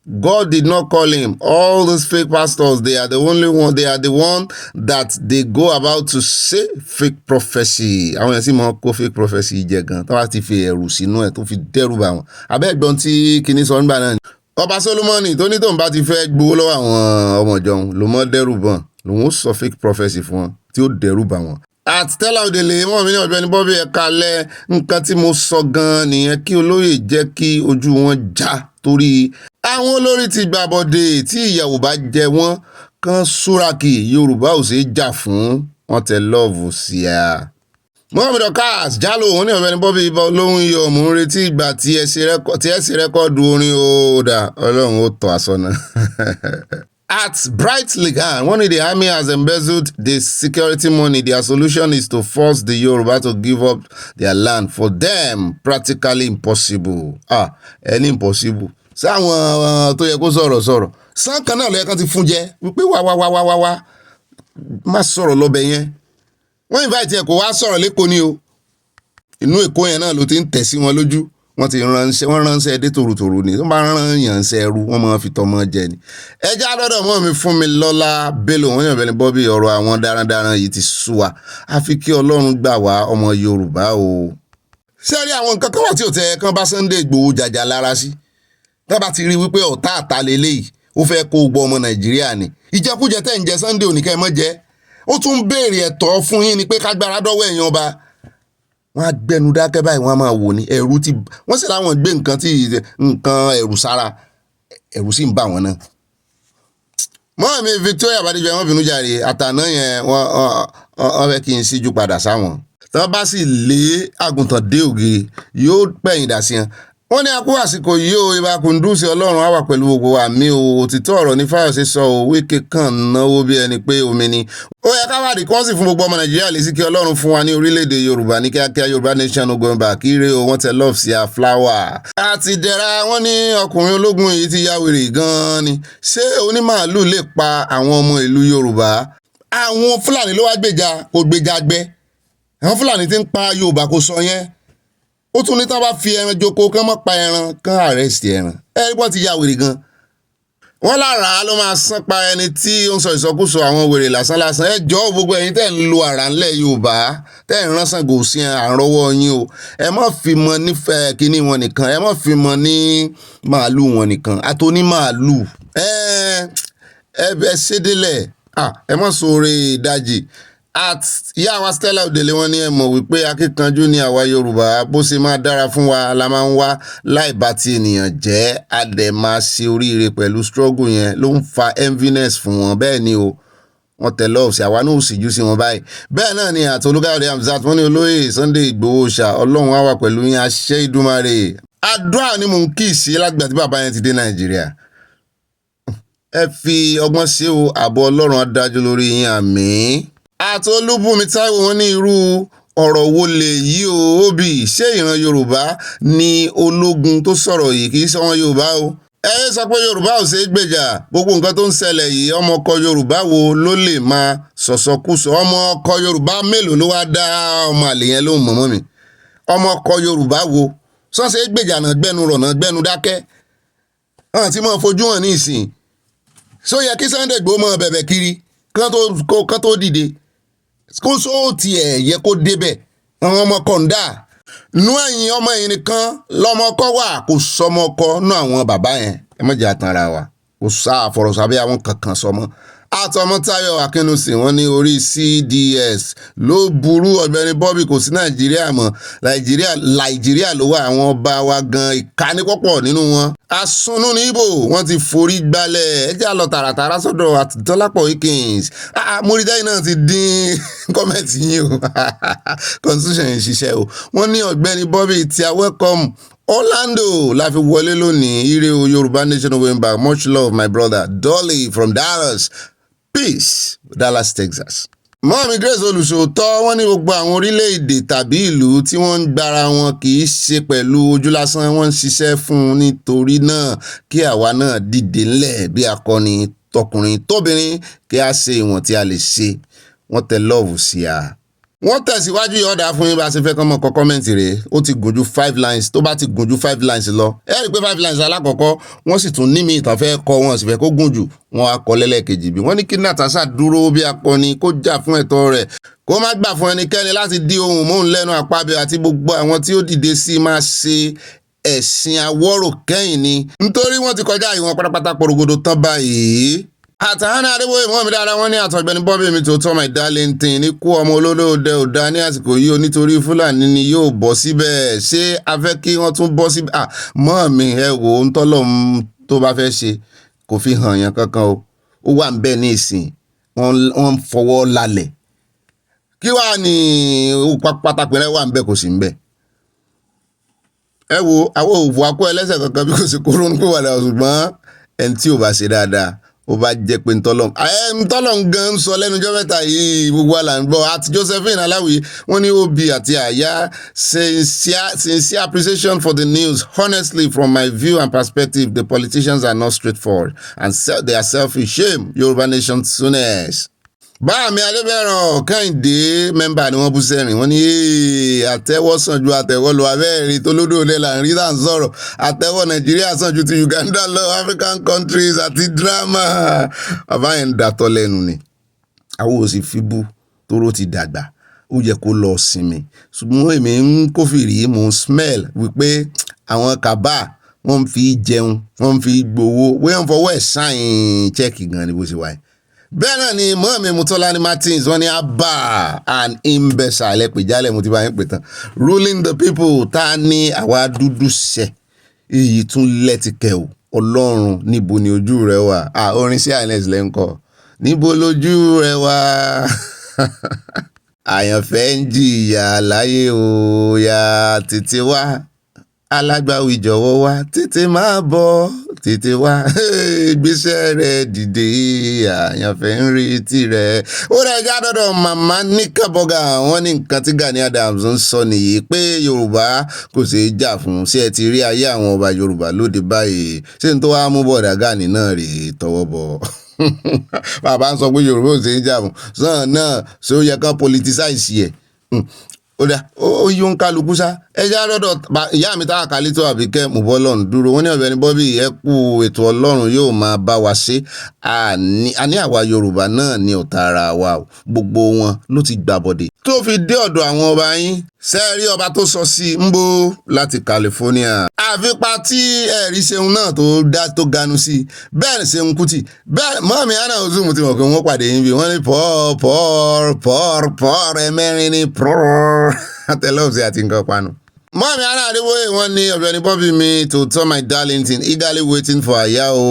Speaker 1: God did not call him. All those fake pastors, they are the only one. They are the one that they go about to say fake prophecy. Àwọn ẹ̀sìn mọ̀ kó fake prophecy jẹ gan. Tó bá ti fi ẹ̀rù sínú ẹ̀ tó fi dẹ́rù bà wọ́n. Abẹ́gbọ́n tí kìíní sọ nígbà náà ni. Ọba Solomoni tó ní tóun bá ti fẹ́ gbowó lọ́wọ́ àwọn ọmọ ìjọun ló mọ́ dẹ́rù bọ̀n. Lòun ó sọ fake prophecy fún wọn tí ó dẹ́rù bà wọ́n. At Stella Odele mọ́ mi ní ọ̀gbẹ́ni Bobby ẹ̀ka lẹ́ nǹkan tí mo sọ gan nìyẹn kí olóyè jẹ́ kí ojú wọn já torí àwọn olórí ti gbàbọ̀dé tí ìyàwó bá jẹ wọ́n kan súrákì Yorùbá ò ṣe é jà fún wọn tẹ lọ́ọ̀vù sí a. Mohammed Okas Jalo òun ní ọ̀gbẹ́ni Bobby ibà olóhùn iyọ̀ mò ń retí ìgbà tí ẹ ṣe rẹ́kọ́ọ̀dù orin òòdà Ọlọ́run ó tọ́ àsọ̀nà. At Bright Ligan, one of the army has embezzled the security money. Their solution is to force the Yoruba to give up their land. For them, practically impossible. Any impossible. Sáwọn tó yẹ kó sọ̀rọ̀. Sáǹkan náà ló yẹ kán ti fún jẹ. Wípé wá. Má sọ̀rọ̀ lọ́bẹ̀ yẹn. Wọ́n invite ẹ kó wá sọ̀rọ̀ lẹ́kọ̀ọ́ ni o. Inú Èkó yẹn náà ló ti ń tẹ̀ sí wọn lójú. Wọ́n ránṣẹ́ dé tòrutòru ni wọ́n bá rán yànṣẹ́ ẹrú wọ́n máa fi tọmọ jẹ ni. ẹjẹ́ àdọ́dọ̀ mọ́ mi fún mi lọ́lá Bello wọ́n yàn bẹ́ẹ̀ ni Bobby ọ̀rọ̀ àwọn darandaran yìí ti sú wa àfi kí Ọlọ́run gbà wá ọmọ Yorùbá o. sẹ́rí àwọn nǹkan kan wà tí ò tẹ́ kán bá Sunday Igboho jàjà lára sí tá bá ti rí wípé ọ̀tá àtàlélẹ́yìí ó fẹ́ kó gbọ́ ọmọ Nàìjíríà ni ìjẹkújẹ tẹ́ ń jẹ Sunday òní kẹ́ ẹ mọ́ jẹ ó tún béèrè ẹ̀tọ́ fún yín ni pé kágbára dọ́wọ́ ẹ̀yàn ọba wọ́n á gbẹnu dákẹ́ báyìí wọ́n á máa wò ní ẹ̀rù tí wọ́n sì láwọn gbé nǹkan ẹ̀rù sára ẹ̀rù sì ń bà wọ́n náà. Mọ́ọ̀mí Victoria Badijọ wọ́n bínú jàre àtàná yẹn wọ́n fẹ́ kí n síjú padà sáwọn tí wọ́n bá sì lé àgùntàn dé ògiri yóò pẹ̀yìn dà sí wọn wọ́n ní akú àsìkò yìí o Ìbà Kúndùsì Ọlọ́run á wà pẹ̀lú gbogbo àmì o òtítọ́ ọ̀rọ̀ ní Fáyọ̀sé sọ o Wike kàn náwó bí ẹni pé omi ni ó yẹ ká wádìí kí wọ́n sì fún gbogbo ọmọ Nàìjíríà lésì kí Ọlọ́run fún wa ní orílẹ̀-èdè Yorùbá ní kíákíá Yorùbá nation no going back ire o wọ́n tẹ love sí a flower. àti dẹ̀ra wọ́n ní ọkùnrin ológun yìí ti ya wèrè gan-an ni ṣé onímàálù lè pa àwọn ọmọ ìlú Yorùbá àwọn Fúlàní ló wá gbèjà kò gbèjà gbẹ àwọn Fúlàní ti ń pa Yorùbá kò sọ yẹn ó tún ní tí wọ́n bá fi ẹran joko kán mọ́ pa ẹran kán arrest ẹran wọ́n ti ya wèrè gan. wọ́n lára ló máa sán pa ẹni tí ó ń sọ ìsọkúsọ àwọn wèrè lásán ẹ jọ̀ọ́ gbogbo ẹ̀yin tẹ́ ń lo àrà ńlẹ̀ Yorùbá tẹ́ ń rán Ṣàngó sí àrọ́wọ́ yín o ẹ má fi mọ nífẹ̀ẹ́ kínní wọn nìkan ẹ má fi mọ ní màálù wọn nìkan àtòní màálù ẹ ṣédélẹ̀ ẹ má sọ̀rọ̀ ìdajì ìyá wa Stella Odele wọn ní ẹ mọ̀ wípé akíkanjú ní àwa Yorùbá bó ṣe máa dára fún wa la máa ń wá láì bá ti ènìyàn jẹ́ a dẹ̀ máa ṣe oríire pẹ̀lú struggle yẹn ló ń fa enviness fún wọn bẹ́ẹ̀ ni o wọ́n tẹ̀ lọ́ọ̀ sí àwa náà ò sì jú sí wọn báyìí bẹ́ẹ̀ náà ni àtolúkáyọ̀dé Hamzat wọ́n ní olóyè Sunday Igboho ṣá Ọlọ́run á wà pẹ̀lú yín àṣẹ Ìdúmàrè àdúrà ni mò ń kí sí lágbà tí bàbá yẹn ti dé Nàìjíríà ẹ fi ọgbọ́n ṣe o ààbò Ọlọ́run á dájú lórí yín àmín. Àtolúbùnmi Táíwò wọn ní irú ọ̀rọ̀ wo lè yí o Obi ṣé ìran Yorùbá ni ológun tó sọ̀rọ̀ yìí kì í ṣe wọn Yorùbá o ẹ sọ pé Yorùbá ò ṣe é gbèjà gbogbo nǹkan tó ń ṣẹlẹ̀ yìí ọmọ ọkọ Yorùbá wo ló lè máa sọ̀sọ̀kúsọ ọmọ ọkọ Yorùbá mélòó ló wá dá ọmọ àlè yẹn lóhùn mọ́mọ́ mi ọmọ ọkọ Yorùbá wo sọ́n ṣe é gbèjà náà gbẹ́nu rọ̀ náà gbẹ́nu dákẹ́ hàn tí mo fojú hàn ní ìsìn só yẹ kí Sunday Igboho mọ bẹ̀bẹ̀ kiri kán tó dìde kó só tiẹ̀ yẹ kó débẹ̀ àwọn ọmọ kọ̀ǹda nú ẹ̀yìn ọmọ ẹ̀yìn nìkan lọ́mọ ọkọ wà kò sọmọ ọkọ náà àwọn bàbá yẹn ẹ mọ̀jà àtàrà wa kò sá àfọ̀rọ̀sábẹ́ àwọn kankan sọmọ àtọmọtáyọ̀ Akínúsì wọn ní orí CDS ló burú Ọ̀gbẹ́ni Bobby kò sí Nàìjíríà mọ́ Nàìjíríà ló wà àwọn ọba wa gan ìkánikọ́pọ̀ nínú wọn asúnú ní Ìbò wọn ti forí gbalẹ̀ ẹjẹ́ àlọ́ tààràtàrà sọ́dọ̀ Àtìdọ́lápọ̀ Akins Múrídáì náà ti dín kọ́mẹ̀tì yín o constitution yìí ṣiṣẹ́ o wọ́n ní Ọ̀gbẹ́ni Bobby tí a welcome Orlando la fi wọlé lónìí ire o Yorùbá nation going back much love my brother Dolly from Dallas peace Dallas Texas. mọ́mí Grace olùṣòótọ́ wọ́n ní gbogbo àwọn orílẹ̀-èdè tàbí ìlú tí wọ́n ń gbára wọn kì í ṣe pẹ̀lú ojú lásán wọ́n ń ṣiṣẹ́ fún un nítorí náà kí àwa náà dìde ńlẹ̀ bí akọni tọkùnrin tóbìnrin kí a ṣe ìwọ̀n tí a lè ṣe wọ́n tẹ lọ́ọ̀vù sí a. wọ́n tẹ̀síwájú yọ̀ọ̀dà fún yín bá a ṣe fẹ́ kọ́ mọ́ kọ́mẹ́ǹtì rẹ̀ ó ti gùn ju 5 lines tó bá ti gùn ju 5 lines lọ ẹ rí i pé 5 lines alákọ̀ọ́kọ́ wọ́n sì tún ní mi ìtàn fẹ́ kọ́ wọn sì fẹ́ kó gùn jù wọ́n á kọ́ lẹ́lẹ́kejì bí wọ́n ní kí Natasha dúró bí akọni kó jà fún ẹ̀tọ́ rẹ̀ kó má gbà fún ẹnikẹ́ni láti dí ohùn mọ́hùn lẹ́nu àpábẹ́ àti gbogbo àwọn tí ó dìde sí máa ṣe ẹ̀sìn àwọ̀rò kẹ́yìn ni nítorí wọ́n ti kọjá ìwọ̀n pátápátá porogodo tán báyìí. àtàhánà adébóyè mọ́ mi dáadáa wọ́n ní Ọ̀gbẹ́ni Bobby mi tó tọ́ my darling thing ní kú ọmọ olódòdó ọ̀dà ní àsìkò yìí o nítorí Fúlàní ni yóò bọ́ síbẹ̀ ṣé a fẹ́ kí wọ́n tún bọ́ síbẹ̀ mọ́ mi ẹ wò ó ń tọ́lọ̀ tó bá fẹ́ ṣe kò fi hàn yàn kankan o ó wà ń bẹ̀ ní ìsìn wọ́n ń fọwọ́ lálẹ̀ kí wàá ní pátákó rẹ̀ wà ń bẹ̀ kò sí ń bẹ̀ ẹ wo àwọn òfò akó ẹlẹ́sẹ̀ kankan bí kò sí kóró ń pè wà dáa ṣùgbọ́n ẹni tí ò bá ṣe dáadáa ó bá jẹ́ pé ntọ́lọ́n gan ń sọ lẹ́nu ọjọ́ mẹ́ta yìí gbogbo àlà ń gbọ́ àti Josephine Aláwìyé wọ́n ní Obi àti Àyà sincere appreciation for the news honestly from my view and perspective the politicians are not straightforward and they are selfish shame Yorùbá nation soonest. Báàmí Adébẹ̀ràn Kẹ́hìndé mẹ́mbà ni wọ́n bú sẹ́rìn wọ́n ní àtẹ́wọ́ sàn ju àtẹ́wọ́ lọ abẹ́rìn tó lódò ilẹ̀ là ń rí là ń sọ̀rọ̀ àtẹ́wọ́ Nàìjíríà sàn ju ti Uganda lọ African countries àti drama bàbá yẹn ń dàtọ̀ lẹ́nu ni àwọn ò sì fi bú tóró ti dàgbà ó yẹ kó lọ sinmi ṣùgbọ́n èmi ń kófìrí mò ń smell wípé àwọn kàbá wọ́n ń fi jẹun wọ́n ń fi gbowó wọ́n fọwọ́ ẹ̀ sáìn chẹ́ẹ̀kì gan ni bó ṣe wáyé. bẹ́ẹ̀ náà ni mọ́ọ̀mí Mutolani Martins wọ́n ní abba and imbesa ẹlẹ́pẹ̀jálẹ̀ mo ti bá yín pè tán ruling the people tá a ní àwa dúdú ṣẹ èyí tún lẹ́tìkẹ́ o Ọlọ́run níbo ni ojú rẹ wà orin sí àìlẹ́sì lẹ́ńkọ́ níbo lójú rẹ wà àyànfẹ́ ń jìyà láyé o ya tètè wá alágbàwí jọ̀wọ́ wá tètè máa bọ̀ tètè wá gbéṣẹ́ rẹ̀ dìde àyànfẹ́ ń retí rẹ̀. ó rẹ̀ já dọ́dọ̀ màmá níkàbọ̀gà wọ́n ní nǹkan tí Gani Adams ń sọ nìyí pé Yorùbá kò ṣeé jà fún. ṣé ẹ ti rí ayé àwọn ọba Yorùbá lóde báyìí? ṣé n tó wá mú bọ̀dà Gani náà rèé tọwọ́ bọ̀ bàbá ń sọ pé Yorùbá ò ṣeé jà fún sàn náà ṣé ó yẹ kán politicize ẹ̀. ó dá ó yí ń kálukú sá ẹjá lọ́dọ̀ ìyá mi tá a kà létò Àbíkẹ́ Mùbọ́lọ́run dúró wọ́n ní Ọ̀gbẹ́ni Bobby ẹ kú ètò Ọlọ́run yóò máa bá wa ṣe àní àwa Yorùbá náà ní ọ̀tá ara wa o gbogbo wọn ló ti gbàbọ̀dé tó fi dé ọ̀dọ̀ àwọn ọba yín sẹ́ẹ̀rí ọba tó sọ sí ń bó láti California àfipá tí ẹ̀rí Ṣeun náà tó ganu sí bẹ́ẹ̀ ni Ṣeun Kútì bẹ́ẹ̀ mọ́mí àná oṣù mo ti mọ̀ pé wọ́n pàdé yín bí wọ́n ní pọ́ọ̀rọ̀ ẹ̀mẹ́rin ní pọ́ọ̀rọ̀ àtẹlọ́ọ̀sì àti nǹkan panu. Mọ́mí àná Adébóyè wọ́n ní Ọ̀gbẹ́ni Bobby mi to tell my darling thing eagerly waiting for àyà o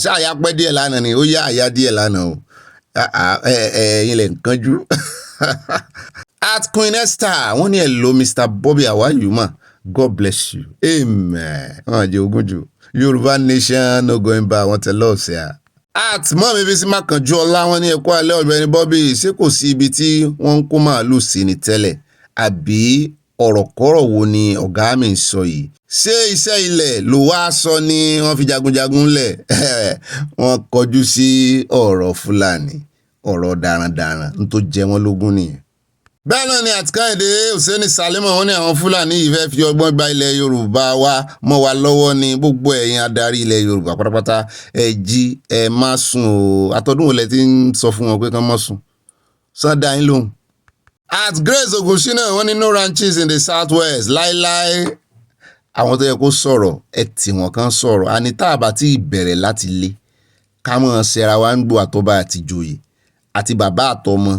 Speaker 1: ṣá àyà pẹ́ díẹ̀ lánàá ni ó yá àyà díẹ̀ lánàá o ẹ̀yin lẹ̀ ń kánjú. At Queen Esther wọ́n ní hello Mr. Bobby how are you ma God bless you amen wọ́n jẹ́ ogun jù Yorùbá nation no going back wọ́n tẹ lọ́ọ̀sì à. At mọ́mí bí sí má kànjú ọlá wọ́n ní ẹ̀kọ́ alẹ́ Ọ̀gbẹ́ni Bobby ṣé kò sí ibi tí wọ́n ń kó màálù sí ni tẹ́lẹ̀ àbí ọ̀rọ̀kọ́rọ̀ wo ni ọ̀gá mi ń sọ yìí ṣé iṣẹ́ ilẹ̀ ló wá sọ ni wọ́n fi jagunjagun lẹ̀ wọ́n kọjú sí ọ̀rọ̀ Fúlàní ọ̀rọ̀ darandaran n tó jẹ wọ́n lógún nìyẹn. bẹ́ẹ̀ náà ni àtikányìndé Hùsẹ́ni Sàlímọ̀ wọ́n ní àwọn Fúlàní yìí fẹ́ fi ọgbọ́n gba ilẹ̀ Yorùbá wa mọ́ wa lọ́wọ́ ní gbogbo ẹ̀yin adarí ilẹ̀ Yorùbá pátápátá ẹ jí ẹ má sùn o àtọ́dún wo lẹ ti ń sọ fún wọn pé kán má sùn Sunday yín lóhùn. At Grace Ogunṣínà wọ́n ní no ranches in the southwest láíláí àwọn tó yẹ kó sọ̀rọ̀ ẹ tì wọ́n kan sọ̀rọ̀ àní tá a bá ti bẹ̀rẹ̀ láti lé ká mọ̀ ṣẹra wa ń gbọ́ àtọ́ba àtijọ́yè àti bàbá àtọmọ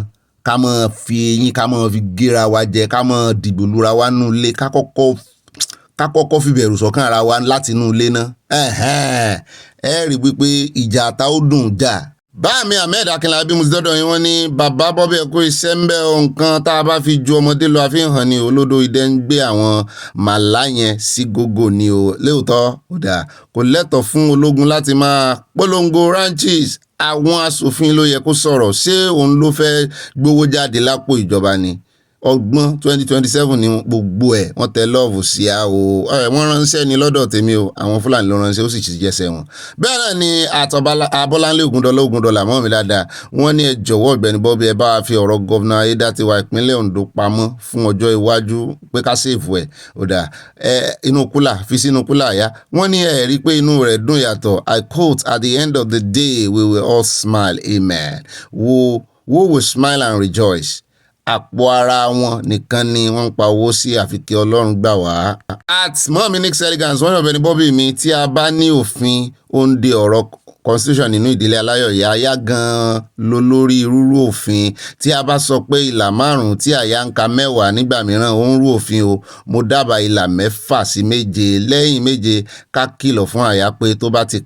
Speaker 1: ká mọ̀ fi eyín ká mọ̀ fi gíra wa jẹ ká mọ̀ dìbò lura wa nù ilé ká kọ́kọ́ fi bẹ̀rù sọ́kàn ara wa láti inú ilé náà ẹ rí wípé ìjà àtà ó dùn jà. Báàmí Ahmed Akínlábí mo ti dọ́dọ̀ yín wọ́n ní bàbá Bobby ẹ kó iṣẹ́ ń bẹ́ nǹkan tá a bá fi ju ọmọdé lọ àfihàn ni olódó idẹ ń gbé àwọn màlá yẹn sí gógó ni o léòótọ́ ó dà kò lẹ́tọ̀ọ́ fún ológun láti máa polongo ranches àwọn aṣòfin ló yẹ kó sọ̀rọ̀ ṣé òun ló fẹ́ gbowó jáde lápò ìjọba ni ọgbọ́n 2027 ni gbogbo ẹ̀ wọ́n tẹ lọ́ọ̀fù sí a o wọ́n ránṣẹ́ ni lọ́dọ̀ tèmi o àwọn Fúlàní ló ránṣẹ́ ó sì ti jẹ́sẹ̀ wọn. bẹ́ẹ̀ náà ni Abọ́láńlé Ògúndọ́lá mọ́ mi dáadáa wọ́n ní ẹ jọ̀wọ́ Ọ̀gbẹ́ni Bobby ẹ bá wa fi ọ̀rọ̀ gọ́vnà Ayédátiwa ìpínlẹ̀ Ondo pamọ́ fún ọjọ́ iwájú pé ká sèfù ẹ̀ ó dà inú kúlà fi sínú kúlà yá wọ́n ní ẹ rí pé inú rẹ̀ dùn yàtọ̀ I quote at the end of the day we will all smile amen who will smile and rejoice. Àpò ara wọn nìkan ni wọ́n ń pa owó sí àfikẹ́ Ọlọ́run gbà wá. At mọ́mí Nick Seligans wọ́n ní Ọ̀gbẹ́ni Bobby mi tí a bá ní òfin òǹdè ọ̀rọ̀ constitution nínú ìdílé aláyọ̀yà àyà gan-an ló lórí irúurú òfin tí a bá sọ pé ìlà 5 tí àyà ń ka 10 nígbà mìíràn ó ń rú òfin o mo dábàá ìlà 6 sí 7 lẹ́yìn 7 ká kìlọ̀ fún àyà pé tó bá ti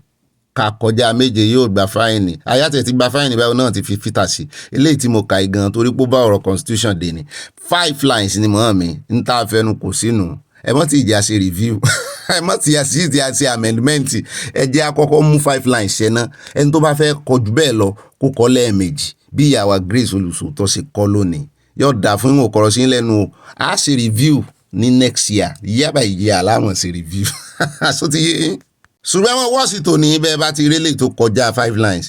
Speaker 1: ká kọjá 7 yóò gba fáìnì ayátẹ̀ ti gba fáìnì báyìí náà ti fi fítà sí eléyìí tí mo kà í gan torí pé ó bá ọ̀rọ̀ constitution dé ni 5 lines ni mọ́ mi ń tá a fẹnu kò sínú ẹ mọ́ tí ìjà ṣe review ẹ mọ́ tí ìjà ṣe amendment ẹ jẹ́ àkọ́kọ́ mú 5 lines ṣẹ náà ẹni tó bá fẹ́ kọjú bẹ́ẹ̀ lọ kó kọ́ lẹ́ẹ̀mejì bí ìyàwó Grace Olùsòótọ́ ṣe kọ́ lónìí yóò dà fún ìwọ̀n kọ̀rọ̀ sí lẹ́nu o a ṣe review ní next year yábà ìyẹ́ aláwọ̀ ṣe review so ti yé ṣùgbọ́n wọn wọ́ọ̀sì tó ní bẹ́ẹ̀ bá ti rélé tó kọjá 5 lines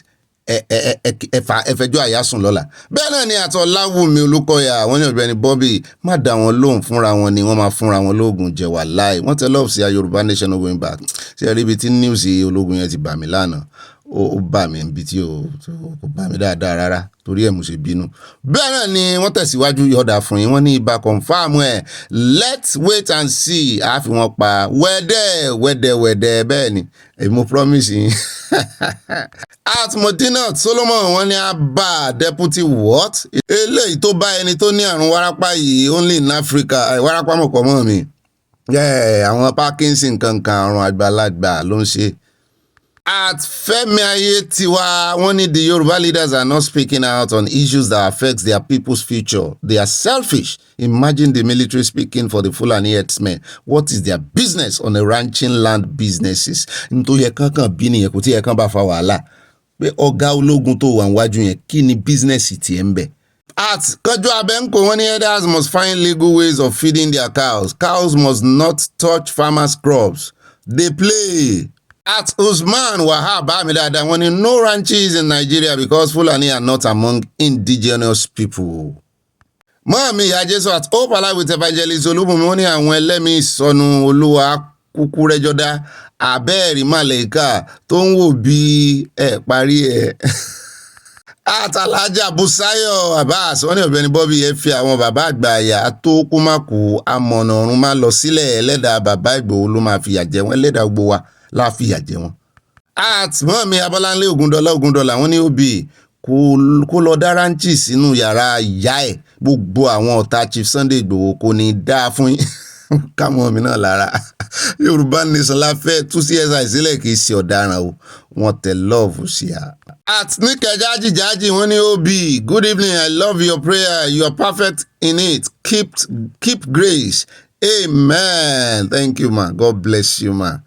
Speaker 1: ẹfẹjọ́ àyásùn lọ́la. bẹ́ẹ̀ náà ni àtọ̀ Láwùmí Olúkọ̀yà wọ́n ní Ọ̀gbẹ́ni Bobby má dá wọn lóhùn fúnra wọn ni wọ́n máa fúnra wọn lóògùn jẹ wà láì wọ́n tẹ lọ́ọ̀fù sí Yorùbá nation no going back ṣe rí ibi tí news ológun yẹn ti bà mí lánàá ó bà mí níbi tí kò bà mí dáadáa rárá torí ẹ̀ mo ṣe bínú. bẹ́ẹ̀ náà ni wọ́n tẹ̀síwájú yọ̀dà fún yín wọ́n ní ibà confam ẹ̀ let's wait and see àfi wọn pa wẹ́dẹ̀ bẹ́ẹ̀ ni èyí mo promise yín. At Modinat Solomon wọ́n ní abba deputy what eléyìí tó bá ẹni tó ní àrùn wárápá yìí only in Africa wárápá mọ̀kọ́ mọ́ mi àwọn Parkinson kankan àrùn àgbàlagbà ló ń ṣe. At Femi Ayetiwa, one of the Yoruba leaders are not speaking out on issues that affect their people's future. They are selfish. Imagine the military speaking for the Fulani herdsmen. What is their business on the ranching land businesses? Nítorí ẹ̀kan kan bí nìyẹn kò tí ẹ̀kan bá fa wàhálà. Pé ọ̀gá ológun tó wà níwájú yẹn kí ni business tiẹ̀ ń bẹ̀? At Kojo Abenko, one herders must find legal ways of feeding their cows. Cows must not touch farmers' crops. They play. At Usman Wahab Amidada, when no ranches in Nigeria because Fulani are not among indigenous people. Mọ́mí ìyá Jésù at Hope Alive with Evangelist Olúbùnmi wọ́n ní àwọn ẹlẹ́mìí ìsọnù Olúwa kúkú rẹ́jọ́dá abẹ́ẹ̀rí màlẹ́kà tó ń wò bí ẹ̀ parí ẹ̀. Àtàlájà Bùsáyọ̀ Abbas wọ́n ní Ọ̀gbẹ́ni Bobby ẹ fi àwọn bàbá àgbà àyà tó kú má kú amọ̀nà ọ̀run má lọ sílẹ̀ ẹlẹ́dàá bàbá Ìgbòho ló máa fìyà jẹ wọ́n ẹlẹ́dàá gbogbo wa la fìyà jẹ wọ́n. Mọ́mí Abọ́láńlé Ògúndọ́lá wọ́n ní òbí kó lọ dá ráńchì sínú yàrá ìyá ẹ̀ gbogbo àwọn ọ̀tá Chief Sunday Ìgbòho kò ní dáa fún yín káwọn mi náà lára Yorùbá Nation la fẹ́ tú CSI sílẹ̀ kì í ṣe ọ̀daràn o wọ́n tẹ love sí a. Níkẹ́ jájì wọ́n ní òbí good evening I love your prayer you are perfect in it keep grace amen thank you ma God bless you ma.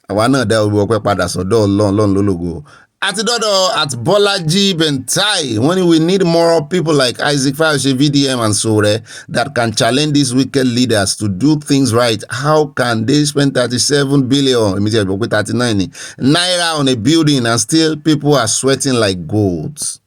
Speaker 1: Àwa náà dá olú ọpẹ́ padà sọ́dọ̀ Ọlọ́run lólógo. Àti dọ́dọ̀ at Bọ́lájí Bentai wọ́n ní we need more people like Isaac Fayose VDM and Sore that can challenge these wicked leaders to do things right. How can they spend 37 billion immediately 39 naira on a building and still people are sweating like goats?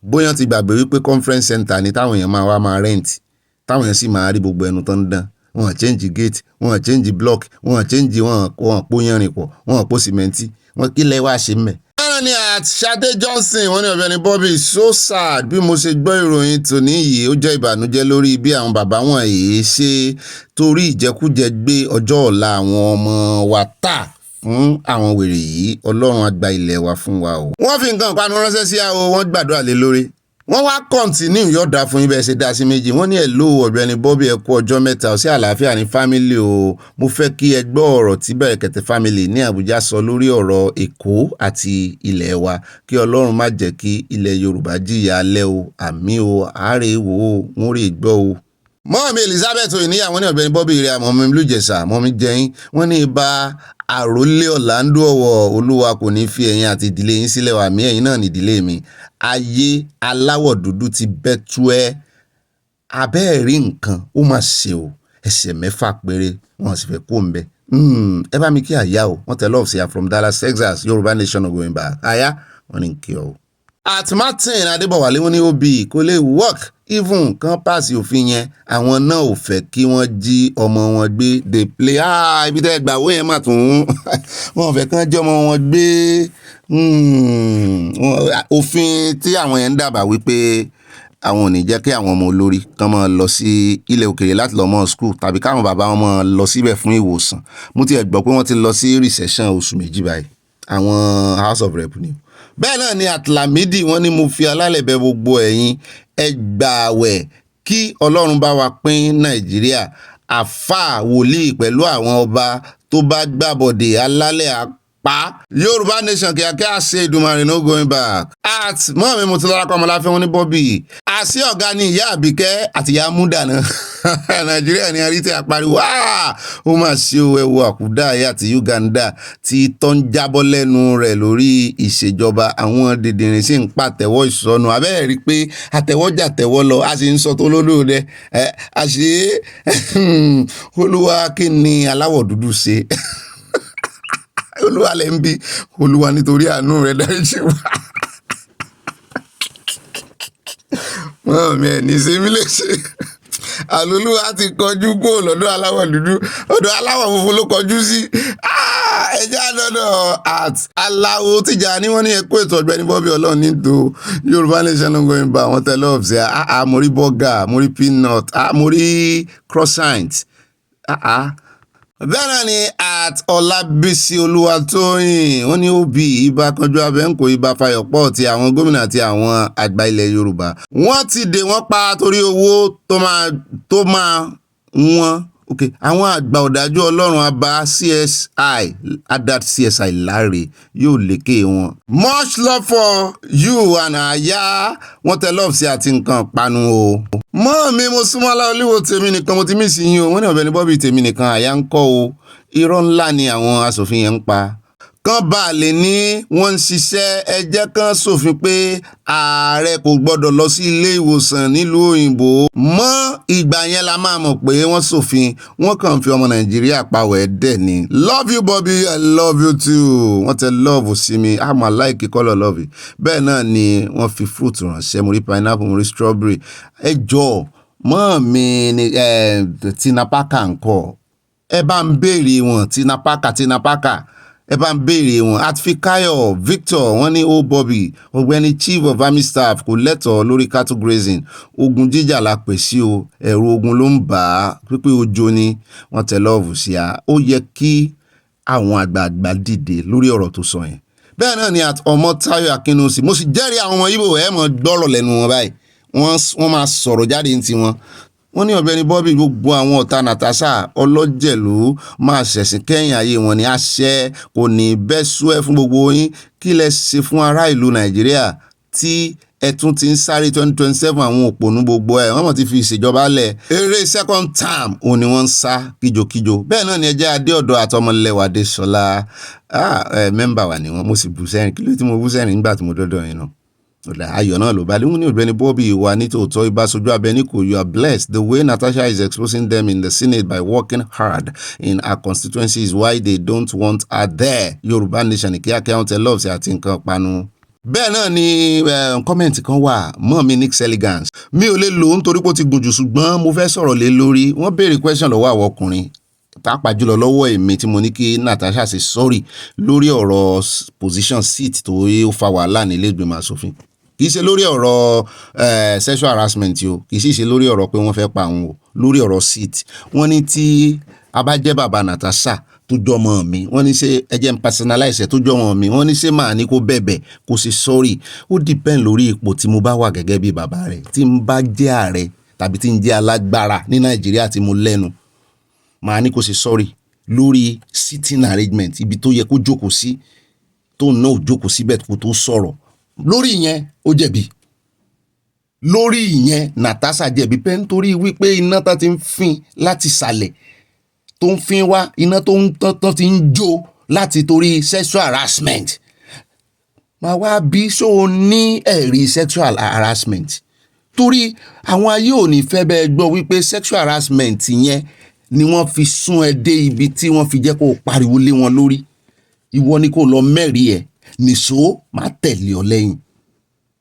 Speaker 1: Bóyá ti gbàgbé wípé conference center ni táwọn èèyàn máa wá máa rent táwọn èèyàn sì máa rí gbogbo ẹnu tó ń dán. Wọ́n change gate, wọ́n change block, wọ́n change wọ́n pò yanrìn pọ̀, wọ́n pò sìmẹ́ntì, wọ́n kílẹ̀ wá ṣe mẹ́. Bẹ́ẹ̀ ni at Ṣadé Johnson wọ́n ní Ọ̀gbẹ́ni Bobby so sad bí mo ṣe gbọ́ ìròyìn tòní yìí ó jẹ́ ìbànújẹ́ lórí bí àwọn bàbá wọn yìí ṣe torí ìjẹkújẹ gbé ọjọ́ ọ̀la àwọn ọmọ wa tà fún àwọn wèrè yìí Ọlọ́run á gba ilẹ̀ wa fún wa o. Wọ́n fi nǹkan ìpanu ránṣẹ́ sí àwọn wọ́n gbàdúrà lé lórí. Wọ́n wá kọ́ntínú yọ̀ọ̀dà fún yín bẹ́ẹ̀ ṣe dá sí méjì wọ́n ní hello Ọ̀gbẹ́ni Bobby ẹ kú ọjọ́ mẹ́ta sí àlàáfíà ní fámílì o mo fẹ́ kí ẹ gbọ́ ọ̀rọ̀ tí Bẹ̀rẹ̀kẹ̀tẹ̀ fámílì ní Àbújá sọ lórí ọ̀rọ̀ Èkó àti ilẹ̀ wa kí Ọlọ́run má jẹ́ kí ilẹ̀ Yorùbá jìyà alẹ́ o àmì o àárẹ̀ wò ó wọ́n rí gbọ́ o. Mọ́mí Elizabeth Oyiniya wọ́n ní Ọ̀gbẹ́ni Bobby rẹ̀ àmọ́ mi lùjẹ̀sà mọ́ mi jẹ́yìn wọ́n ní ibà àròlé Ọ̀làndó ọ̀wọ̀ Olúwa kò ní fi ẹ̀yin àti ìdílé yín sílẹ̀ wà mí ẹ̀yin náà ní ìdílé mi ayé aláwọ̀ dúdú ti bẹ́tú ẹ abẹ́ẹ̀rí nǹkan ó mà ṣe o ẹsẹ̀ 6 péré wọ́n sì fẹ́ kó ń bẹ ẹ bá mi kí àyà o wọ́n tẹ love sí ya from Dallas Texas Yorùbá Nation of going back àyà wọ́n ní kí ọ. At Martin Adébọ̀wálé wọ́n ní òbí kò lè work even kan pass òfin yẹn àwọn náà ò fẹ́ kí wọ́n jí ọmọ wọn gbé dey play ibi tẹ́ gbàwó yẹn mà tún wọ́n fẹ́ kán jẹ́ ọmọ wọn gbé òfin tí àwọn yẹn ń dábàá wípé àwọn ò ní jẹ́ kí àwọn ọmọ olórí kán máa lọ sí ilẹ̀ òkèèrè láti lọ mọ́ school tàbí káwọn bàbá wọn máa lọ síbẹ̀ fún ìwòsàn mo ti gbọ́ pé wọ́n ti lọ sí recession oṣù 2 báyìí àwọn House of Rep ni. Bẹ́ẹ̀ náà ni Atlamidi wọ́n ní mo fi alálẹ̀bẹ̀ gbogbo ẹ̀yin ẹ gbààwẹ̀ kí Ọlọ́run bá wa pín Nàìjíríà àfà wòlíì pẹ̀lú àwọn ọba tó bá gbàbọ̀dé alálẹ̀ apá Yorùbá Nation kíákíá ṣe Ìdùmarè no going back. At mọ́mí mo ti lọ́ra kọ́ ọmọláfẹ́ wọn ní Bobby àṣì ọ̀gá ni ìyá Àbíkẹ́ àti ìyá Múdà náà Nàìjíríà ní arí tí a pariwo ó mà ṣe o ẹwọ àkúdà ayé àti Uganda tí tó ń jábọ́ lẹ́nu rẹ̀ lórí ìṣèjọba àwọn dìndìnrín sì ń pàtẹ́wọ́ ìsọnù abẹ́rẹ́ rí pé àtẹ́wọ́jà tẹ́wọ́ lọ a sì ń sọ tó lólóòdẹ àṣé Olúwa kí ni aláwọ̀ dúdú ṣe Olúwa lẹ́ ń bí Olúwa nítorí àánú rẹ̀ dáríjì wá mọ́ mi ẹ̀ ní ṣe mí léṣe Olúwa ti kọjú kó lọ́dọ̀ aláwọ̀ dúdú ọ̀dọ̀ aláwọ̀ funfun ló kọjú sí ẹjá dọ́dọ̀ at aláwo tíjà ní wọ́n ní ẹ̀kọ́ ètò Ọ̀gbẹ́ni Bobby Ọlọ́run níto Yorùbá Nation ló ń gbọ́n bá àwọn tẹ́lẹ̀ ọ̀fẹ́ mo rí bọ́gà mo rí peanut mo rí croissant bẹ́ẹ̀ náà ni at Ọlábísí Olúwatóyìn wọ́n ní òbí ibà kanjú abẹ́ǹkó ibà Fayọ̀pọ̀ ti àwọn gómìnà àti àwọn àgbà ilẹ̀ Yorùbá wọ́n ti dè wọ́n pa torí owó tó máa wọ́n ok àwọn àgbà ọ̀dájú ọlọ́run abá CSI adat CSI láre yóò lékè wọn. Much love for you and aya wọ́n tẹ love sí àti nǹkan panu o. mọ́ mi mo súnmọ́ Láolúwo tèmi nìkan mo ti mí sí yín o wọ́n ní Ọ̀gbẹ́ni Bobby tèmi nìkan àyà ń kọ́ o irọ́ ńlá ni àwọn aṣòfin yẹn ń pa. Kán bá lè ní wọ́n ń ṣiṣẹ́ ẹ jẹ́ kán ṣòfin pé ààrẹ kò gbọ́dọ̀ lọ sí ilé ìwòsàn nílùú òyìnbó mọ́ ìgbà yẹn la máa mọ̀ pé wọ́n ṣòfin wọ́n kàn fi ọmọ Nàìjíríà pawọ́ ẹ̀ dẹ̀ ni. Love you Bobby, I love you too. Wọ́n tẹ love sí mi I'm a like kọ́lọ̀ love you. Bẹ́ẹ̀ náà ni wọ́n fi fruit ránṣẹ́ mo rí pineapple mo rí strawberry. Ẹ jọ̀ọ́ mọ́ mi ni Tina Parker ńkọ́ ẹ bá ń béèrè wọn Tina Parker ẹ bá ń béèrè wọn Adfikayo Victor wọ́n ní ó Bobby Ọ̀gbẹ́ni chief of army staff kò lẹ́tọ̀ọ́ lórí cattle grazing ogun jíjà la pè sí o ẹ̀rù ogun ló ń bà á pípé ojo ni wọ́n tẹ lọ́ọ̀fù sí a ó yẹ kí àwọn àgbààgbà dìde lórí ọ̀rọ̀ tó sọ yẹn. Bẹ́ẹ̀ náà ni Ọmọ́táyọ̀ Akínúsì mo sì jẹ́rìí àwọn ọmọ Ìgbò ẹ̀ mọ̀ gbọ́rọ̀ lẹ́nu wọn báyìí wọ́n máa sọ̀rọ̀ jáde ní tiwọn. Wọ́n ní Ọ̀gbẹ́ni Bobby gbogbo àwọn ọ̀tá Natasha ọlọ́jẹ̀lú máa ṣẹ̀sìn kẹ́yìn ayé wọn ní àṣẹ kò ní bẹ́ sú ẹ fún gbogbo yín kí lẹ ṣe fún ará ìlú Nàìjíríà tí ẹ tún ti ń sáré 2027 àwọn òpònú gbogbo ẹ wọ́n mọ̀ ti fi ìṣèjọba lẹ̀ eré second term òun ni wọ́n ń sá kíjokíjo. Bẹ́ẹ̀ náà ni ẹjẹ́ Adéọ̀dọ̀ àtọmọlẹ́wà Adéṣọlá mẹ́mbà wà ní wọn mo sì bú sẹ́rìn kí ló tí mo bú sẹ́rìn nígbà tí mo dọ́dọ̀ yín náà. Ayọ̀ náà ló bá lé wọn ní Ọ̀gbẹ́ni Bobby wà nítòótọ́ ìbáṣojú abẹníkò you are blessed the way Natasha is exposing them in the Senate by working hard in her constituency is why they don't want her there. Yorùbá nation ní kíákíá wọn tẹ love sí àti nǹkan panu. Bẹ́ẹ̀ náà ni kọ́mẹ̀ntì kan wà mọ́ mi Nix Elegance mi ò lè lò ó nítorí pé ó ti gùn jù ṣùgbọ́n mo fẹ́ sọ̀rọ̀ lé lórí wọ́n béèrè question lọ́wọ́ àwọn ọkùnrin pàápàá jùlọ lọ́wọ́ èmi tí mo ní kí Natasha ṣe sorry lórí ọ̀rọ̀ position seat tó ó fa wàhálà nílé ìgbìmọ̀ asòfin kì í ṣe lórí ọ̀rọ̀ sexual harassment o kì í sì ṣe lórí ọ̀rọ̀ pé wọ́n fẹ́ pa àwọn o lórí ọ̀rọ̀ seat wọ́n ní tí a bá jẹ́ bàbá Natasha tó jọmọ mi wọ́n ní ṣe ẹjẹ́ ń personalize tó jọmọ mi wọ́n ní ṣe máa ní kó bẹ̀bẹ̀ kó ṣe sorry ó depend lórí ipò tí mo bá wà gẹ́gẹ́ bí bàbá rẹ̀ tí n bá jẹ́ ààrẹ tàbí tí n jẹ́ alágbára ní Nàìjíríà tí mo lẹ́nu máa ní kó ṣe sorry lórí sitting arrangement ibi tó yẹ kó jókòó sí tó náà jókòó síbẹ̀ kó tó sọ̀rọ̀ lórí ìyẹn ó jẹ̀bi lórí ìyẹn Natasha jẹ̀bi pé nítorí wípé iná tó ti ń fin láti sàlẹ̀ tó ń fin wá iná tó ń tán ti ń jó láti torí sexual harassment máa wá bí so ní ẹ̀rí sexual harassment torí àwọn ayé ò ní fẹ́ bẹ́ẹ̀ gbọ́ wípé sexual harassment yẹn ni wọ́n fi sún ẹ dé ibi tí wọ́n fi jẹ́ kó pariwo lé wọn lórí ìwọ ni kó lọ mẹ́rìí ẹ̀ nìṣó máa tẹ̀lé ọ lẹ́yìn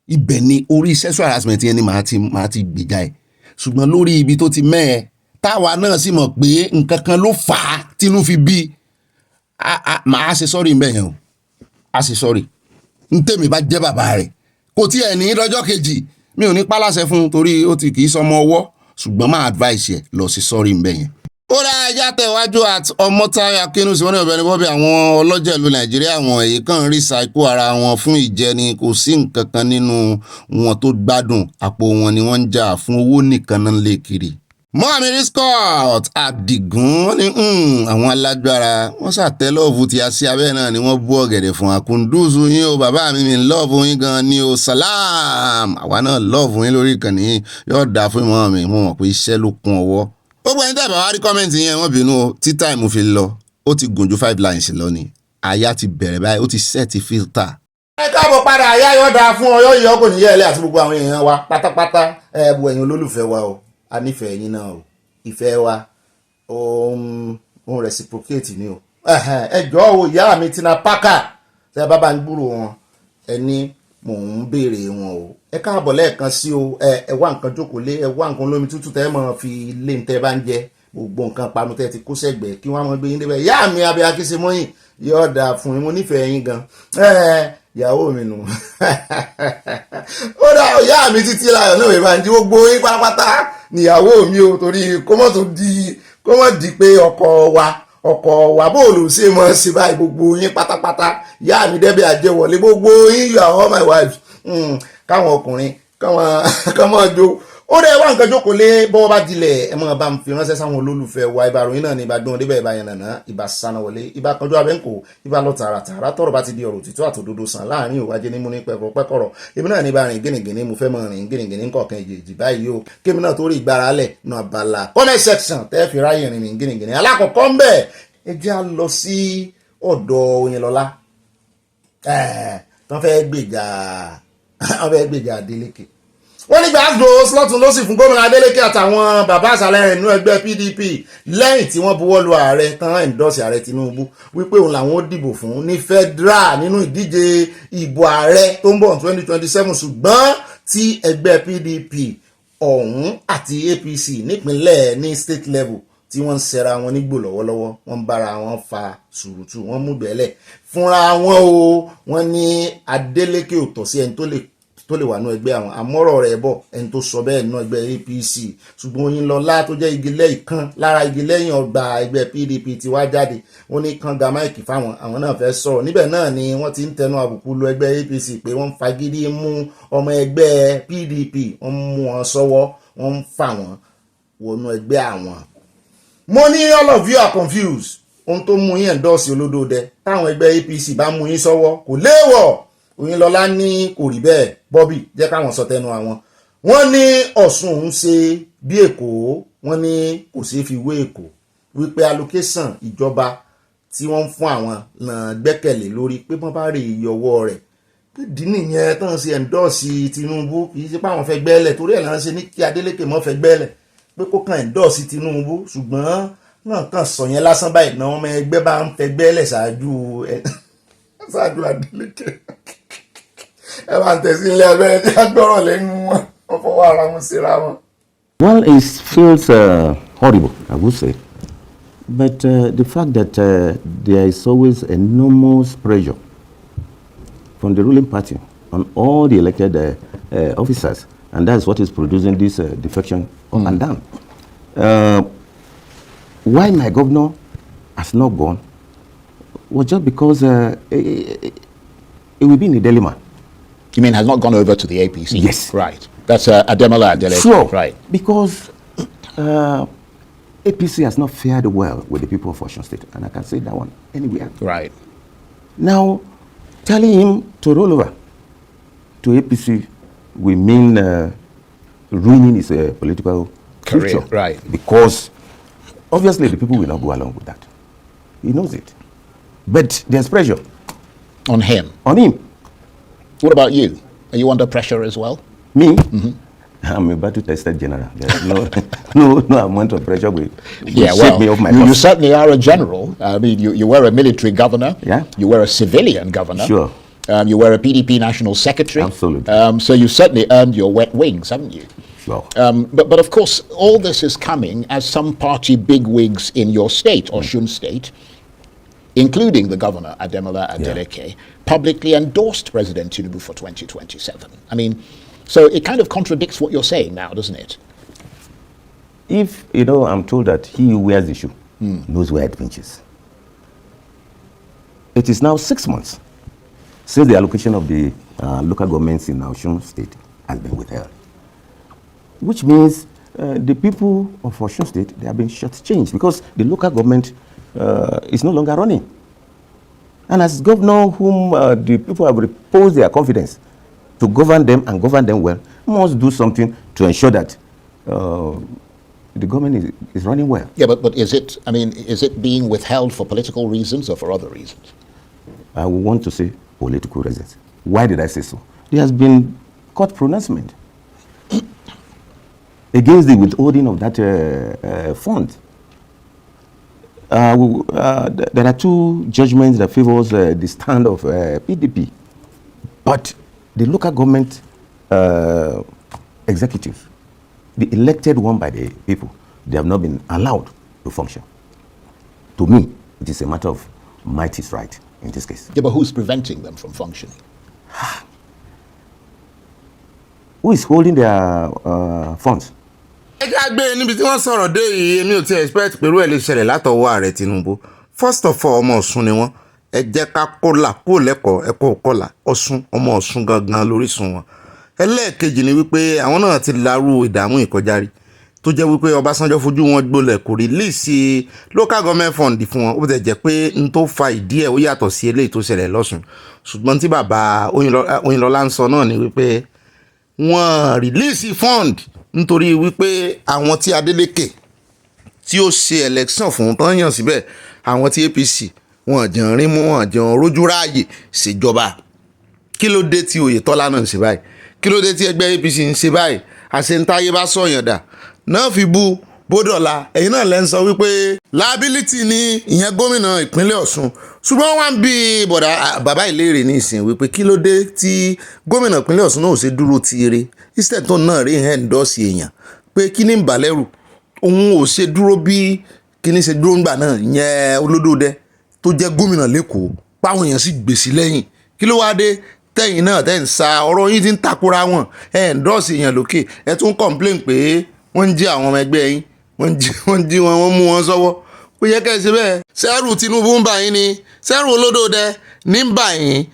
Speaker 1: ibẹ̀ ni orí sexual harassment yẹn ni màá ti gbèjà ẹ̀ ṣùgbọ́n lórí ibi tó ti mẹ́ ẹ táwa náà sì mọ̀ pé nǹkan kan ló fà á tínú fi bí màá ṣe sọ́rí ń bẹ̀ yẹn o a ṣe sọ́rí ń tèmi bá jẹ́ bàbá rẹ̀ kò tí ẹ̀ ní lọ́jọ́ kejì mi ò ní pálásẹ fún un torí ó ti kì í sọmọ ọwọ́ ṣùgbọ́n máa advice ẹ̀ lọ sí sọ́rí ń bẹ̀ yẹn. Ó dá ẹja tẹ̀wájú àti Ọmọ́táyọ̀ Akínúsì wọn ní Ọ̀gbẹ́ni Bobby àwọn ọlọ́jẹ̀lú Nàìjíríà wọn èyí kan rí ṣàìkú ara wọn fún ìjẹni kò sí nǹkan kan nínú wọn tó gbádùn àpò wọn ni wọ́n ń jà fún owó nìkan náà lè kiri. Mohammed Scott Adigun ní àwọn alágbára wọ́n ṣàtẹ́lọ́ọ̀fù tí a sí abẹ́ náà ni wọ́n bú ọ̀gẹ̀dẹ̀ fún akúndùsù yín o bàbá mi lọ́ọ̀fù yín gan ni o salam àwa náà lọ́ọ̀fù yín lórí ìkànnì yóò dáa fún ìmọ̀ mi mo mọ̀ pé iṣẹ́ ló kún ọwọ́. Gbogbo ẹni tẹ́bà wá rí kọ́mẹ́ǹtì yẹn wọ́n bínú o tí táìmù fi lọ ó ti gùn ju 5 lines lọ ni àyà ti bẹ̀rẹ̀ báyìí ó ti sẹ́ẹ̀tì filter. Ẹ káàbọ̀ padà àyà yóò dáa fún ọyọ́ yìí ọkọ̀ níyẹ́ ẹlẹ́ àti gbogbo àwọn èèyàn wa pátápátá bu ẹ̀yin olólùfẹ́ wa o a nífẹ̀ẹ́ yín náà o ìfẹ́ wa òun reciprocate ni o ẹ jọ̀ọ́ o ìyá mi Tina Parker tẹ́ bá bá ń gbúrò wọn ẹni mò ń béèrè wọn o ẹ káàbọ̀ lẹ́ẹ̀kan sí o ẹ wá nǹkan jókòó lé ẹ wá nǹkan olómi tútù tẹ́ mọ̀ fi lé ní tẹ́ bá ń jẹ gbogbo nǹkan panu tẹ́ ti kó sẹ́gbẹ̀ẹ́ kí wọ́n mọ̀ gbé yín débẹ̀ ìyá mi abẹ́ akíṣemọ́yìn yóò dáa fún yín mo nífẹ̀ẹ́ yín gan ìyàwó mi nù ó dá ìyá mi títí láyọ̀ náà ìbá ń di gbogbo yín pátápátá níyàwó mi o torí kó mọ̀ di pé ọkọ wa bóòlù ṣe mọ̀ sí báyìí gbogbo yín pátápátá ìyá mi débẹ̀ àjẹwọlé gbogbo yín you are all my wives káwọn ọkùnrin kọ́mọ jó ó dẹ̀ wá nǹkan jókòó lé bọ́wọ́ bá dilẹ̀ ẹ mọ̀ bá ń fi ránṣẹ́ sáwọn olólùfẹ́ wa ìbá ròyìn náà ní ìbá dún débẹ̀ ìbá yẹn nàná ìbá sáná wọlé ìbá kanjú abẹ́ǹkò ìbá lọ tààràtààrà tọrọ bá ti di ọ̀rọ̀ òtítọ́ àtòdodo sàn láàrin òwájẹ́ ní mú ní pẹ́kọ̀rọ̀ èmi náà ní bá rìn gínìgínì mo fẹ́ mọ̀ rìn gínìgínì kọ̀ọ̀kan èjì báyìí o kémi náà tó rí ìgbára lẹ̀ nù abala comment section tẹ́ fi ráyè rìn gínìgínì alákọ̀ọ́kọ́ ń bẹ̀ ẹ jẹ́ á lọ sí ọ̀dọ̀ Oyinlọ́lá tán fẹ́ gbèjà Adeleke wọ́n ní gbàgbó slọ́tún ló sì fún gómìnà Adeleke àtàwọn bàbá àṣàlẹ̀ inú ẹgbẹ́ PDP lẹ́yìn tí wọ́n buwọ́ lu ààrẹ tán endorse ààrẹ Tinubu wípé òun làwọn ó dìbò fún ní federal nínú ìdíje ìbò ààrẹ tó ń bọ̀ 2027 ṣùgbọ́n tí ẹgbẹ́ PDP ọ̀hún àti APC nípínlẹ̀ ní state level tí wọ́n ń ṣẹra wọn nígbò lọ́wọ́lọ́wọ́ wọ́n ń bára wọn fa sùúrùtù wọ́n mú gbẹ́lẹ̀ fúnra wọn o wọ́n ní Adeleke ò tọ́ sí ẹni tó lè wà ní ẹgbẹ́ àwọn àmọ́rọ̀ rẹ̀ bọ̀ ẹni tó sọ bẹ́ẹ̀ nínú ẹgbẹ́ APC ṣùgbọ́n Oyinlọ́lá tó jẹ́ igi lẹ́yìn kan lára igi lẹ́yìn ọgbà ẹgbẹ́ PDP ti wá jáde wọ́n ní kan ga máìkì fáwọn àwọn náà fẹ́ sọ̀rọ̀ níbẹ̀ náà ni wọ́n ti ń tẹnu àbùkù lu ẹgbẹ́ APC pé wọ́n ń fagídí mú ọmọ ẹgbẹ́ PDP wọ́n mú wọn sọ́wọ́ wọ́n ń fà wọ́n wọnú ẹgbẹ́ àwọn. mo ní all of you are confused ohun tó mú yín endorse olódòdẹ táwọn ẹgbẹ́ APC bá mú yín sọ́wọ́ kò léèwọ̀ Oyinlọ́lá ní kò rí bẹ́ẹ̀ Bobby jẹ́ káwọn sọ tẹnu àwọn wọ́n ní Ọ̀ṣun òun ṣe bí Èkó wọ́n ní kò ṣeé fi wé Èkó wípé allocation ìjọba tí wọ́n ń fún àwọn náà gbẹ́kẹ̀lé lórí pé wọ́n bá rí iye ọwọ́ rẹ̀ pé dì nìyẹn tán ṣe endorse Tinubu kì í ṣe pé àwọn fẹ́ gbẹ́lẹ̀ torí ẹ̀ náà ṣe ní kí Adeleke mọ́ fẹ́ gbẹ́lẹ̀ pé kó kàn endorse Tinubu ṣùgbọ́n náà kàn sọ yẹn lásán báyìí náà ọmọ ẹgbẹ́ bá ń fẹ́ gbẹ́lẹ̀ ṣáájú Adeleke ẹ máa ń tẹ̀sí ilé ẹgbẹ́ ẹ jẹ́ gbọ́rọ̀ lẹ́nu wọn wọ́n fọwọ́ ara wọn síra wọn.
Speaker 18: Well, it feels horrible, I would say. But the fact that there is always enormous pressure from the ruling party on all the elected officers, and that's what is producing this defection up and down. Why my governor has not gone was just because it will be in a dilemma.
Speaker 19: You mean has not gone over to the APC?
Speaker 18: Yes.
Speaker 19: Right. That's Ademola Adeleke.
Speaker 18: Sure.
Speaker 19: Right.
Speaker 18: Because APC has not fared well with the people of Osun State, and I can say that one anywhere.
Speaker 19: Right.
Speaker 18: Now, telling him to roll over to APC will mean ruining his political
Speaker 19: career.
Speaker 18: future.
Speaker 19: Right.
Speaker 18: Because obviously the people will not go along with that. He knows it. But there's pressure.
Speaker 19: On him?
Speaker 18: On him.
Speaker 19: What about you? Are you under pressure as well?
Speaker 18: Me? Mm-hmm. I'm a battle-tested general. There's no amount of pressure will shake me off my
Speaker 19: you certainly are a general. I mean, you were a military governor.
Speaker 18: Yeah.
Speaker 19: You were a civilian governor.
Speaker 18: Sure.
Speaker 19: You were a PDP national secretary.
Speaker 18: Absolutely.
Speaker 19: So you certainly earned your wet wings, haven't you?
Speaker 18: Sure.
Speaker 19: But of course, all this is coming as some party bigwigs in your state, Osun State, including the governor, Ademola Adeleke, publicly endorsed President Tinubu for 2027. I mean, so it kind of contradicts what you're saying now, doesn't it?
Speaker 18: If, I'm told that he who wears the shoe knows where it pinches. It is now 6 months since the allocation of the local governments in Osun State has been withheld. Which means the people of Osun State, they have been shortchanged because the local government is no longer running. And as governor whom the people have reposed their confidence to govern them and govern them well, must do something to ensure that the government is running well.
Speaker 19: Yeah, but is it being withheld for political reasons or for other reasons?
Speaker 18: I would want to say political reasons. Why did I say so? There has been court pronouncement against the withholding of that fund. There are two judgments that favors the stand of PDP, but the local government executive, the elected one by the people, they have not been allowed to function. To me, it is a matter of might is right in this case.
Speaker 19: Yeah, but who's preventing them from functioning?
Speaker 18: Who is holding their funds?
Speaker 1: ẹ já gbé níbi tí wọ́n sọ̀rọ̀ dé yìí èmi ò ti expect pẹ̀lú ẹ̀ lè ṣẹlẹ̀ látọwọ́ ààrẹ Tinubu. First of all, ọmọ Ọ̀ṣun ni wọ́n. Ẹ jẹ́ ká kólà kó lẹ́kọ̀ọ́ ẹ̀kọ́ kọ́là Ọ̀ṣun ọmọ Ọ̀ṣun gangan lórísun wọn. ẹlẹ́ẹ̀kejì ni wípé àwọn náà ti larú ìdààmú ìkọjá rí tó jẹ́ wípé Ọbásanjọ́ fojú wọn gbolẹ̀ kò rìlíìsì local government fund fún wọn ó bẹ̀ jẹ́ pé n tó fa ìdí ẹ̀ ó yàtọ̀ sí eléyìí tó ṣẹlẹ̀ lọ́sùn ṣùgbọ́n tí bàbá Oyinlọ́lá ń sọ náà ni wípé wọ́n rìlíìsì fund nítorí wípé àwọn tí Adeleke tí ó ṣe election fún tán yàn síbẹ̀ àwọn tí APC wọn jẹun rí mú wọn jẹun rójú ráàyè ṣèjọba kí ló dé tí Oyètọ́lá náà ń ṣe báyìí kí ló dé tí ẹgbẹ́ APC ń ṣe báyìí àṣentáyé bá sọ̀yàn dà náà fi bu bódọ̀la ẹ̀yin náà lẹ́ ń sọ wípé liability ni ìyẹn gómìnà ìpínlẹ̀ Ọ̀ṣun ṣùgbọ́n wọ́n ń bi bàbá Ìlérè ní ìsìn wípé kí ló dé tí gómìnà ìpínlẹ̀ Ọ̀ṣun náà ò ṣe dúró tiire instead tó náà rí endorse èèyàn pé kí ní ń bà lẹ́rù òun ò ṣe dúró bí kí ní ṣe dúró ńgbà náà ìyẹn Olódòdẹ tó jẹ́ gómìnà lẹ́kọ̀ọ́ páwọn èèyàn sì gbèsè lẹ́yìn kí ló wá dé tẹ́yìn náà tẹ́ ń sa ọ̀rọ̀ yín ti ń takora wọn endorse èèyàn lókè ẹ tún complain pé wọ́n ń jí àwọn ọmọ ẹgbẹ́ yín wọ́n jí wọn wọ́n mú wọn sọ́wọ́ ó yẹ kẹ́ ẹ ṣe bẹ́ẹ̀ sẹ́rù Tinubu ń bà yín ni sẹ́rù Olódòdẹ ní ń bà yín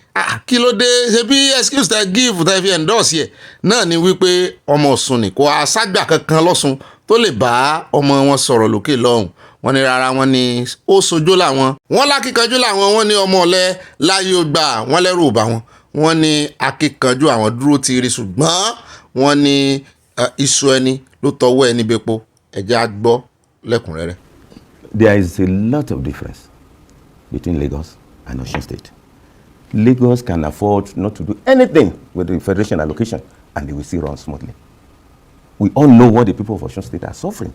Speaker 1: kí ló dé ṣe bí excuse tẹ give tẹ fi endorse yẹ náà ni wípé ọmọ Ọ̀ṣun ni kò àṣàgbà kankan lọ́sùn tó lè bá ọmọ wọn sọ̀rọ̀ lókè lọ́hùn wọ́n ní rárá wọ́n ní ó sojó làwọn wọ́n lákìkanjú làwọn wọ́n ní ọmọ ọ̀lẹ láyé ó gbà wọ́n lẹ́rù bà wọ́n ní akíkanjú àwọn dúró ti rí ṣùgbọ́n wọ́n ní iṣu ẹni ló tọwọ́ ẹni bepo ẹ̀jẹ̀ á gbọ́ lẹ́kùnrẹ́rẹ́.
Speaker 18: There is a lot of difference between Lagos and Osun State. Lagos can afford not to do anything with the federation allocation and they will still run smoothly. We all know what the people of Osun State are suffering.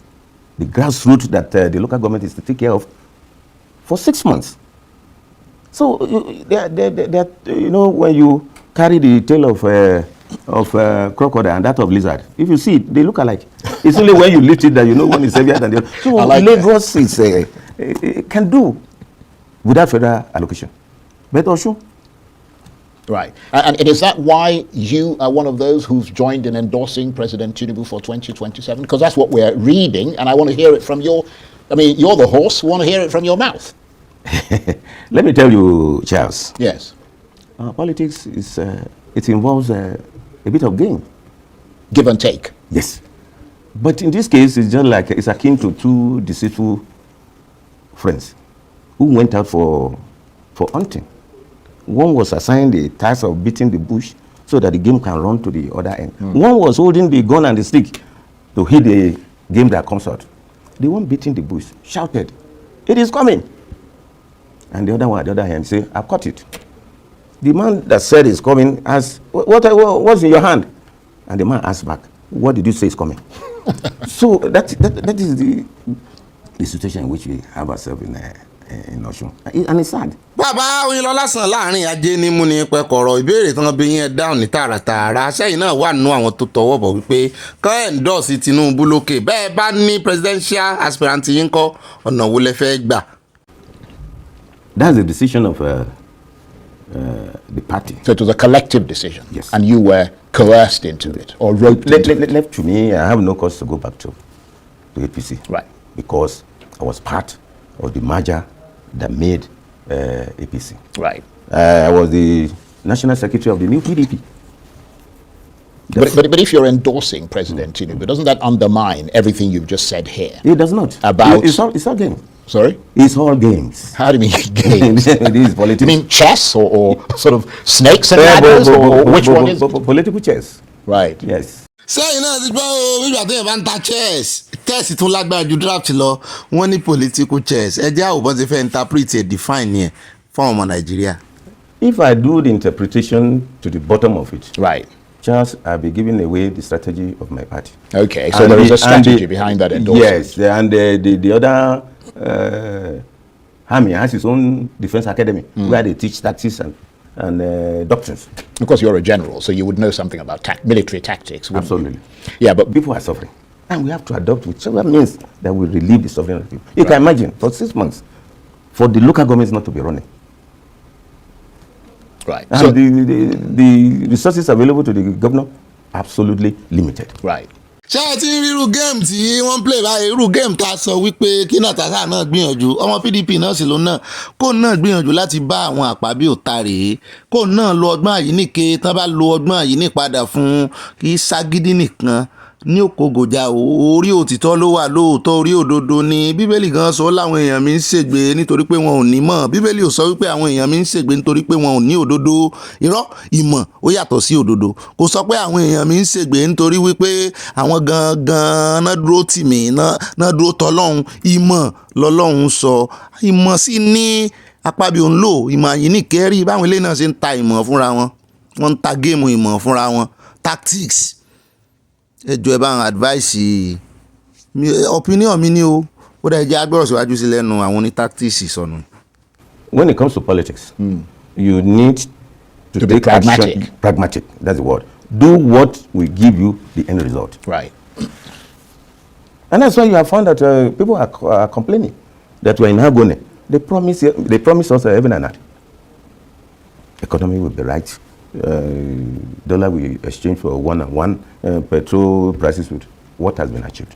Speaker 18: The grassroots that the local government is to take care of for 6 months. So, you know, when you carry the tail of crocodile and that of lizard, if you see it, they look alike. It's only when you lift it that you know one is heavier than the other. So like Lagos can do without federal allocation. But Osun.
Speaker 19: Right. And is that why you are one of those who's joined in endorsing President Tinubu for 2027? Because that's what we're reading, and I want to hear it from your... I mean, you're the horse. We want to hear it from your mouth.
Speaker 18: Let me tell you, Charles.
Speaker 19: Yes.
Speaker 18: Politics is... it involves a bit of game.
Speaker 19: Give and take.
Speaker 18: Yes. But in this case, it's just like... It's akin to two deceitful friends who went out for hunting. One was assigned the task of beating the bush so that the game can run to the other end. One was holding the gun and the stick to hit the game that comes out. The one beating the bush shouted, "It is coming!" And the other one at the other hand said, "I've caught it." The man that said it's coming asked, "What's in your hand?" And the man asked back, "What did you say is coming?" So that is the situation in which we have ourselves in Osun, and it's sad.
Speaker 1: Bàbá Oyinlọ́lá sàn láàrin ajé ní mú ní pẹ́kọ̀rọ̀ ìbéèrè tán bí yẹn dáhùn ní tààràtààrà sẹ́yìn náà wà nínú àwọn tó tọwọ́ bọ̀ wípé kọ́ endorse Tinubu lókè bẹ́ẹ̀ bá ní presidential aspirant yín kọ́ ọ̀nà wo lẹ fẹ́ gbà.
Speaker 18: That's the decision of the party.
Speaker 19: So it was a collective decision.
Speaker 18: Yes.
Speaker 19: And you were coerced into it or roped into it.
Speaker 18: Left to me, I have no cause to go back to APC.
Speaker 19: Right.
Speaker 18: Because I was part of the merger that made APC.
Speaker 19: Right.
Speaker 18: I was the national secretary of the new PDP.
Speaker 19: But if you're endorsing President Tinubu, doesn't that undermine everything you've just said here?
Speaker 18: It does not.
Speaker 19: About
Speaker 18: it's all games.
Speaker 19: Sorry?
Speaker 18: It's all games.
Speaker 19: How do you mean games?
Speaker 18: It is politics.
Speaker 19: You mean chess or sort of snakes and ladders? Or which one is?
Speaker 18: Political chess.
Speaker 19: Right.
Speaker 18: Yes.
Speaker 1: Sẹ́yìn náà ti gbọ́ o nígbà tó yẹn bá ń ta chess tún lágbára ju draft lọ wọ́n ní political chess ẹ jẹ́ àwòbọ́n ti fẹ́ interpret ẹ̀ define yẹn fún ọmọ Nàìjíríà.
Speaker 18: If I do the interpretation to the bottom of it,
Speaker 19: right,
Speaker 18: Charles, I'll be giving away the strategy of my party.
Speaker 19: Okay, so there is a strategy behind that endorsement.
Speaker 18: Yes, and the other army has its own defense academy where they teach tactics and doctrines.
Speaker 19: Because you're a general, so you would know something about military tactics.
Speaker 18: Absolutely.
Speaker 19: You? Yeah, but
Speaker 18: people are suffering. And we have to adopt whichever means that will relieve the suffering of people. You can imagine, for 6 months, for the local governments not to be running.
Speaker 19: Right.
Speaker 18: And
Speaker 19: So
Speaker 18: the resources available to the governor, absolutely limited.
Speaker 19: Right.
Speaker 1: ṣé ẹ ti ń rí irú géèmù tí wọ́n ń play báyìí irú géèmù tá a sọ wípé kí Natasha náà gbìyànjú ọmọ PDP náà sì ló náà kó náà gbìyànjú láti bá àwọn àpábí òta rèé kó náà lo ọgbọ́n àyíníke tán bá lo ọgbọ́n àyíní padà fún kí ságídí nìkan ní òkògòjà orí òtítọ́ ló wà lóòótọ́ orí òdodo ni bíbélì gan sọ láwọn èèyàn mi ń ṣègbè nítorí pé wọn ò ní mọ̀ bíbélì ò sọ wípé àwọn èèyàn mi ń ṣègbè nítorí pé wọn ò ní òdodo irọ́ ìmọ̀ ó yàtọ̀ sí òdodo kò sọ pé àwọn èèyàn mi ń ṣègbè nítorí wípé àwọn gangan náà dúró tì mí náà dúró tọ́lọ́hún ìmọ̀ lọ́lọ́hún sọ ìmọ̀ sí ní apábí òun lò ìmọ̀ àyíníkẹ́ rí báwọn ilé náà ṣe ń ta ìmọ̀ fúnra wọn wọ́n ń ta géèmù ìmọ̀ fúnra wọn tactics ẹjọ́ ẹ bá ń advice opinion mi ni o ó dẹ̀ jẹ́ agbọ́rọ̀ síwájú sí lẹ́nu àwọn ní tactics sọnù.
Speaker 18: When it comes to politics, you need to
Speaker 19: be
Speaker 18: take
Speaker 19: pragmatic.
Speaker 18: action. Pragmatic, that's the word. Do what will give you the end result.
Speaker 19: Right.
Speaker 18: And that's why you have found that people are complaining that we're in agony. They promise us heaven and earth. Economy will be right. Dollar we exchange for 1-on-1, petrol prices with what has been achieved.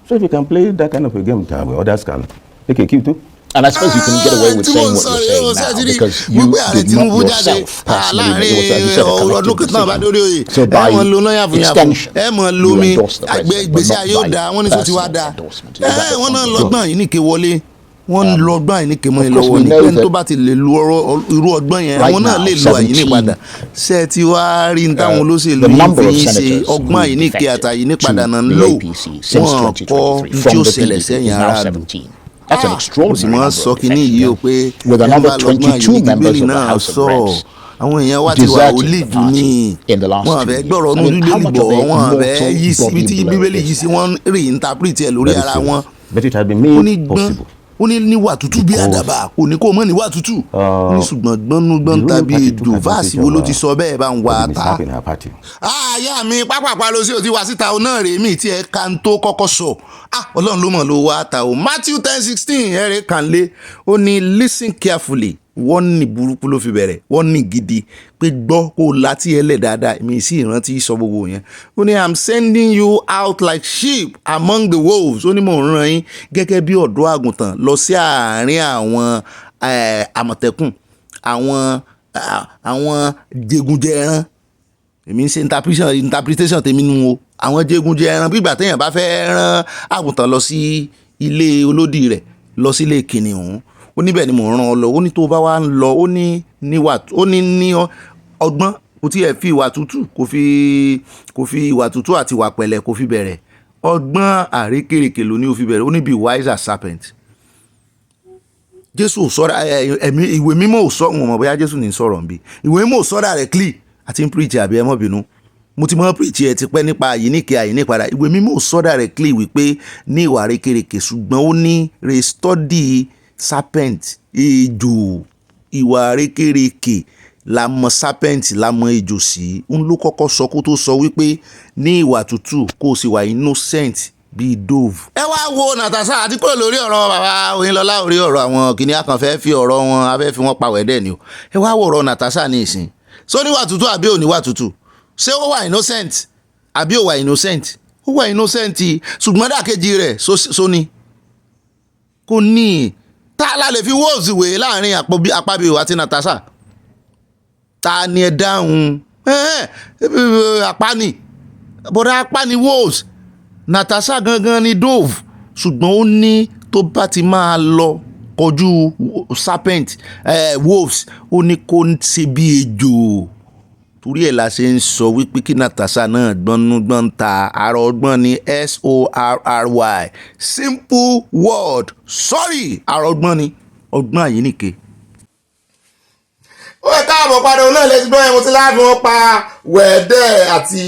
Speaker 18: So if you can play that kind of a game, others can take a cue too.
Speaker 19: And I suppose you can get away with saying what you're saying now because you did not yourself personally make it was, as you said, a collective decision. So by extension, you endorse the president, but not by personal endorsement.
Speaker 1: Wọ́n lọ ọgbọ́n àyíníkè mọ́ ẹ lọ́wọ́ ní pé tó bá ti lè lu irú ọgbọ́n yẹn àwọn náà lè lo àyíní padà ṣé ti wá rí ní táwọn olóṣèlú yìí fi ń ṣe ọgbọ́n àyíníkè àtàyíní padà náà ń lò wọ́n kọ́ ní tí ó ṣẹlẹ̀ sẹ́yìn aráàlú. Mo sì máa sọ kínní yìí o pé wọ́n bá lọ́gbọ́n àyíníkè bíbélì náà sọ àwọn èèyàn wá ti wà ó lè jù ní wọn àfẹ́ gbọ́rọ̀ nínú bíbélì bọ̀ wọn àfẹ́ yí síbi tí bíbélì yìí sí wọ́n reinterpret ẹ̀ lórí ara wọn. Ó ní gbọ́n ó ní níwà tútù bí àdàbà kò ní kó mọ́ níwà tútù ó ní ṣùgbọ́n gbọ́núgbọ́n tàbí èdò fáàsì wo ló ti sọ bẹ́ẹ̀ bá ń wá ta. àyà mi pápápá ló sí o ti wá síta o náà rèé mi tí ẹ kan tó kọ́kọ́ sọ ọlọ́run ló mọ̀ ló wá ta o Matthew 10:16 ẹ̀rẹ̀ kan lé ó ní listen carefully wọ́n ní burúkú ló fi bẹ̀rẹ̀ wọ́n ní gidi pé gbọ́ kó láti ẹlẹ̀ dáadáa èmi sì rántí sọ gbogbo yẹn ó ní I'm sending you out like sheep among the wolves ó ní mò ń rán yín gẹ́gẹ́ bí ọ̀dọ́ àgùntàn lọ sí àárín àwọn àmọ̀tẹ́kùn àwọn jẹgúnjẹran èmi ń ṣe interpretation tèmi nu o àwọn jẹgúnjẹran bí ìgbà téèyàn bá fẹ́ rán àgùntàn lọ sí ilé olódì rẹ̀ lọ sí ilé kìnìún ó níbẹ̀ ni mò ń rán ọ lọ ó ní tó bá wá ń lọ ó ní ní ọgbọ́n kò tí ẹ fi ìwà tútù kò fi ìwà tútù àti ìwà pẹ̀lẹ́ kò fi bẹ̀rẹ̀ ọgbọ́n àrékèrèkè ló ní ó fi bẹ̀rẹ̀ ó ní be wise as serpent. Jésù ò sọ́ra ìwé mímọ́ ò sọ wọn mọ̀ bóyá Jésù ní sọ̀rọ̀ nbí ìwé mímọ́ ò sọ́ra rẹ̀ clear àti ń preach àbí ẹ mọ́ bínú mo ti mọ́ preach ẹ ti pẹ́ nípa àyíníkè àyínípadà ìwé mímọ́ ò sọ́ra rẹ̀ clear wípé ní ìwà àrékèrèkè ṣùgbọ́n ó ní restudy serpent ejò ìwà rékèrèkè la mọ̀ serpent la mọ̀ ejò sí ń ló kọ́kọ́ sọ kó tó sọ wípé ní ìwà tútù kó o sì wà innocent bíi dove. ẹ wá wo Natasha àti kúrò lórí ọ̀rọ̀ bàbá Oyinlọ́lá orí ọ̀rọ̀ àwọn kìnìún akànfẹ́ fi ọ̀rọ̀ wọn abẹ́ fi wọ́n pa wẹ́dẹ̀ ni o ẹ wá wo ọ̀rọ̀ Natasha ní ìsìn so níwà tútù àbí ò níwà tútù ṣé ó wà innocent àbí ò wà innocent ó wà innocent ṣùgbọ́n dàkejì rẹ̀ sóní kò ní ta la lè fi wolves wé láàrin Akpabio àti Natasha ta ni ẹ dáhùn apani bọ́dá apani wolves Natasha gangan ni dove ṣùgbọ́n ó ní tó bá ti máa lọ kọjú serpent wolves ó ní kó ṣe bí ejò torí ẹ̀ la ṣe ń sọ wípé kí Natasha náà gbọ́núgbọ́n ta ara ọgbọ́n ní SORRY simple word sorry ara ọgbọ́n ni ọgbọ́n àyíníke. ó yẹ káàbọ̀ padà òun náà lẹ́sìn gbọ́n ẹ̀ mo ti láàbí wọn pa wẹ̀dẹ́ àti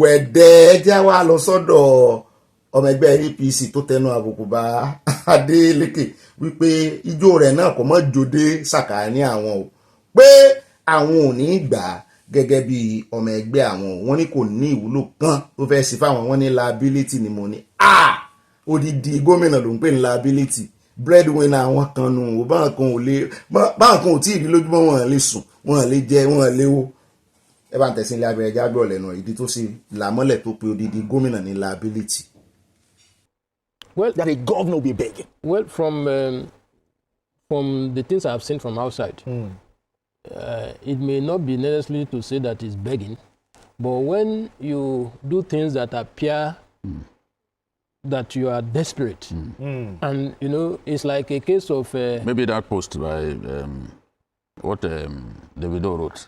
Speaker 1: wẹ̀dẹ́ ẹjẹ́ wa lọ sọ́dọ̀ ọmọ ẹgbẹ́ APC tó tẹnu àbùkù bá Adeleke wípé ijó rẹ̀ náà kò mọ́ jòdè sàkání àwọn o pé àwọn ò ní gbà gẹ́gẹ́ bí ọmọ ẹgbẹ́ àwọn wọn ní kò ní ìwúlò kan tó fẹ́ sí fáwọn wọn ní liability ni mo ní odidi gómìnà ló ń pè ní liability breadwinner àwọn kan nù báwọn kan ò tí ì rí lójúmọ́ wọn lè sùn wọn lè jẹ wọn lè wo ẹ bá ń tẹ̀sí ilé abẹ́rẹ́ jágbọ́ lẹ́nu ìdí tó sì làmọ́lẹ̀ tó pe odidi gómìnà ní liability.
Speaker 20: Well, that a governor will be begging. Well, from the things I've seen from outside, it may not be necessary to say that he's begging, but when you do things that appear that you are desperate, and you know, it's like a case of
Speaker 21: maybe that post by what Davido wrote.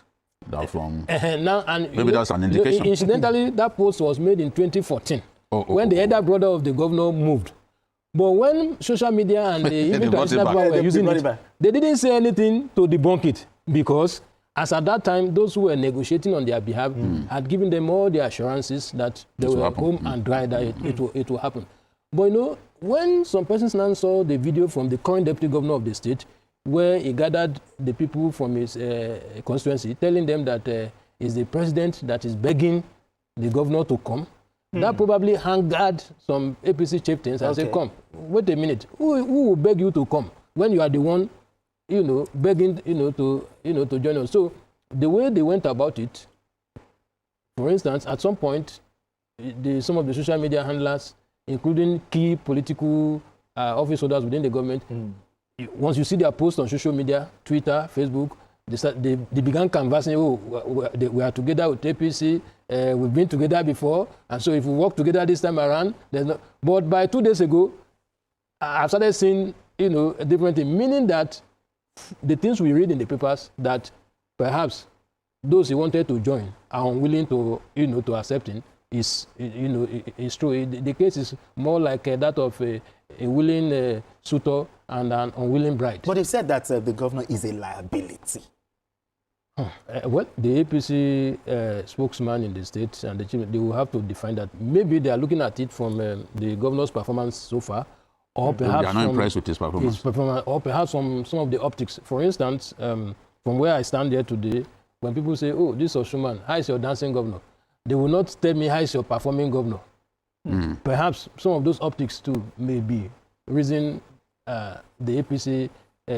Speaker 21: That from
Speaker 20: now, and
Speaker 21: maybe that's an indication.
Speaker 20: Incidentally, that post was made in 2014 when the elder brother of the governor moved. But when social media and the international people were using it, they didn't say anything to debunk it, because as at that time, those who were negotiating on their behalf had given them all the assurances that they were home and dry, that it will happen. But you know, when some persons now saw the video from the current deputy governor of the state, where he gathered the people from his constituency, telling them that it's the president that is begging the governor to come, that probably angered some APC chieftains and said, come, wait a minute, who will beg you to come when you are the one, you know, begging, to join us? So the way they went about it, for instance, at some point, some of the social media handlers, including key political office holders within the government, once you see their posts on social media, Twitter, Facebook, they began canvassing, we are together with APC, we've been together before, and so if we work together this time around, there's no... But by 2 days ago, I've started seeing, a different thing, meaning that the things we read in the papers, that perhaps those who wanted to join are unwilling to, to accept it, is true. The case is more like that of a willing suitor and an unwilling bride. But they said that the governor is a liability. Well, the APC spokesman in the state and the chief, they will have to define that. Maybe they are looking at it from the governor's performance so far, or perhaps
Speaker 21: they are not impressed with his performance.
Speaker 20: Or perhaps from some of the optics. For instance, from where I stand here today, when people say, "Oh, this Oshuman, how is your dancing governor?" they will not tell me how is your performing governor. Perhaps some of those optics too may be reason the APC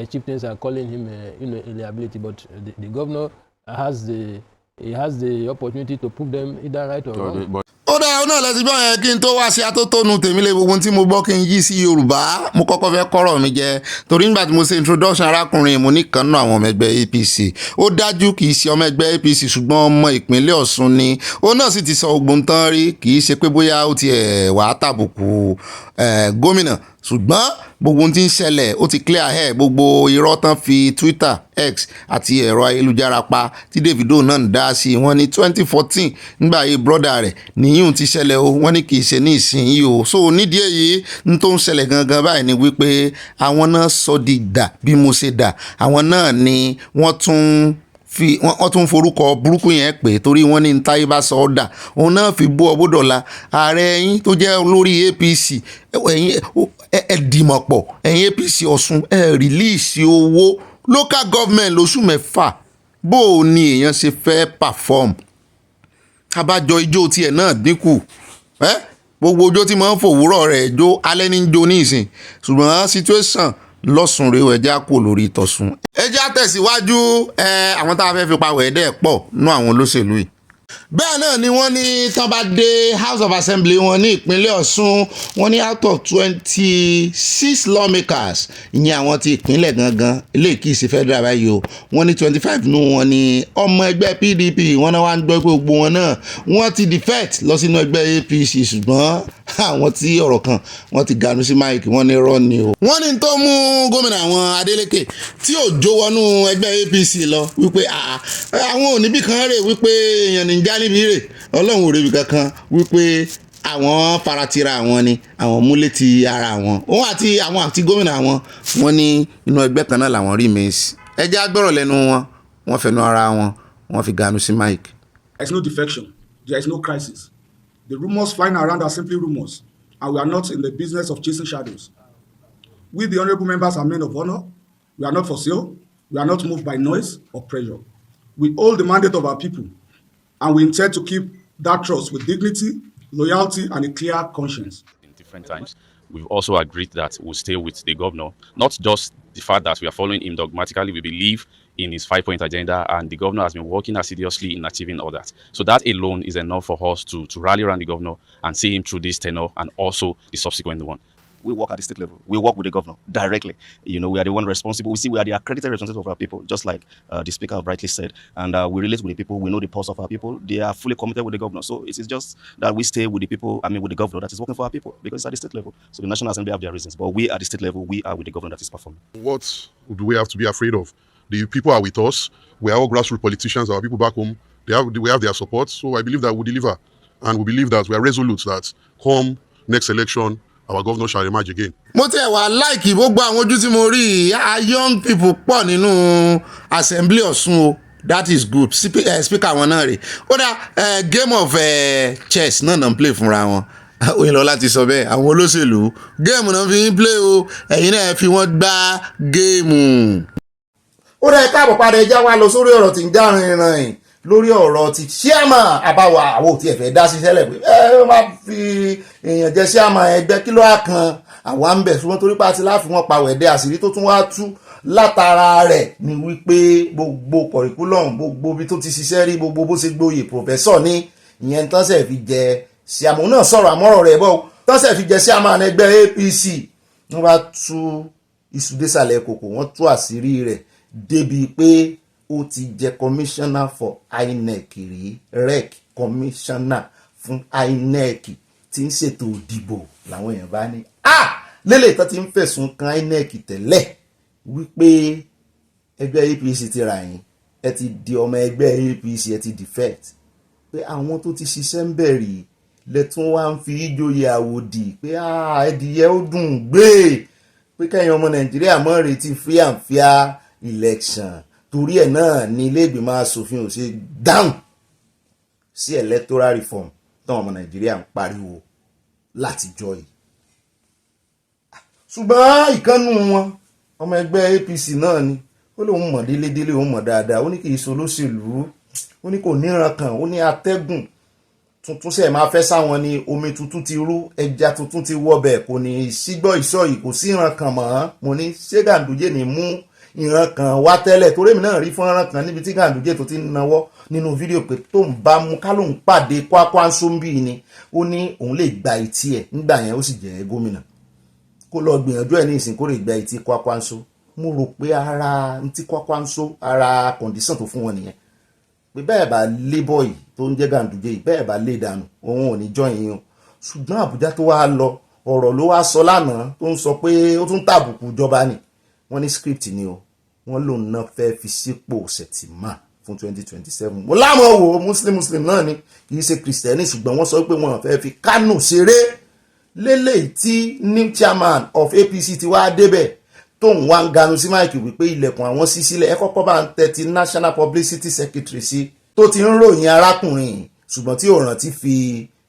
Speaker 20: chieftains are calling him a liability, but the governor has the opportunity to prove them either right or wrong.
Speaker 1: ó dá ọ náà lẹ́sìn bí ọ̀yẹ́ kí n tó wá sí atótónu tèmi lé gbogbo tí mo gbọ́ kí n yí sí Yorùbá mo kọ́kọ́ fẹ́ kọ́rọ̀ mi jẹ torí nígbà tí mo ṣe introduction arákùnrin mo ní kan náà àwọn ọmọ ẹgbẹ́ APC ó dájú kì í ṣe ọmọ ẹgbẹ́ APC ṣùgbọ́n ọmọ ìpínlẹ̀ Ọ̀ṣun ni ó náà sì ti sọ ogun tán rí kì í ṣe pé bóyá ó ti wà á tàbùkù gómìnà ṣùgbọ́n gbogbo ohun tí ń ṣẹlẹ̀ ó ti clear ahead gbogbo irọ́ tán fi Twitter X àti ẹ̀rọ ayélujára pa tí Davido náà ń dá sí wọ́n ní 2014 nígbà ayé brọ́dà rẹ̀ níyùn ti ṣẹlẹ̀ o wọ́n ní kì í ṣe ní ìsinyìí o so nídìí èyí ń tó ń ṣẹlẹ̀ gangan báyìí ni wípé àwọn náà sọ di dà bí mo ṣe dà àwọn náà ni wọ́n tún forúkọ burúkú yẹn pé torí wọ́n ní ntáyé bá sọ ọ́ dà òun náà fi bú ọbọdọ̀la ààrẹ yín tó jẹ́ olórí APC ẹ dìmọ̀pọ̀ ẹ̀yin APC Ọ̀ṣun rìlíìsì owó local government lóṣù mẹ́fà bó o ní èèyàn ṣe fẹ́ perform abájọ ijó tiẹ̀ náà dínkù gbogbo ojó tí máa ń fòwúrọ̀ rẹ̀ jó alẹ́ ní jó ní ìsìn ṣùgbọ́n situation lọ́sùn rèé ẹja kò lórí ìtọ̀sùn. ẹja tẹ̀síwájú àwọn tá a fẹ́ fi pa wẹ̀ẹ́dẹ́ pọ̀ nú àwọn olóṣèlú yìí. bẹ́ẹ̀ náà ni wọ́n ní tán bá dé House of Assembly wọn ní ìpínlẹ̀ Ọ̀ṣun wọ́n ní out of 26 lawmakers ìyẹn àwọn ti ìpínlẹ̀ gangan ilé kìí ṣe federal báyìí o wọ́n ní 25 nù wọn ní ọmọ ẹgbẹ́ PDP wọ́n náà wá ń gbọ́ pé gbogbo wọn náà wọ́n ti defect lọ sínú ẹgbẹ́ APC ṣùgbọ́n àwọn tí ọ̀rọ̀ kan wọ́n ti ganu sí máìkì wọ́n ní irọ́ ni o. wọ́n ní tó mú gómìnà àwọn Adeleke tí ò jó wọnú ẹgbẹ́ APC lọ wípé àwọn òníbì kan rè wípé èèyàn ní já níbi rè Ọlọ́run ò rèébi kankan wípé àwọn faratira àwọn ni àwọn múlẹ̀ ti ara wọn òun àti àwọn àti gómìnà àwọn wọ́n ní inú ẹgbẹ́ kan náà làwọn rí mẹ́sì ẹjẹ́ agbọ́rọ̀ lẹ́nu wọn wọ́n fẹnu ara wọn wọ́n fi ganu sí máìkì.
Speaker 22: There is no defection, there is no crisis. The rumors flying around are simply rumors, and we are not in the business of chasing shadows. We, the honorable members, are men of honor. We are not for sale. We are not moved by noise or pressure. We hold the mandate of our people, and we intend to keep that trust with dignity, loyalty, and a clear conscience.
Speaker 23: In different times, we've also agreed that we'll stay with the governor, not just the fact that we are following him dogmatically. We believe
Speaker 3: in his 5-point agenda, and the governor has been working assiduously in achieving all that. So that alone is enough for us to rally around the governor and see him through this tenure and also the subsequent one.
Speaker 6: We work at the state level. We work with the governor directly. We are the one responsible. We are the accredited representatives of our people, just like the speaker rightly said. And we relate with the people. We know the pulse of our people. They are fully committed with the governor. So it's just that we stay with the people, with the governor that is working for our people, because it's at the state level. So the National Assembly have their reasons. But we at the state level, we are with the governor that is performing.
Speaker 7: What do we have to be afraid of? The people are with us. We are all grassroots politicians. Our people back home, we have their support. So I believe that we deliver. And we believe that we are resolute that come next election, our governor shall emerge again.
Speaker 1: Mo tẹ́ wà láìkì gbogbo àwọn ojú tí mo rí young people pọ̀ nínú assembly Ọ̀ṣun o. That is good. Speaker wọn náà rè. Ó dá game of chess náà náà play fúnra wọn. Oyinlọ́lá ti sọ bẹ́ẹ̀ àwọn olóṣèlú géèmù náà fi ń play o ẹ̀yin náà fi wọ́n gbá géèmù. Ó dá ẹ̀ka àbọ̀ padà ẹja wa lọ sórí ọ̀rọ̀ tí ń já rìnrìn lórí ọ̀rọ̀ ti chairman àbáwá àwọn òtí ẹ̀fẹ̀ dá sí tẹ́lẹ̀ pé ó máa fi èèyàn jẹ́ chairman ẹgbẹ́ kí ló á kan àwa ń bẹ̀ ṣùgbọ́n torí pàtí láfi wọn pa wẹ̀dẹ́ àṣírí tó tún wá tú látara rẹ̀ ni wípé gbogbo curriculum gbogbo bí tó ti ṣiṣẹ́ rí gbogbo bó ṣe gbóyè professor ní ìyẹn tán sẹ̀ fi jẹ chairman náà sọ̀rọ̀ àmọ́rọ̀ rẹ̀ bọ́ tán sẹ̀ fi jẹ chairman ẹgbẹ́ APC wọ́n bá tú iṣu désàlẹ̀ kòkò wọ́n tú àṣírí rẹ̀ débi pé ó ti jẹ́ commissioner for INEC rí rec commissioner fún INEC tí ń ṣètò ìdìbò làwọn èèyàn bá ní lélẹ̀ tó ti ń fẹ̀sùn kan INEC tẹ́lẹ̀ wípé ẹgbẹ́ APC ti rà yín ẹ ti di ọmọ ẹgbẹ́ APC ẹ ti defect pé àwọn tó ti ṣiṣẹ́ ń bẹ̀rì lẹ́tún wá ń fi ìjòyè àwòdì pé ẹdìyẹ ó dùn gbé pé kẹ́yìn ọmọ Nàìjíríà mọ́ retí free and fair election torí ẹ̀ náà ni ilé ìgbìmọ̀ aṣòfin ò ṣe dáhùn sí electoral reform táwọn ọmọ Nàìjíríà ń pariwo láti jọ yìí. Ṣùgbọ́n ìkánnù wọn ọmọ ẹgbẹ́ APC náà ni ó lóun mọ̀ délédélé òun mọ̀ dáadáa ó ní kì í ṣe olóṣèlú ó ní kò níran kan ó ní atẹ́gùn tuntun ṣe máa fẹ́ sáwọn ni omi tuntun ti rú ẹja tuntun ti wọbẹ̀ kò ní sígbọ́ ìsọ yìí kò sí ìran kan mọ́ mo ní ṣé Ganduje ní mú ìran kan wá tẹ́lẹ̀ torí èmi náà rí fọ́nrán kan níbi tí Ganduje tó ti ń nawọ́ nínú fídíò pé tó ń bá mú ká lóun pàdé Kwakwanso bí ni ó ní òun lè gba etí ẹ̀ nígbà yẹn ó sì jẹ́ gómìnà kó lọ gbìyànjú ẹ̀ ní ìsìn kó lè gba etí Kwakwanso mo rò pé ara ntí Kwakwanso ara condition tó fún wọn nìyẹn pé bẹ́ẹ̀ bá lé bọ́ọ̀yì tó ń jẹ́ Ganduje yìí bẹ́ẹ̀ bá lé dànù òun ò ní jọyìn yín o ṣùgbọ́n Àbújá tó wá lọ ọ̀rọ̀ ló wá sọ lánàá tó ń sọ pé ó tún tàbùkù ìjọba ni wọ́n ní script ni o wọ́n lòun náà fẹ́ fi sípò Sẹ̀tìmà fún 2027 mo láwọn wo muslim náà ni kì í ṣe kìrìsìtẹ́nì ṣùgbọ́n wọ́n sọ pé wọ́n fẹ́ fi Kánò ṣeré lélẹ̀ tí new chairman of APC ti wá débẹ̀ tóun wá ń ganu sí máìkì wípé ilẹ̀kùn àwọn ṣí sílẹ̀ ẹ kọ́kọ́ bá ń tẹ́tí national publicity secretary sí tó ti ń ròyìn arákùnrin ṣùgbọ́n tí ò rántí fi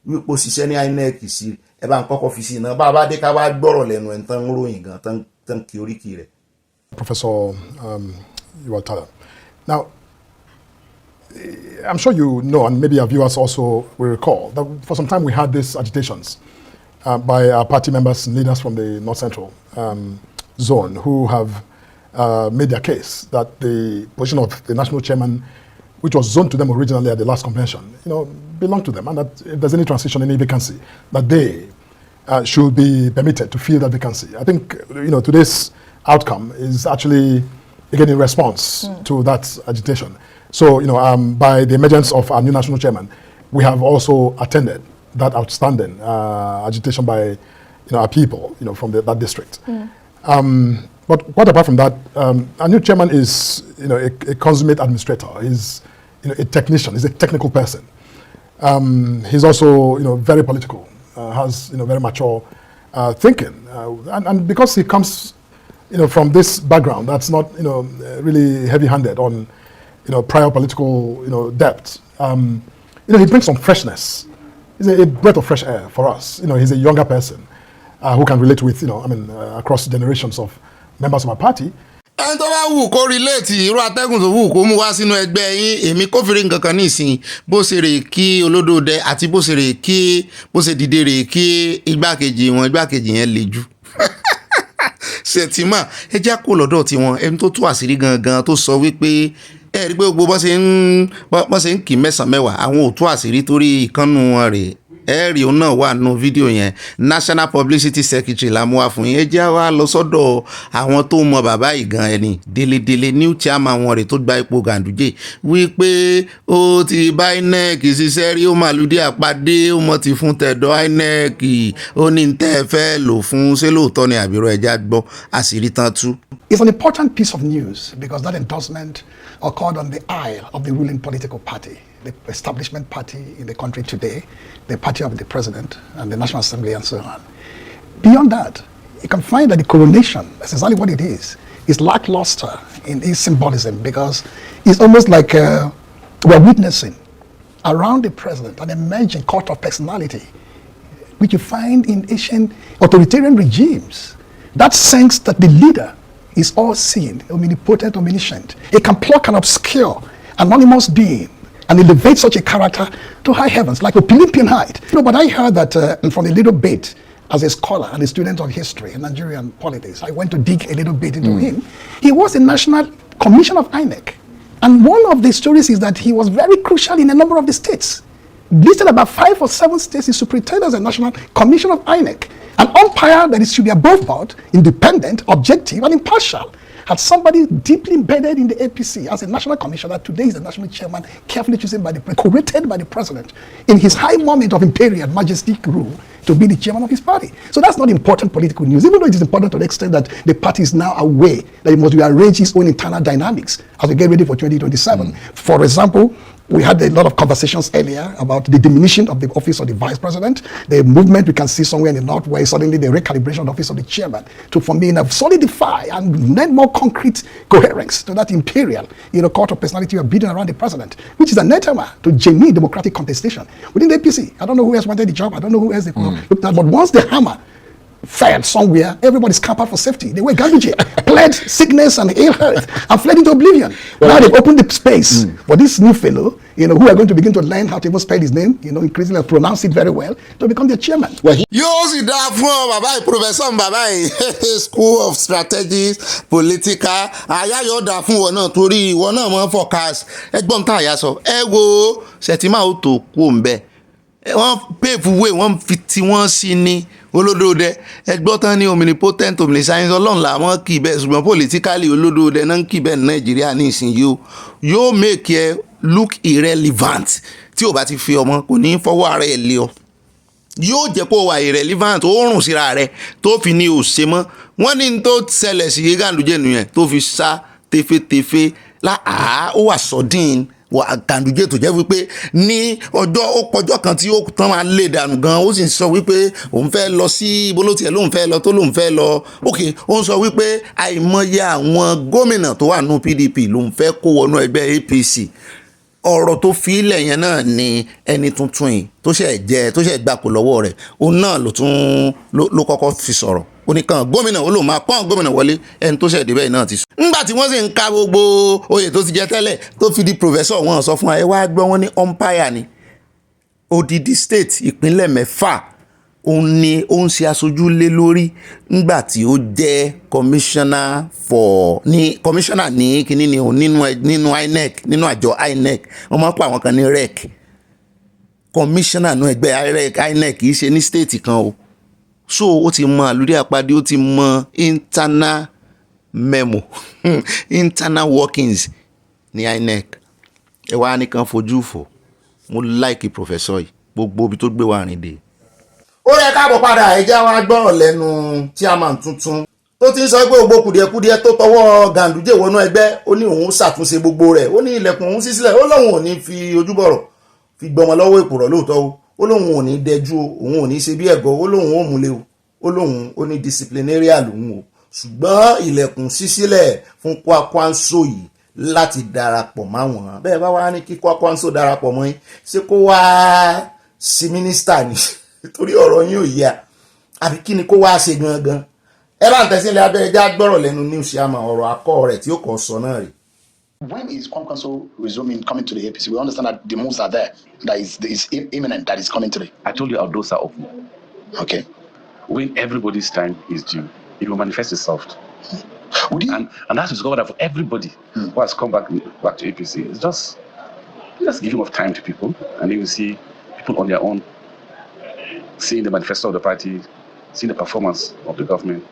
Speaker 1: wípò ṣiṣẹ́ ní INEC sí ẹ bá ń kọ́kọ́ fi sí iná bá a bá dé ká wá gbọ́rọ̀ lẹ́nu ẹ̀ tán ń ròyìn gan tán kí oríkì rẹ̀.
Speaker 24: Professor Iwatala. Now, I'm sure you know, and maybe our viewers also will recall, that for some time we had these agitations by our party members and leaders from the North Central zone who have made their case that the position of the national chairman, which was zoned to them originally at the last convention, belonged to them, and that if there's any transition, any vacancy, that they should be permitted to fill that vacancy. I think, today's outcome is actually, again, in response to that agitation. So, by the emergence of our new national chairman, we have also attended that outstanding agitation by, our people, from that district. But what apart from that, our new chairman is, a consummate administrator. He's, a technician. He's a technical person. He's also, very political. Has, very mature thinking, and because he comes, from this background that's not, really heavy-handed on, prior political, depth. He brings some freshness. He's a breath of fresh air for us. He's a younger person who can relate with, across generations of members of our party.
Speaker 1: ẹni tó bá wù kó relate irú atẹ́gùn tó wù kó mú wá sínú ẹgbẹ́ yín èmi kò fìrí nǹkan kan nísìn bó ṣe rè kí olódòdẹ àti bó ṣe rè kí bó ṣe dìde rè kí igbákejì yẹn le jù Ṣètìmá ẹ já kó lọ́dọ̀ tiwọn ẹni tó tú àṣírí gangan tó sọ wípé ẹ rí pé gbogbo bọ́n ṣe ń kì í mẹ́sàn-án mẹ́wàá àwọn ò tú àṣírí torí ìkànnù wọn rèé ẹ̀rí òun náà wà nù fídíò yẹn National Publicity Secretary la mú wá fún yín ẹ jẹ́ wá lọ sọ́dọ̀ àwọn tó mọ bàbá yìí gan ẹni Délé new chairman wọn rẹ̀ tó gba ipò Ganduje wípé ó ti bá INEC ṣiṣẹ́ rí ó màlúdí àpàdé ó mọ̀ ti fún tẹ̀dọ̀ INEC ó ní tẹ́ ẹ fẹ́ lò fún ṣé lóòótọ́ ni àbírọ̀ ẹja gbọ́ àṣírí tán tú.
Speaker 24: It's an important piece of news because that endorsement occurred on the aisle of the ruling political party, the establishment party in the country today, the party of the president and the National Assembly and so on. Beyond that, you can find that the coronation, that's exactly what it is lackluster in its symbolism because it's almost like we're witnessing around the president an emerging cult of personality, which you find in ancient authoritarian regimes. That sense that the leader is all-seeing, omnipotent, omniscient. It can pluck an obscure, anonymous being and elevate such a character to high heavens, like a Olympian height. But I heard that from a little bit, as a scholar and a student of history and Nigerian politics, I went to dig a little bit into him. He was a national commissioner of INEC. And one of the stories is that he was very crucial in a number of the states. Listed about 5 or 7 states, he superintended as a national commissioner of INEC. An umpire that should be above board, independent, objective, and impartial. Had somebody deeply embedded in the APC as a national commissioner, today is the national chairman, carefully chosen by corrected by the president in his high moment of imperial majestic rule to be the chairman of his party. So that's not important political news, even though it is important to the extent that the party is now aware that it must rearrange its own internal dynamics as we get ready for 2027. For example, we had a lot of conversations earlier about the diminution of the office of the vice president, the movement we can see somewhere in the north where suddenly the recalibration of the office of the chairman to, for me, solidify and lend more concrete coherence to that imperial, cult of personality we are building around the president, which is an anathema to genuine democratic contestation within the APC. I don't know who else wanted the job. I don't know who else they looked at. But once the hammer fell somewhere, everybody scampered for safety. They were Ganduje, pled sickness and ill health, and fled into oblivion. Now they've opened the space for this new fellow, who are going to begin to learn how to even spell his name, increasingly pronounce it very well, to become their chairman.
Speaker 1: Yóò sì dáa fún ọ bàbá yìí professor bàbá yìí School of Strategies Political àyà yóò dáa fún wọn náà torí ìwọ náà mọ forecast ẹgbọ́n tá àyà sọ ẹ wo Shettima ó tó kú òǹbẹ wọ́n pave way wọ́n fi tí wọ́n sí ní olódòdẹ ẹgbọ́n tán ní omnipotent omniscience ọlọ́run làwọn kì í bẹ́ẹ̀ ṣùgbọ́n politically olódòdẹ náà ń kì í bẹ́ẹ̀ ní Nàìjíríà ní ìsinyìí yóò make ẹ look irrelevant tí o bá ti fi ọmọ kò ní fọwọ́ ara ẹ̀ lé ọ yóò jẹ́ kó wà irrelevant ó rùn síra rẹ̀ tó fi ní òṣè mọ́ wọ́n ní tó ṣẹlẹ̀ sí Ganduje nìyẹn tó fi sá tefetefe ó wà sọ́dín Ganduje tó jẹ́ wípé ní ọjọ́ kan tí ó tán máa lè dànù gan ó sì sọ wípé òun fẹ́ lọ sí ibolótiẹ̀ lóun fẹ́ lọ tó lóun fẹ́ lọ ok ó ń sọ wípé àìmọye àwọn gómìnà tó wà nù PDP lòun fẹ́ kó wọnú ẹgbẹ́ APC ọ̀rọ̀ tó fi ilẹ̀ yẹn náà ni ẹni tuntun yìí tó ṣẹ̀ gbapò lọ́wọ́ rẹ̀ òun náà ló kọ́kọ́ fi sọ̀rọ̀ oníkan gómìnà ó lò máa pọ́n gómìnà wọlé ẹni tó ṣẹ̀ débẹ̀ náà ti sọ. nígbà tí wọ́n sì ń ka gbogbo oyè tó ti jẹ tẹ́lẹ̀ tó fi di professor wọn sọ fún wa ẹ wá gbọ́ wọn ní umpire ni odidi state ìpínlẹ̀ 6 òun ni ó ń ṣe aṣojú lé lórí nígbà tí ó jẹ́ commissioner ní kíní ni òun nínú INEC nínú àjọ INEC wọ́n máa ń pa àwọn kan ní rec commissioner nínú ẹgbẹ́ INEC kì í ṣe ní state kan o so ó ti mọ àlùdí àpàdé ó ti mọ internal memo internal workings ní INEC ẹ wá nìkan fojú fò mo like professor yìí gbogbo ibi tó gbé wa rìn dé. ó yẹ káàbọ̀ padà ẹ̀jẹ̀ wa gbọ́rọ̀ lẹ́nu chairman tuntun tó ti ń sọ pé gbogbo kùdìẹ̀kùdìẹ̀ tó tọwọ́ Ganduje wọnú ẹgbẹ́ ó ní òun ṣàtúnṣe gbogbo rẹ̀ ó ní ilẹ̀kùn òun ṣí sílẹ̀ ó lóun ò ní fi ojúbọ̀rọ̀ fi gbọmọ lọ́wọ́ èpùrọ̀ lóòótọ́ ó lóun ò ní dẹjú òun ò ní ṣe bí ẹ̀gọ́ ó lóun ò múlẹ̀ ó lóun ó ní disciplinarian lòun o ṣùgbọ́n ilẹ̀kùn ṣí sílẹ̀ fún Kwakwanso yìí láti darapọ̀ máwọn bẹ́ẹ̀ bá wá ní kí Kwakwanso darapọ̀ mọ́ yín ṣé kó wá sí mínísítà ni torí ọ̀rọ̀ yín ò yá àbí kí ni kó wá ṣe gangan ẹ bá ń tẹ̀sí ilẹ̀ abẹ́rẹ́ já gbọ́rọ̀ lẹ́nu news àmọ́ ọ̀rọ̀ akọ́ rẹ̀ tí ó kọ́ sọ náà rè.
Speaker 19: When is Kwakwanso resuming coming to the APC? We understand that the moves are there, that is imminent, that is coming today.
Speaker 2: I told you our doors are open.
Speaker 19: Okay.
Speaker 2: When everybody's time is due, it will manifest itself. And that's discovered that for everybody who has come back to APC, it's just giving of time to people, and you will see people on their own seeing the manifesto of the party, seeing the performance of the government,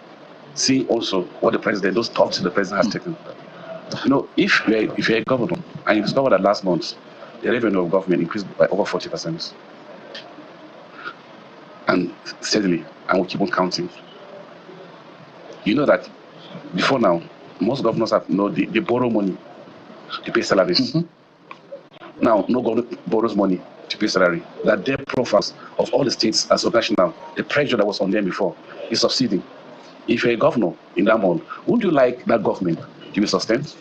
Speaker 2: seeing also what the president, those talks the president has taken. You know, if you're a governor and you discover that last month the revenue of government increased by over 40%, and steadily, and we keep on counting, you know that before now, most governors have they borrow money to pay salaries. Now, no governor borrows money to pay salary. That debt profiles of all the states as national, the pressure that was on them before, is succeeding. If you're a governor in that mode, wouldn't you like that government to be sustained?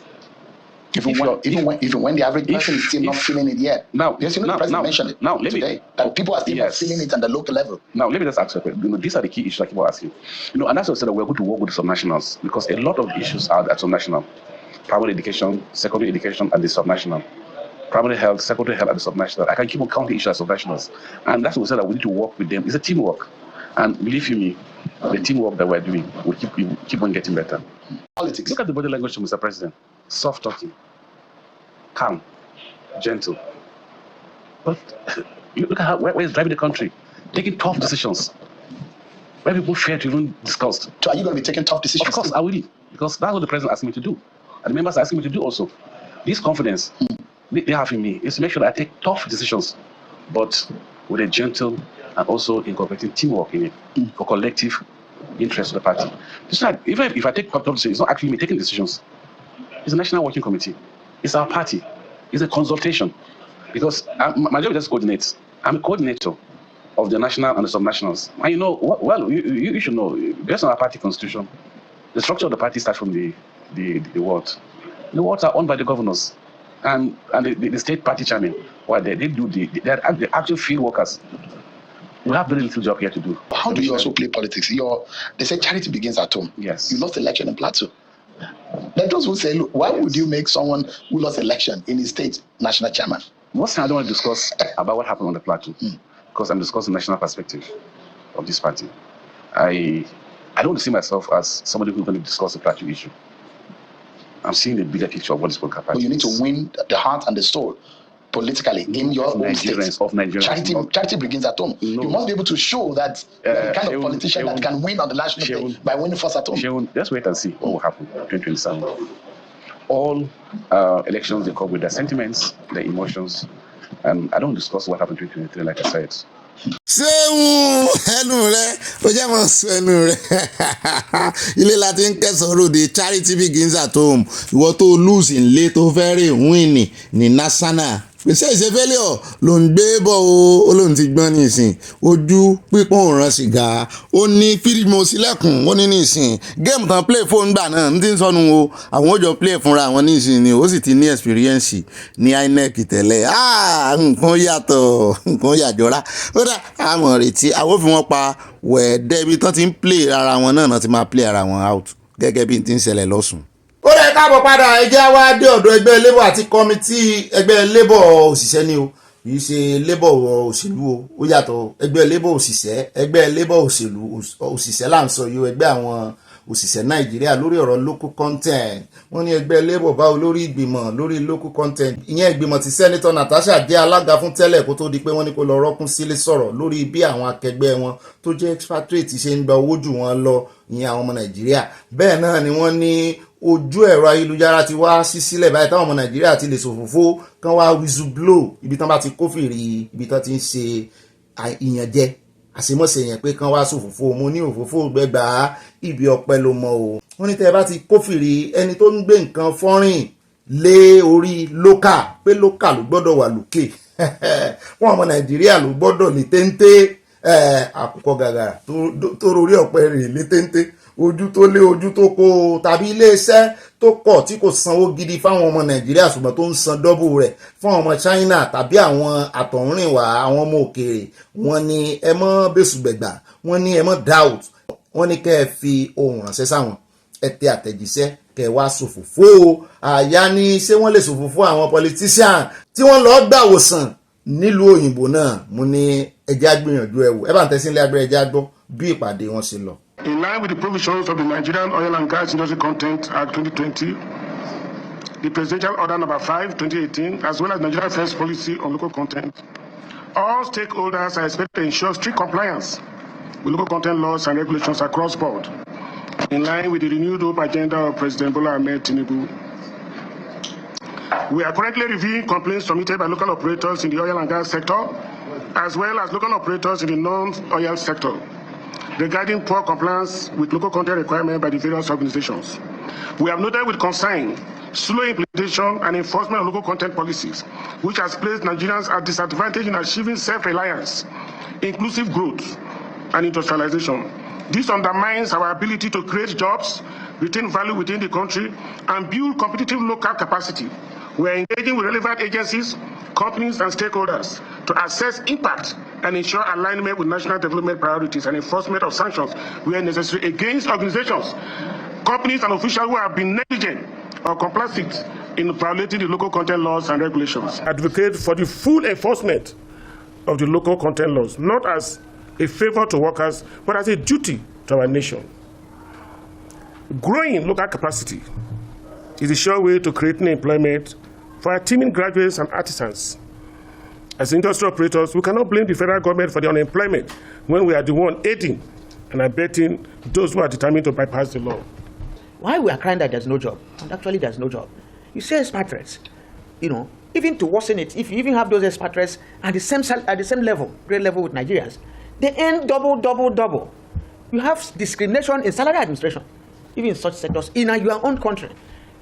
Speaker 4: Even when the average person is still not feeling it yet.
Speaker 2: Now,
Speaker 4: yes, the president mentioned it today, that people are still not feeling it at the local level.
Speaker 2: Now, let me just ask you a question. These are the key issues I keep on asking. And that's what I said that we're going to work with the subnationals, because a lot of issues are at subnational. Primary education, secondary education at the subnational. Primary health, secondary health at the subnational. I can keep on counting issues at subnationals. And that's what we said that we need to work with them. It's a teamwork. And believe you me, the teamwork that we're doing will keep on getting better.
Speaker 4: Politics.
Speaker 2: Look at the body language of Mr. President. Soft talking, calm, gentle. But look at where he's driving the country, taking tough decisions, where people fear to even discuss.
Speaker 4: So are you going to be taking tough decisions?
Speaker 2: Of course, I will, because that's what the president asked me to do. And the members are asking me to do also. This confidence they have in me is to make sure that I take tough decisions, but with a gentle and also incorporating teamwork in it for collective interest of the party. It's not, even if I take tough decisions, it's not actually me taking decisions. It's a national working committee. It's our party. It's a consultation. Because my job just coordinates. I'm a coordinator of the national and the subnationals. And you know, well, you should know, based on our party constitution, the structure of the party starts from the wards. The wards are owned by the governors and the state party chairman. Well, they're the actual field workers. We have very little job here to do.
Speaker 4: How do you also play politics? They say charity begins at home.
Speaker 2: Yes.
Speaker 4: You lost election in Plateau. Let those who say, look, why would you make someone who lost election in his state national chairman?
Speaker 2: Most time I don't want to discuss about what happened on the Plateau, because I'm discussing the national perspective of this party. I don't want to see myself as somebody who's going to discuss the Plateau issue. I'm seeing the bigger picture of what this political party
Speaker 4: is. But you need to win the heart and the soul politically in your own state.
Speaker 2: Of Nigerians.
Speaker 4: Charity begins at home. No. You must be able to show that the kind of politician that can win on the national stage by winning first at home.
Speaker 2: Let's wait and see what will happen in 2027. All elections, they come with their sentiments, their emotions. And I don't discuss what happened in 2023, like I said.
Speaker 1: ṣéun ẹnu rẹ ó jẹ́ mọ̀ sọ ẹnu rẹ ilé la ti ń kẹsàn-án ròde charity begins at home ìwọ tó lose ńlé tó fẹ́ rè win ní national pèsè ìṣẹ́fẹ́lẹ́ ló ń gbé bọ̀ ó lóun ti gbọ́n nísìn ojú pípọ́n òran sìgá ó ní fídímọ̀ sílẹ̀kùn ó ní nísìn géèmù tán play fóònù gbà náà ń tí ń sọnù o àwọn ó jọ play fúnra àwọn nísìn ni ó sì ti ní experience ní INEC tẹ́lẹ̀ nǹkan yàtọ̀ nǹkan yàjọra ó dà àmọ̀ retí àwọn òfin wọn pa wẹ̀ẹ́dẹ́bí tán ti ń play ara wọn náà ti máa play ara wọn out gẹ́gẹ́ bí n ti ń ṣẹlẹ̀ lọ́sùn. ó rẹ̀ káàbọ̀ padà ẹjẹ́ wá dé ọ̀dọ̀ ẹgbẹ́ labour àti kọ́mítì ẹgbẹ́ labour òṣìṣẹ́ ni o kìí ṣe labour òṣèlú o ó yàtọ̀ ẹgbẹ́ labour òṣìṣẹ́ ẹgbẹ́ labour òṣèlú òṣìṣẹ́ là ń sọ yìí ẹgbẹ́ àwọn òṣìṣẹ́ nàìjíríà lórí ọ̀rọ̀ local content wọ́n ní ẹgbẹ́ labour báwo lórí ìgbìmọ̀ lórí local content ìyẹn ìgbìmọ̀ tí sẹ́nitọ́ Natasha jẹ́ alága fún tẹ́lẹ̀ kó tó di pé wọ́n ní kó lọ rọ́kún sílé sọ̀rọ̀ lórí bí àwọn akẹgbẹ́ wọn tó jẹ́ expatriate ṣe ń gba owó jù wọn lọ ìyẹn àwọn ọmọ nàìjíríà bẹ́ẹ̀ náà ni wọ́n ní ojú ẹ̀rọ ayélujára ti wá sí sílẹ̀ báyìí táwọn ọmọ nàìjíríà ti lè ṣòfófó kán wá whistleblow ibi tán bá ti kófìrí ibi tán ti ń ṣe ìyànjẹ àṣemọ́ṣe yẹn pé kán wá ṣòfófó mo ní òfófó gbẹgbà ibi ọpẹ́ ló mọ o wọ́n ní tẹ́ ẹ bá ti kófìrí ẹni tó ń gbé nǹkan fọ́rìn lé orí lókà pé lókà ló gbọ́dọ̀ wà lókè wọn ọmọ nàìjíríà ló gbọ́dọ̀ lè téńté àkùkọ gàgàrà tó rorí ọ̀pẹ rè lé téńté ojú tó lé ojú tó kó tàbí iléeṣẹ́ tó kọ̀ tí kò sanwó gidi fáwọn ọmọ nàìjíríà ṣùgbọ́n tó ń san dọ́bù rẹ̀ fún ọmọ China tàbí àwọn àtọ̀húnrìnwá àwọn ọmọ òkèèrè wọ́n ní ẹ mọ́ bẹ́sùgbẹ̀gbà wọ́n ní ẹ mọ́ doubt wọ́n ní kẹ́ ẹ fi ohun ránṣẹ́ sáwọn ẹ tẹ àtẹ̀jíṣẹ́ kẹ́ ẹ wá ṣòfófó àyà ni ṣé wọ́n lè ṣòfófó àwọn politician tí wọ́n lọ́ọ́ gbàwòsàn nílùú òyìnbó náà mo ní ẹjẹ́ gbìyànjú ẹ̀wò ẹ bá ń tẹ́sí ilé agbẹ́rẹ́ ẹjẹ́ gbọ́ bí ìpàdé wọn ṣe lọ.
Speaker 5: In line with the provisions of the Nigerian Oil and Gas Industry Content Act 2020, the Presidential Order Number 5, 2018, as well as Nigerian Affairs Policy on Local Content, all stakeholders are expected to ensure strict compliance with local content laws and regulations across board, in line with the renewed hope agenda of President Bola Ahmed Tinubu. We are currently reviewing complaints submitted by local operators in the oil and gas sector, as well as local operators in the non-oil sector, regarding poor compliance with local content requirements by the various organizations. We have noted with concern slow implementation and enforcement of local content policies, which has placed Nigerians at disadvantage in achieving self-reliance, inclusive growth, and industrialization. This undermines our ability to create jobs, retain value within the country, and build competitive local capacity. We are engaging with relevant agencies, companies, and stakeholders to assess impact and ensure alignment with national development priorities and enforcement of sanctions where necessary against organizations, companies, and officials who have been negligent or complicit in violating the local content laws and regulations. Advocate for the full enforcement of the local content laws, not as a favor to workers, but as a duty to our nation. Growing local capacity is a sure way to creating employment for our teeming graduates and artisans. As industry operators, we cannot blame the federal government for the unemployment when we are the one aiding and abetting those who are determined to bypass the law.
Speaker 12: Why we are crying that there's no job, and actually there's no job. You say expatriates, even to worsen it, if you even have those expatriates at the same level, grade level with Nigerians, they earn double. You have discrimination in salary administration, even in such sectors in your own country.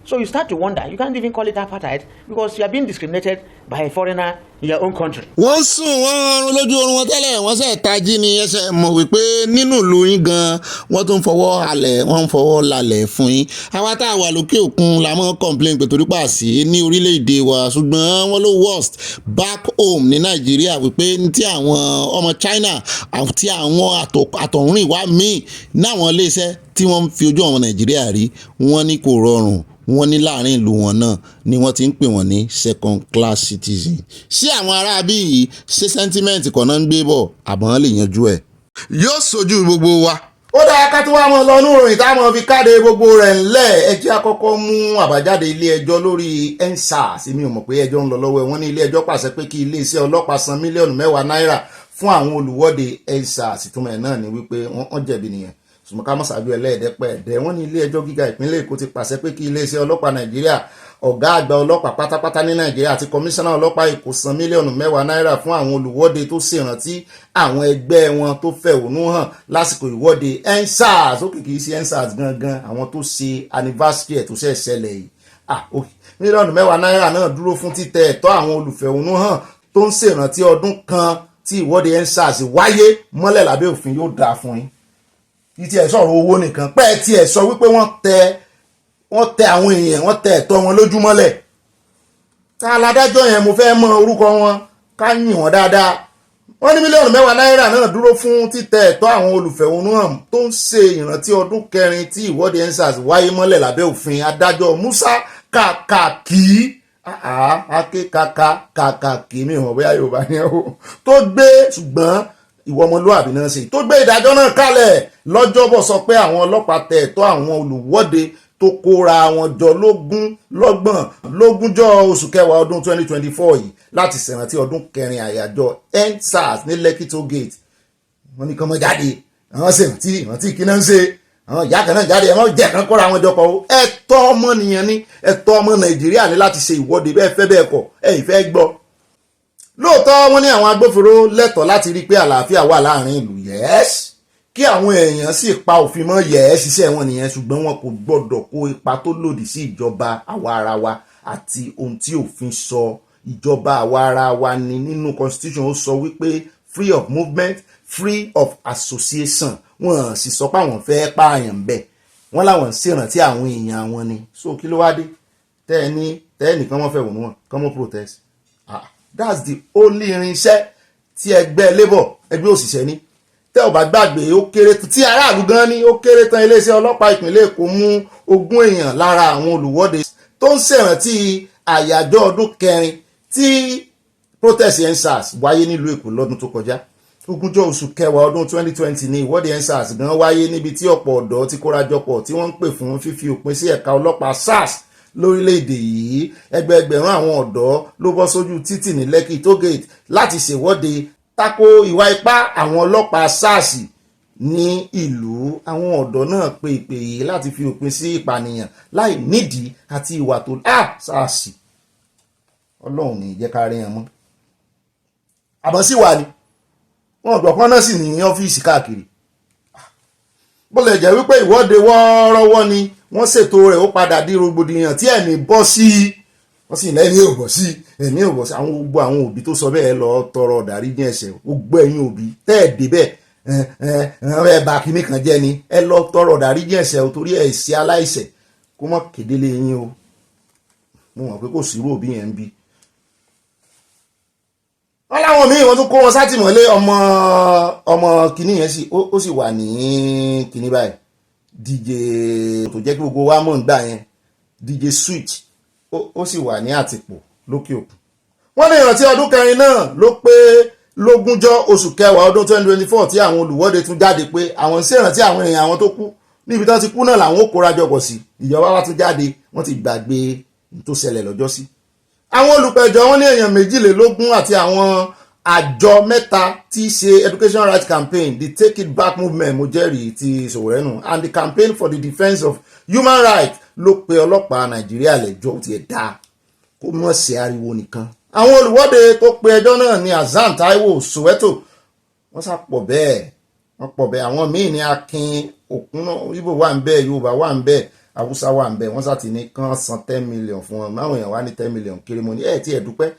Speaker 12: So you start to wonder, you can't even call it apartheid because you are being discriminated by a foreigner in your own country.
Speaker 1: wọ́n sùn wọ́n lójú oorun wọn tẹ́lẹ̀ wọ́n ṣe tají ni ẹsẹ̀ mọ̀ wípé nínú ìlú yín gan wọ́n tún fọwọ́ halẹ̀ wọ́n ń fọwọ́ lalẹ̀ fún yín. àwa tá a wà lókè òkun la mọ́ complain pé torí pàṣẹ ní orílẹ̀-èdè wa ṣùgbọ́n wọ́n ló worst back home ní Nàìjíríà wípé tí àwọn ọmọ China àti àwọn àtọ̀húnrìn wá míì náwọn iléeṣẹ́ tí wọ́n fi ojú ọmọ Nàìjíríà rí wọ́n ní kò rọrùn. Wọ́n ní láàrin ìlú wọn náà ni wọ́n ti ń pè wọ́n ní second class citizen. Sí àwọn ará bí yìí ṣe sentiment kan náà ń gbé bọ̀ àbọ̀n lè yanjú ẹ̀. Yóò sojú gbogbo wa. Ó dáa ká tó wá mọ́ lọ níròyìn táwọn fi káde gbogbo rẹ̀ ńlẹ̀ ẹ jẹ́ àkọ́kọ́ mú àbájáde ilé ẹjọ́ lórí Endsars. Mi ò mọ̀ pé ẹjọ́ ń lọ lọ́wọ́ ẹ̀ wọ́n ní ilé ẹjọ́ pàṣẹ pé kí iléeṣẹ́ ọlọ́pàá san mílíọ̀nù 10 náírà fún àwọn olùwọ́de Endsars. Ìtumọ̀ ẹ̀ náà ni wípé wọ́n jẹ̀bi nìyẹn. Sùmọ́ká mọ́sàájú ẹlẹ́ẹ̀dẹ́pẹ̀ẹ́dẹ́ wọ́n ní ilé ẹjọ́ gíga ìpínlẹ̀ Èkó ti pàṣẹ pé kí iléeṣẹ́ ọlọ́pàá Nàìjíríà ọ̀gá àgbà ọlọ́pàá pátápátá ní Nàìjíríà àti kọmíṣánná ọlọ́pàá Èkó san mílíọ̀nù 10 náírà fún àwọn olùwọ́de tó ṣèrántí àwọn ẹgbẹ́ wọn tó fẹ̀hónú hàn lásìkò ìwọ́de Endsars. Ó kìkì sí Endsars gangan àwọn tó ṣe anniversary ẹ̀ tó ṣẹ̀ ṣẹlẹ̀ yìí. Mílíọ̀nù 10 náírà náà dúró fún títẹ ẹ̀tọ́ àwọn olùfẹ̀hónú hàn tó ń ṣèrántí ọdún kan tí ìwọ́de Endsars wáyé mọ́lẹ̀ lábẹ́ òfin. Yóò dáa fún yín. Tí ẹ sọ̀rọ̀ owó nìkan pẹ́ tí ẹ sọ wípé wọ́n tẹ àwọn èèyàn wọ́n tẹ ẹ̀tọ́ wọn lójúmọ́lẹ̀. Ta aládájọ́ yẹn mo fẹ́ mọ orúkọ wọn ká yìn wọ́n dáadáa. Wọ́n ní mílíọ̀nù 10 náírà náà dúró fún títẹ ẹ̀tọ́ àwọn olùfẹ̀hónú hàn tó ń ṣe ìrántí ọdún 4 tí ìwọ́de Endsars wáyé mọ́lẹ̀ lábẹ́ òfin. Adájọ́ Musa Kàkàkí Kàkàkí mi ò mọ̀ bóyá Yorùbá ni ó tó gbé ṣùgbọ́n ìwọ ọmọlúwàbí náà ṣe tó gbé ìdájọ́ náà kalẹ̀ lọ́jọ́bọ̀ sọ pé àwọn ọlọ́pàá tẹ ẹ̀tọ́ àwọn olùwọ́de tó kóra wọn jọ lógúnjọ́ oṣù kẹwàá ọdún 2024 yìí láti ṣèrántí ọdún 4 àyájọ́ Endsars ní Lekki Toll Gate. Wọ́n ní kán mọ́ jáde àwọn ṣèrántí kí náà ń ṣe àwọn ìyá kan náà jáde ẹ̀wọ̀n jẹ́ kan kóra wọn jọ pọ̀. ẹ̀tọ́ ọmọnìyàn ní ẹ̀tọ́ ọmọ Nàìjíríà ní láti ṣe ìwọ́de bẹ́ẹ̀ fẹ́ bẹ́ẹ̀ kọ́ ẹ̀yin fẹ́ gbọ́. Lóòótọ́ wọ́n ní àwọn agbófinró lẹ́tọ̀ọ́ láti rí pé àlàáfíà wà láàrin ìlú kí àwọn èèyàn sì pa òfin mọ́ iṣẹ́ wọn nìyẹn ṣùgbọ́n wọn kò gbọ́dọ̀ kó ipa tó lòdì sí ìjọba àwa ara wa àti ohun tí òfin sọ. Ìjọba àwa ara wa ni nínú constitution ó sọ wípé free of movement, free of association. Wọ́n sì sọ pé àwọn fẹ́ pààyàn bẹ́ẹ̀ wọ́n láwọn ń ṣèrántí àwọn èèyàn wọn ni. So kí ló wá dé tẹ́ẹ̀nì kan wọ́n fẹ́ wọ̀n wọn kan wọ́n protest. That's the only irinṣẹ́ tí ẹgbẹ́ labour ẹgbẹ́ òṣìṣẹ́ ní. Tẹ́ ò bá gbàgbé ó kéré tí aráàlú gan ní ó kéré tán iléeṣẹ́ ọlọ́pàá ìpínlẹ̀ Èkó mú 20 èèyàn lára àwọn olùwọ́de tó ń ṣèrántí àyájọ́ ọdún 4 tí protest Endsars wáyé nílùú Èkó lọ́dún tó kọjá. ogúnjọ́ oṣù kẹwàá ọdún 2020 ní ìwọ́de Endsars gan wáyé níbi tí ọ̀pọ̀ ọ̀dọ́ ti kórajọpọ̀ tí wọ́n ń pè fún fífi òpin sí ẹ̀ka ọlọ́pàá SARS lórílẹ̀‐èdè yìí. Ẹgbẹẹgbẹ̀rún àwọn ọ̀dọ́ ló bọ́ sójú títì ní Lekki Tollgate láti ṣèwọ́de tako ìwà ipá àwọn ọlọ́pàá SARS ní ìlú. Àwọn ọ̀dọ́ náà pe ìpè yìí láti fi òpin sí ìpànìyàn láì nídìí àti ìwà tó SARS Ọlọ́run ní jẹ́ ká rí wọn mọ́. Àmọ́ sí wà ní wọn ọ̀dọ̀kan náà sì ní ọ́fíìsì káàkiri. Bó lè jẹ́ wípé ìwọ́de wọ́ọ́rọ́wọ́ ni wọ́n ṣètò rẹ̀ ó padà di rògbòdìyàn tí ẹ̀mí bọ́ sí wọ́n sì lẹ́ni ò bọ̀ sí ẹ̀mí ò bọ̀ sí. Àwọn gbogbo àwọn òbí tó sọ bẹ́ẹ̀ lọ tọrọ ìdáríjì ẹ̀ṣẹ̀ gbogbo ẹ̀yin òbí tẹ́ ẹ̀ dé bẹ́ẹ̀ ẹ bá kíní kan jẹ́ ni ẹ lọ tọrọ ìdáríjì ẹ̀ṣẹ̀ torí ẹ̀ sí aláìṣẹ̀ kó mọ̀ kédélé yín o. Mo mọ̀ pé kò sí irú òbí yẹn ń bí. Wọ́n láwọn míì wọ́n tún kó wọn sátìmọ́lé ọmọ kìíní yẹn ó sì wà ní kìíní báyìí. DJ tó jẹ́ kí gbogbo wa mọ̀ ń gbà yẹn DJ Switch ó sì wà ní àtìpó lókè òkun. Wọ́n ní ìrántí ọdún kẹrin náà ló pé lógúnjọ́ oṣù kẹwàá ọdún 2024 tí àwọn olùwọ́de tún jáde pé àwọn ń ṣèrántí àwọn èèyàn àwọn tó kú níbi tó ti kú náà làwọn ó kórajọpọ̀ sí. Ìjọba wa tún jáde wọ́n ti gbàgbé tó ṣẹlẹ̀ lọ́jọ́ sí. Àwọn olùpẹ̀jọ́ wọn ní èèyàn 22 àti àwọn àjọ mẹ́ta tí í ṣe Education Rights Campaign, the Take It Back Movement mojẹ́rì ti Sowore and the Campaign for the Defence of Human Rights ló pe ọlọ́pàá Nàìjíríà lẹ́jọ́ ti ẹ̀ dá kó mọ̀ sí ariwo nìkan. Àwọn olùwọ́de tó pe ẹjọ́ náà ní Azan Taiwo Soweto wọ́n sá pọ̀ bẹ́ẹ̀ wọ́n pọ̀ bẹ́ẹ̀. Àwọn míì ní Akin Òkun náà Ìgbò wà ń bẹ́ẹ̀ Yorùbá wà ń bẹ́ẹ̀ Haúsá wà ń bẹ wọ́n sá ti ní kán san 10 million fún wọn máwọn èèyàn wá ní 10 million kéré mọ́ ní tí ẹ̀ dúpẹ́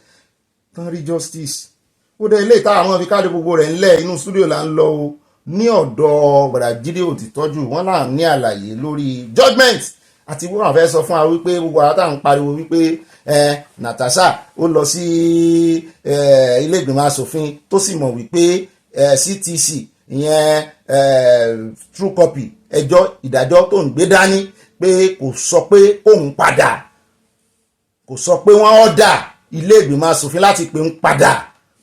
Speaker 1: tán rí justice. Ó dé ilé ìta àwọn fi káàdì gbogbo rẹ̀ ńlẹ̀ inú studio là ń lọ o ní ọ̀dọ̀ Gbàdájídé Òtítọ́jú wọ́n là ń ní àlàyé lórí judgement àti wọ́n fẹ́ sọ fún wa wípé gbogbo àwọn táwọn pariwo wípé Natasha ó lọ sí ilé ìgbìmọ̀ asòfin tó sì mọ̀ wípé CTC ìyẹn true copy ẹjọ́ ìdájọ́ tó ń gbé dání pé kò sọ pé òun padà kò sọ pé wọ́n ọ̀dà ilé ìgbìmọ̀ asòfin láti pé ń padà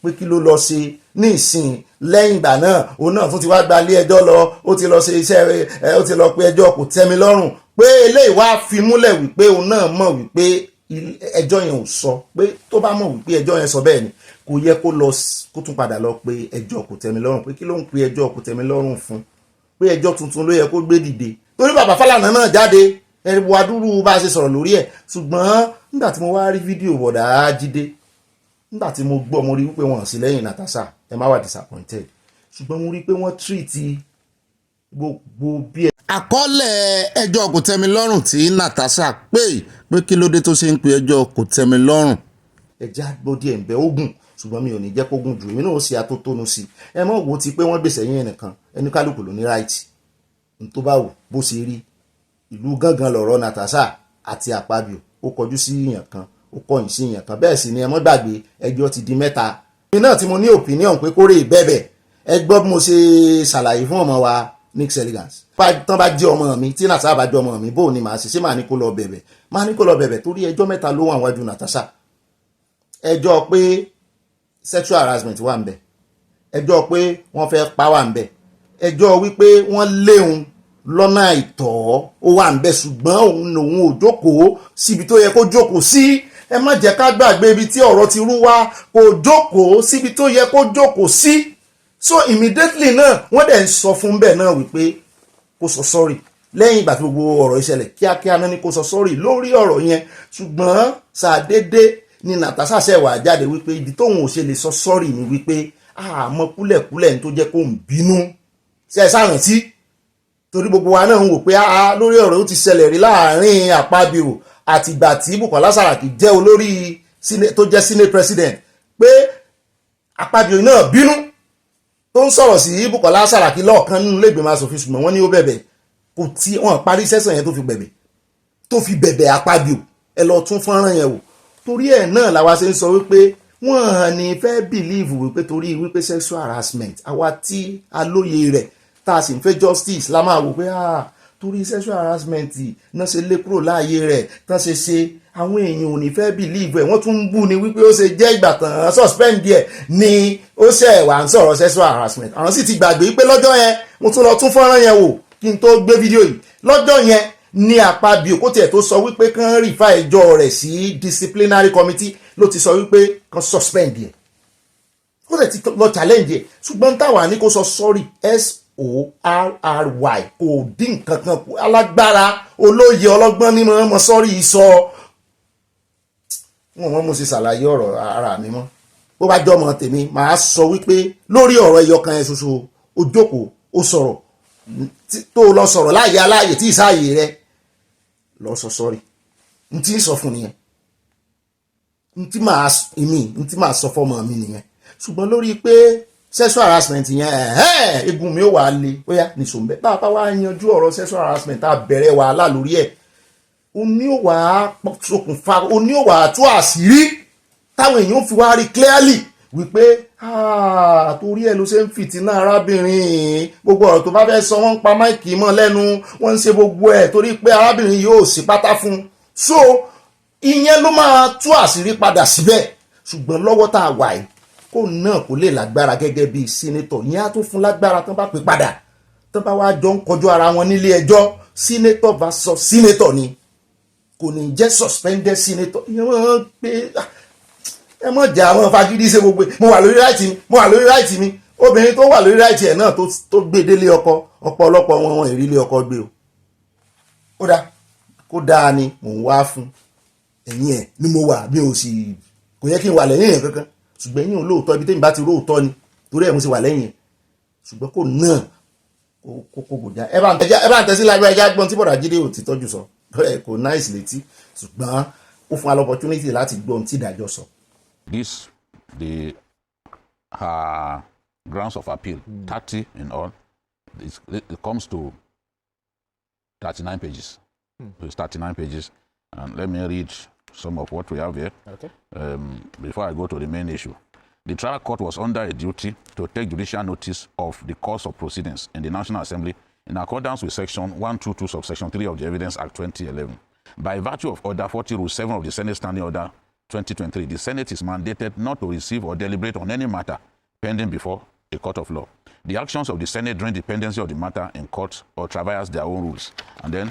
Speaker 1: pé kí ló lọ ṣe ní ìsìn lẹ́yìn ìgbà náà òun náà tún ti wá gba ilé ẹjọ́ lọ ó ti lọ ṣe iṣẹ́ ó ti lọ pé ẹjọ́ kò tẹ́mi lọ́rùn pé eléyìí wá fi múlẹ̀ wípé òun náà mọ̀ wípé ẹjọ́ yẹn ò sọ pé tó bá mọ̀ wípé ẹjọ́ yẹn sọ bẹ́ẹ̀ ni kò yẹ kó tún padà lọ pé ẹjọ́ kò tẹ́mi lọ́rùn pé kí ló ń pe ẹjọ́ kò tẹ́mi lọ́rùn fún pé ẹjọ́ tuntun ló yẹ kó gbé dìde torí bàbá Fálànà náà jáde ẹ̀rù adúrú bá a ṣe sọ̀rọ̀ lórí ẹ̀ ṣùgbọ́n nígbà tí mo wá rí fídíò bọ̀dá Jídé nígbà tí mo gbọ́ mo rí wípé wọ́n sí lẹ́yìn Natasha ẹ má wà disappointed ṣùgbọ́n mo rí pé wọ́n treat gbogbo bí ẹ. Àkọọ́lẹ̀ ẹjọ́ kò tẹ́mi lọ́rùn tí Natasha pé kí ló dé tó ṣe ń pe ẹjọ́ kò tẹ́mi lọ́rùn ẹjá gbọ́dí ẹ̀ ń bẹ ogun ṣùgbọ́n mi ò ní jẹ́ kó gùn jù èmi náà ó ṣe atótónu sí ẹ mọ̀ wo ti pé wọ́n gbèsè yín ẹnìkan ẹni kálukú ló ní right tó bá wù bó ṣe rí ìlú gángan lọ̀rọ̀ Natasha àti Akpabio ó kọjú sí ìyàn kan ó kọ̀yìn sí ìyàn kan bẹ́ẹ̀ sì ni ẹ mọ́ gbàgbé ẹjọ́ ti di mẹ́ta. èmi náà tí mo ní opinion pé kórè bẹ́ẹ̀bẹ̀ ẹ gbọ́ bí mo ṣe ṣàlàyé fún ọmọ wa Nick Seligans tán bá jẹ́ ọmọ mi tí Natasha bá jẹ́ ọmọ mi bó ni màá ṣe màá ní kó lọ bẹ̀bẹ̀ torí ẹjọ́ mẹ́ta ló wà wájú Natasha ẹjọ́ pé sexual harassment wà ń bẹ ẹjọ́ pé wọ́n fẹ́ pa wà ń bẹ ẹjọ́ wípé wọ́n léun lọ́nà àìtọ́ ó wà ń bẹ ṣùgbọ́n òun ò jókòó síbi tó yẹ kó jókòó sí ẹ má jẹ́ ká gbàgbé ibi tí ọ̀rọ̀ ti rú wá kó jókòó síbi tó yẹ kó jókòó sí so immediately náà wọ́n dẹ̀ ń sọ fún bẹ́ẹ̀ náà wípé kó sọ sorry lẹ́yìn ìgbà tí gbogbo ọ̀rọ̀ ìṣẹ̀lẹ̀ kíákíá náà ni kó sọ sorry lórí ọ̀rọ̀ yẹn ṣùgbọ́n ṣàdédé ni Natasha ṣẹ̀wà jáde wípé ibi tóun ò ṣe lè sọ sorry ni wípé àmọ́ kúlẹ̀kúlẹ̀ ní tó jẹ́ kó ń bínú ṣe sárántí torí gbogbo wa náà ń wò pé lórí ọ̀rọ̀ ó ti ṣẹlẹ̀ rí láàrin Akpabio àtìgbà tí Bukola Saraki jẹ́ olórí tó jẹ́ senate president pé Akpabio náà bínú tó ń sọ̀rọ̀ sí Bukola Saraki lọ́ọ̀kan nínú ilé ìgbìmọ̀ asòfin ṣùgbọ́n wọ́n ní ó bẹ̀bẹ̀ kò tí wọ́n parí sẹ́sàn yẹn tó fi bẹ̀bẹ̀ Akpabio ẹ lọ tún fọ́nrán yẹn wò torí ẹ̀ náà làwa ṣe ń sọ wípé wọ́n ní fẹ́ believe wípé torí wípé sexual harassment àwa tí a lóye rẹ̀ tá a sì ń fẹ́ justice la máa wò pé torí sexual harassment náà ṣe lé kúrò láàyè rẹ̀ tán ṣe àwọn èèyàn ò ní fẹ́ believe ẹ̀ wọ́n tún ń bú ni wípé ó ṣe jẹ́ ìgbà tán suspend ẹ̀ ni ó ṣe wà ń sọ̀rọ̀ sexual harassment àwọn sì ti gbàgbé pé lọ́jọ́ yẹn mo tún lọ tún fọ́nrán yẹn wò kí n tó gbé fídíò yìí lọ́jọ́ yẹn ní Akpabio kó tiẹ̀ tó sọ wípé kán rìfà ẹjọ́ rẹ̀ sí disciplinary committee ló ti sọ wípé kán suspend ẹ̀ ó lè ti lọ challenge ẹ̀ ṣùgbọ́n táwa ní kó sọ sorry sorry kò dín nǹkan kan kù alágbára olóye ọlọ́gbọ́n ní mọ̀ sorry sọ wọn mọ̀ mo sì ṣàlàyé ọ̀rọ̀ ara mi mọ́ bó bá jọmọ tèmi màá sọ wípé lórí ọ̀rọ̀ ẹyọkan ẹ̀ ṣoṣo ó jókòó ó sọ̀rọ̀ tó lọ sọ̀rọ̀ láàyè aláàyè tí ìsáàyè rẹ lọ sọ sorry n tí ń sọ fún nìyẹn n tí màá sọ fọmọ mi nìyẹn ṣùgbọ́n lórí pé sexual harassment yẹn egun mi ó wà á le bóyá nìṣó ń bẹ bá a bá wá yanjú ọ̀rọ̀ sexual harassment tá a bẹ̀rẹ̀ wàhálà lórí ẹ̀ oní ò wà á ṣokùnfà oní ò wà á tú àṣírí táwọn èèyàn fi wá rí clearly wípé torí ẹ̀ ló ṣe ń fìtínà arábìnrin gbogbo ọ̀rọ̀ tó bá fẹ́ sọ wọ́n ń pa máìkì mọ́ lẹ́nu wọ́n ń ṣe gbogbo ẹ̀ torí pé arábìnrin yóò sì pátá fún so ìyẹn ló máa tú àṣírí padà síbẹ̀ ṣùgbọ́n lọ́wọ́ tá a wà yìí kó náà kó lè lágbára gẹ́gẹ́ bí sínétọ̀ ìyẹn á tún fún lágbára tán bá pè padà tán bá wá jọ ń kọjú ara wọn nílé ẹjọ́ sínétọ̀ bá sọ sínétọ̀ ni kò ní jẹ́ suspended sínétọ̀ ìyẹn wọ́n pé ẹ mọ̀ jà àwọn fagídí ṣe gbogbo mo wà lórí ráìtì mi obìnrin tó wà lórí ráìtì ẹ̀ náà tó gbé délé ọkọ ọ̀pọ̀lọpọ̀ wọn ìrírí ọkọ gbé o ó dá kó dáa ni mò ń wá fún ẹ̀yìn ẹ̀ ni mo wà mi ò sì kò yẹ kí n wà lẹ́yìn ẹ̀ kankan ṣùgbọ́n ẹ̀yìn olóòótọ́ ibi tẹ́mi bá ti róòótọ́ ni torí ẹ̀ mo sì wà lẹ́yìn ẹ̀ ṣùgbọ́n kò náà kò kò já ẹ bá ń tẹ́sí lágbára ẹja gbọ́n tí bọ̀dà Jídé ò ti tọ́jú sọ kò náìsì létí ṣùgbọ́n ó fún wa l'opportunity láti gbọ́n tí ìdájọ́ sọ.
Speaker 21: This, her grounds of appeal, 30 in all, it comes to 39 pages. It's 39 pages. And let me read some of what we have here.
Speaker 8: Okay.
Speaker 21: Before I go to the main issue. The trial court was under a duty to take judicial notice of the course of proceedings in the National Assembly in accordance with Section 122, subsection 3 of the Evidence Act 2011. By virtue of Order 40, Rule 7 of the Senate Standing Order 2023, the Senate is mandated not to receive or deliberate on any matter pending before a court of law. The actions of the Senate during the pendency of the matter in court or traverse their own rules. And then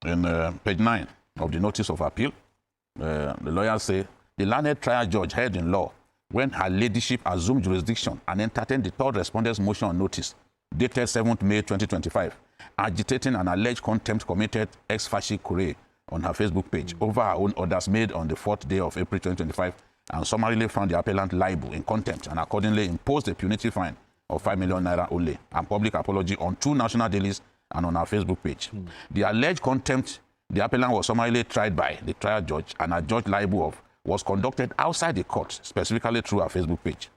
Speaker 21: in page 9 of the notice of appeal, the lawyers say, the learned trial judge heard in law when her ladyship assumed jurisdiction and entertained the third respondent's motion on notice, dated 7th May 2025, agitating an alleged contempt committed ex-Fashi Kure on her Facebook page over her own orders made on the 4th day of April 2025, and summarily found the appellant liable in contempt and accordingly imposed a punitive fine of 5 million naira only and public apology on 2 national dailies and on our Facebook page. The alleged contempt the appellant was summarily tried by the trial judge and adjudged liable of was conducted outside the court, specifically through our Facebook page.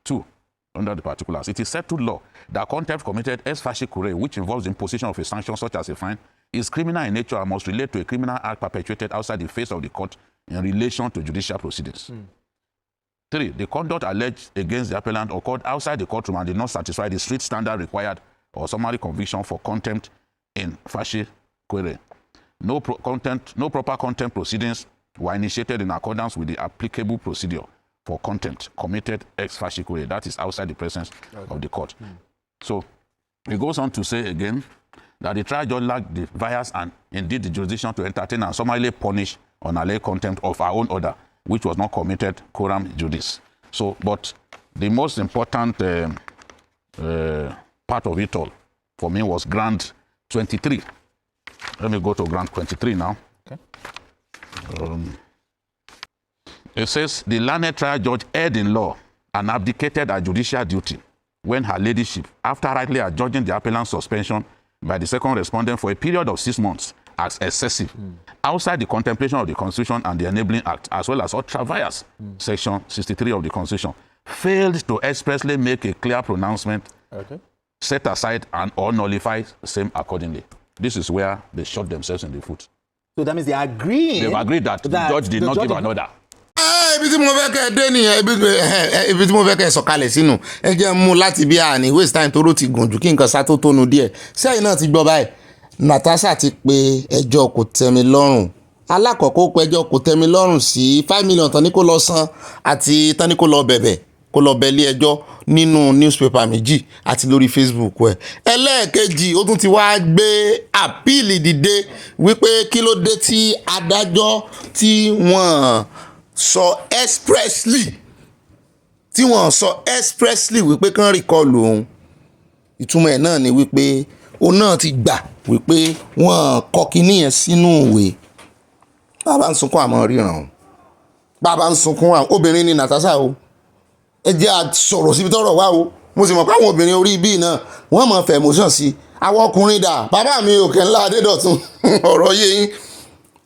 Speaker 21: 2. Under the particulars, it is settled law that contempt committed ex-Fashi Kure, which involves the imposition of a sanction such as a fine, is criminal in nature and must relate to a criminal act perpetrated outside the face of the court in relation to judicial proceedings. 3. The conduct alleged against the appellant occurred outside the courtroom and did not satisfy the strict standard required or summary conviction for contempt in Fashi Kure. No proper contempt proceedings were initiated in accordance with the applicable procedure for contempt committed ex-Fashi Kure, that is outside the presence of the court. So it goes on to say again that the trial judge lacked the bias and indeed the jurisdiction to entertain and summarily punish on alleged contempt of our own order, which was not committed coram judice. So, but the most important part of it all for me was Grant 23. Let me go to Grant 23 now.
Speaker 8: Okay.
Speaker 21: It says, the learned trial judge erred in law and abdicated her judicial duty when her ladyship, after rightly adjudging the appellant's suspension by the second respondent for a period of 6 months as excessive, outside the contemplation of the Constitution and the Enabling Act, as well as ultra vires, Section 63 of the Constitution, failed to expressly make a clear pronouncement, set aside and or nullify same accordingly. This is where they shot themselves in the foot.
Speaker 8: So that means they are agreeing.
Speaker 21: They've agreed that the judge did not give an order.
Speaker 1: Ibi tí mo fẹ́ kẹ́ dé nìyẹn ibi tí mo fẹ́ kẹ́ sọ̀kalẹ̀ sínú ẹ jẹ́ mú láti bí àní waste time tó rò ti gùn jù kí nǹkan sá tó tónu díẹ̀ sẹ́yìn náà ti gbọ́ báyìí Natasha ti pe ẹjọ́ kò tẹ́mi lọ́rùn. Alákọ̀ọ́kọ́ pé ẹjọ́ kò tẹ́mi lọ́rùn sí 5 million tán ní kó lọ san àti tán ní kó lọ bẹ̀bẹ̀ kó lọ bẹ̀lé ẹjọ́ nínú newspaper méjì àti lórí Facebook ẹ̀. Ẹlẹ́ẹ̀kejì ó tún ti wá gbé àpíìlì dìde wípé kí ló dé tí adájọ́ tí wọ́n sọ expressly wípé kán rìkọlù òun. Ìtumọ̀ ẹ̀ náà ni wípé òun náà ti gbà wípé wọ́n kọ kinní yẹn sínú ìwé. Bàbá ń sunkún àmọ́ ríran o. Bàbá ń sunkún àwọn obìnrin ni Natasha o. Ẹ jẹ́ a sọ̀rọ̀ síbi tọ́rọ̀ wá o. Mo sì mọ̀ pé àwọn obìnrin orí bíi náà wọ́n máa fẹ́ emotion sí. Àwọn ọkùnrin dà bàbá mi òkè ńlá Adédọ̀tun ọ̀rọ̀ yé yín.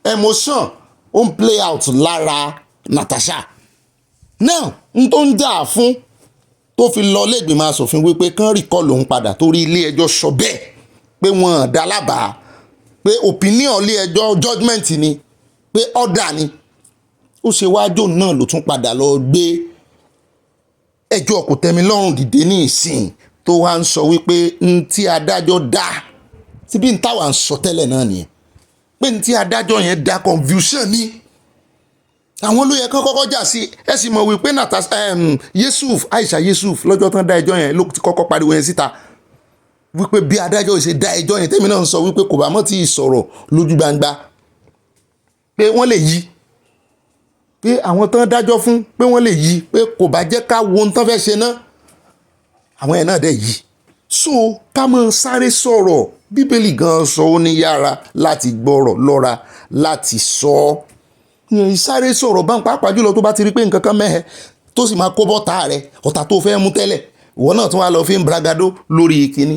Speaker 1: Emotion ó ń play out lára Natasha. Now n tó ń jà fún tó fi lọ lẹ́gbìmọ̀ asòfin wípé kán rìkọ́lù òun padà torí ilé ẹjọ́ sọ bẹ́ẹ̀ pé wọ́n dá lábàá pé opinion ilé ẹjọ́ judgement ni pé order ni. Ó ṣe wájú náà ló tún padà lọ gbé ẹjọ́ kò tẹ́mi lọ́rùn dìde ní ìsìn tó wá ń sọ wípé n tí adájọ́ dá síbí n táwa ń sọ tẹ́lẹ̀ náà nìyẹn pé n tí adájọ́ yẹn dá confusion ni. Àwọn ló yẹ kán kọ́kọ́ jà sí. Ẹ sì mọ̀ wípé Aisha Yusuf lọ́jọ́ tán dá ẹjọ́ yẹn ló ti kọ́kọ́ pariwo yẹn síta wípé bí adájọ́ ṣe dá ẹjọ́ yẹn tèmi náà ń sọ wípé kò bá mọ́ tí ì sọ̀rọ̀ lójú gbangba pé wọ́n lè yí pé àwọn tán dájọ́ fún pé wọ́n lè yí pé kò bá jẹ́ ká wo ohun tán fẹ́ ṣe náà àwọn ẹ̀ náà dẹ̀ yí. So ká mọ́ sáré sọ̀rọ̀ Bíbélì gan sọ ó ní yára láti gbọ́rọ̀ lọ́ra láti sọ ọ́. Ìsáré sọ̀rọ̀ bá ń pàápàá jùlọ tó bá ti rí pé nǹkan kan mẹ́hẹ tó sì máa kó bọ́ta rẹ̀ ọ̀tá tó fẹ́ mú tẹ́lẹ̀ ìwọ náà tún wá lọ fi ń bragado lórí ìkíní.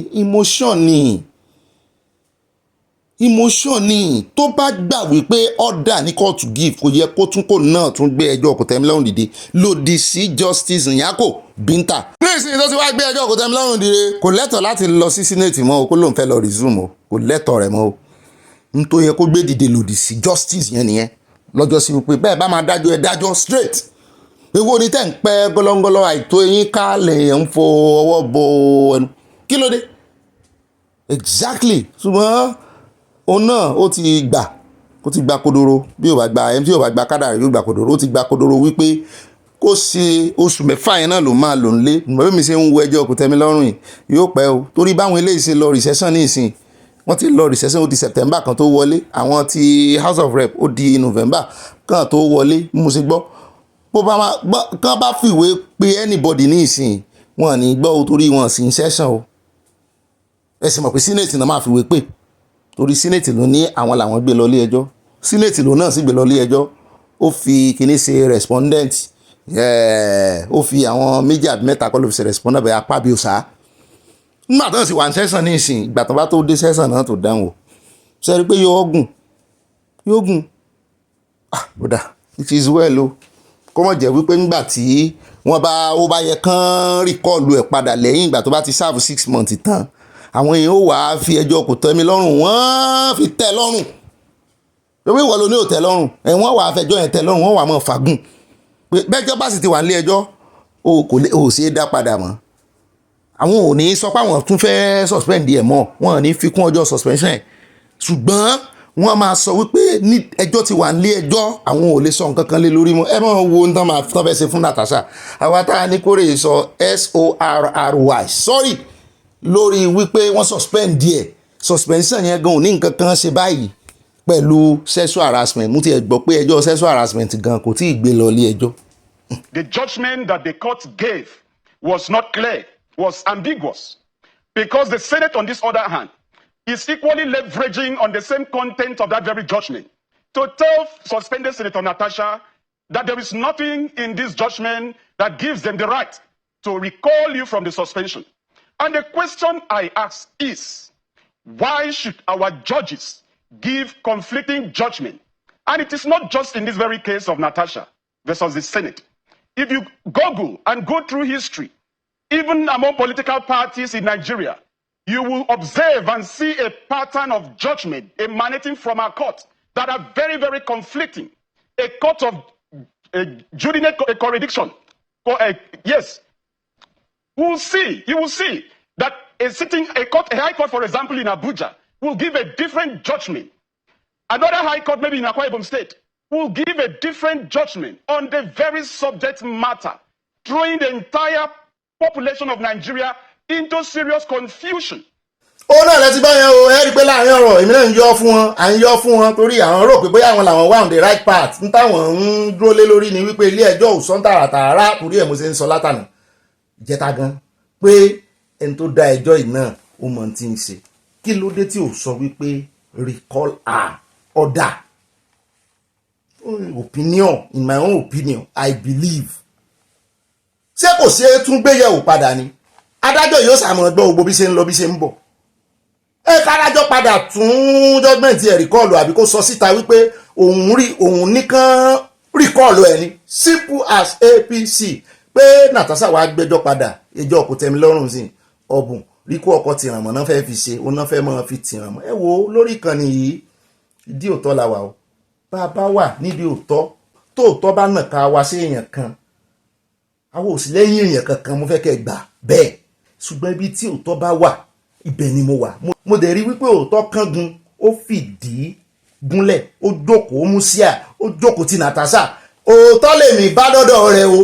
Speaker 1: Emotion ni tó bá gbà wípé order ní court to give kò yẹ kó tún kò náà tún gbé ẹjọ́ kò tẹ́mi lọ́rùn dìde lòdì sí Justice Nyako Binta. nísìnyí tó ti wá gbé ẹjọ́ kò tẹ́mi lọ́rùn dìde kò lẹ́tọ̀ọ́ láti lọ sí senate mọ́ o kó lóun fẹ́ lọ resume o kò lẹ́tọ̀ọ́ rẹ̀ mọ́ o. n tó yẹ kó gbé dìde lòdì sí justice yẹn nìyẹn lọ́jọ́ sí wípé bẹ́ẹ̀ bá máa dájọ́ ẹ dájọ́ straight. Èwo ni tẹ́ ń pẹ́ gọ́lọ́ngọ́lọ́ àìtó eyín ká lè ń fo ọwọ́ bo ẹnu kí ló dé. Exactly ṣùgbọ́n òun náà ó ti gba kodoro bí ò bá gba ẹni tí ò bá gba kádàrí yóò gba kodoro ó ti gba kodoro wípé kó ṣe oṣù 6 yẹn náà ló máa lò ń lé bẹ́ẹ̀ mi ṣe ń wo ẹjọ́ kò tẹ́mi lọ́rùn yìí yóò pẹ́ o torí báwọn eléyìí ṣe lọ recession ní ìsìn wọ́n ti lọ recession ó di September kan tó wọlé àwọn ti House of Rep ó di November kan tó wọlé mo ṣe gbọ́ bó bá kán bá fìwé pé anybody ní ìsìn wọn ní gbọ́ o torí wọn sì ń session o ẹ sì mọ̀ pé Senate náà máa fìwé pé torí Senate ló ní àwọn làwọn gbé lọ ilé ẹjọ́ Senate ló náà sì gbé lọ ilé ẹjọ́ ó fi kíní ṣe respondent ó fi àwọn méjì àbí mẹ́ta kọ́ ló fi ṣe respondent bẹ́ẹ̀ apá bí ó sá nígbà tó ń sì wà ní sẹ́sàn ní ìsìn ìgbà tó bá tó dé sẹ́sàn náà tó dáhùn o ṣe rí pé yóò gùn ó dà it is well o kó mọ̀ jẹ́ wípé ńgbà tí ó bá yẹ kán rìkọ́ọ̀lù ẹ̀ padà lẹ́yìn ìgbà tó bá ti serve 6 months tán àwọn èèyàn ó wà á fi ẹjọ́ kò tẹ́mi lọ́rùn wọ́n fi tẹ́ lọ́rùn pé ìwọ ló ní ò tẹ́ lọ́rùn wọ́n wà á fẹjọ́ yẹn tẹ́ lọ́rùn wọ́n wà á mọ̀ fagùn pé bẹ́jọ́ bá sì ti wà nílé ẹjọ́ ò ṣe é dá padà mọ́ àwọn ò ní sọ pé àwọn tún fẹ́ suspend ẹ̀ mọ́ wọn ò ní fi kún ọjọ́ suspension ẹ̀ ṣùgbọ́n wọ́n máa sọ wípé ní ẹjọ́ ti wà nílé ẹjọ́ àwọn ò lè sọ nǹkan kan lé lórí mọ́ ẹ máa wo ohun tán máa tán fẹ́ ṣe fún Natasha àwa tá a ní kórè sọ SORRY sorry lórí wípé wọ́n suspend díẹ̀ suspension yẹn gan ò ní nǹkan kan ṣe báyìí pẹ̀lú sexual harassment mo ti ẹ̀ gbọ́ pé ẹjọ́ sexual harassment gan kò tí ì gbé lọ ilé ẹjọ́.
Speaker 9: The judgment that the court gave was not clear, was ambiguous, because the Senate, on this other hand, is equally leveraging on the same content of that very judgment to tell suspended Senator Natasha that there is nothing in this judgment that gives them the right to recall you from the suspension. And the question I ask is, why should our judges give conflicting judgment? And it is not just in this very case of Natasha versus the Senate. If you Google and go through history, even among political parties in Nigeria, you will observe and see a pattern of judgment emanating from our court that are very, very conflicting. A court of jurisdiction, yes, you will see that a high court, for example, in Abuja, will give a different judgment. Another high court, maybe in Akwa Ibom State, will give a different judgment on the very subject matter, throwing the entire population of Nigeria into serious confusion.
Speaker 1: ó náà lẹ́tí báyẹn o ẹ rí i pé láàrin ọ̀rọ̀ èmi náà ń yọ fún wọn à ń yọ fún wọn torí àwọn rò pé bóyá àwọn làwọn wà on the right path ń táwọn ń dúró lé lórí ni wípé ilé ẹjọ́ ò sọ tààràtààrà torí ẹ̀ mo ṣe ń sọ látànà ìjẹta gan pé ẹni tó dá ẹjọ́ yìí náà ó mọ tí ń ṣe kí ló dé tí ò sọ wípé recall her order opinion in my own opinion I believe ṣé kò ṣe é tún gbéyẹ̀wò padà ni adájọ́ yóò sàmọ̀ gbọ́ gbogbo bí ṣe ń lọ bí ṣe ń bọ̀ kárájọ́ padà tún judgment ẹ̀ rìkọ́ọ̀lù àbí kó sọ síta wípé òun nìkan rìkọ́ọ̀lù ẹ̀ ni simple as APC pé Natasha wàá gbẹ́jọ́ padà ẹjọ́ kò tẹ́mi lọ́rùn sí ọ̀bùn ríkú ọkọ̀ tìrànmọ́ náà fẹ́ fi ṣe òun náà fẹ́ mọ́ fi tìrànmọ́ ẹ wo lórí ìkànnì yìí ìdí òótọ́ la wà o bá a bá wà níbi òótọ́ tó òótọ́ bá nà ká wá sí èèyàn kan àwọn òsì lẹ́yìn èèyàn kankan mo fẹ́ kẹ́ gbà bẹ́ẹ̀ ṣùgbọ́n ibi tí òótọ́ bá wà ibẹ̀ ni mo wà mo dẹ̀ rí wípé òótọ́ kángun ó fìdí gúnlẹ̀ ó jókòó ó mú síà ó jókòó ti Natasha òótọ́ lèmi bá dọ́dọ̀ rẹ o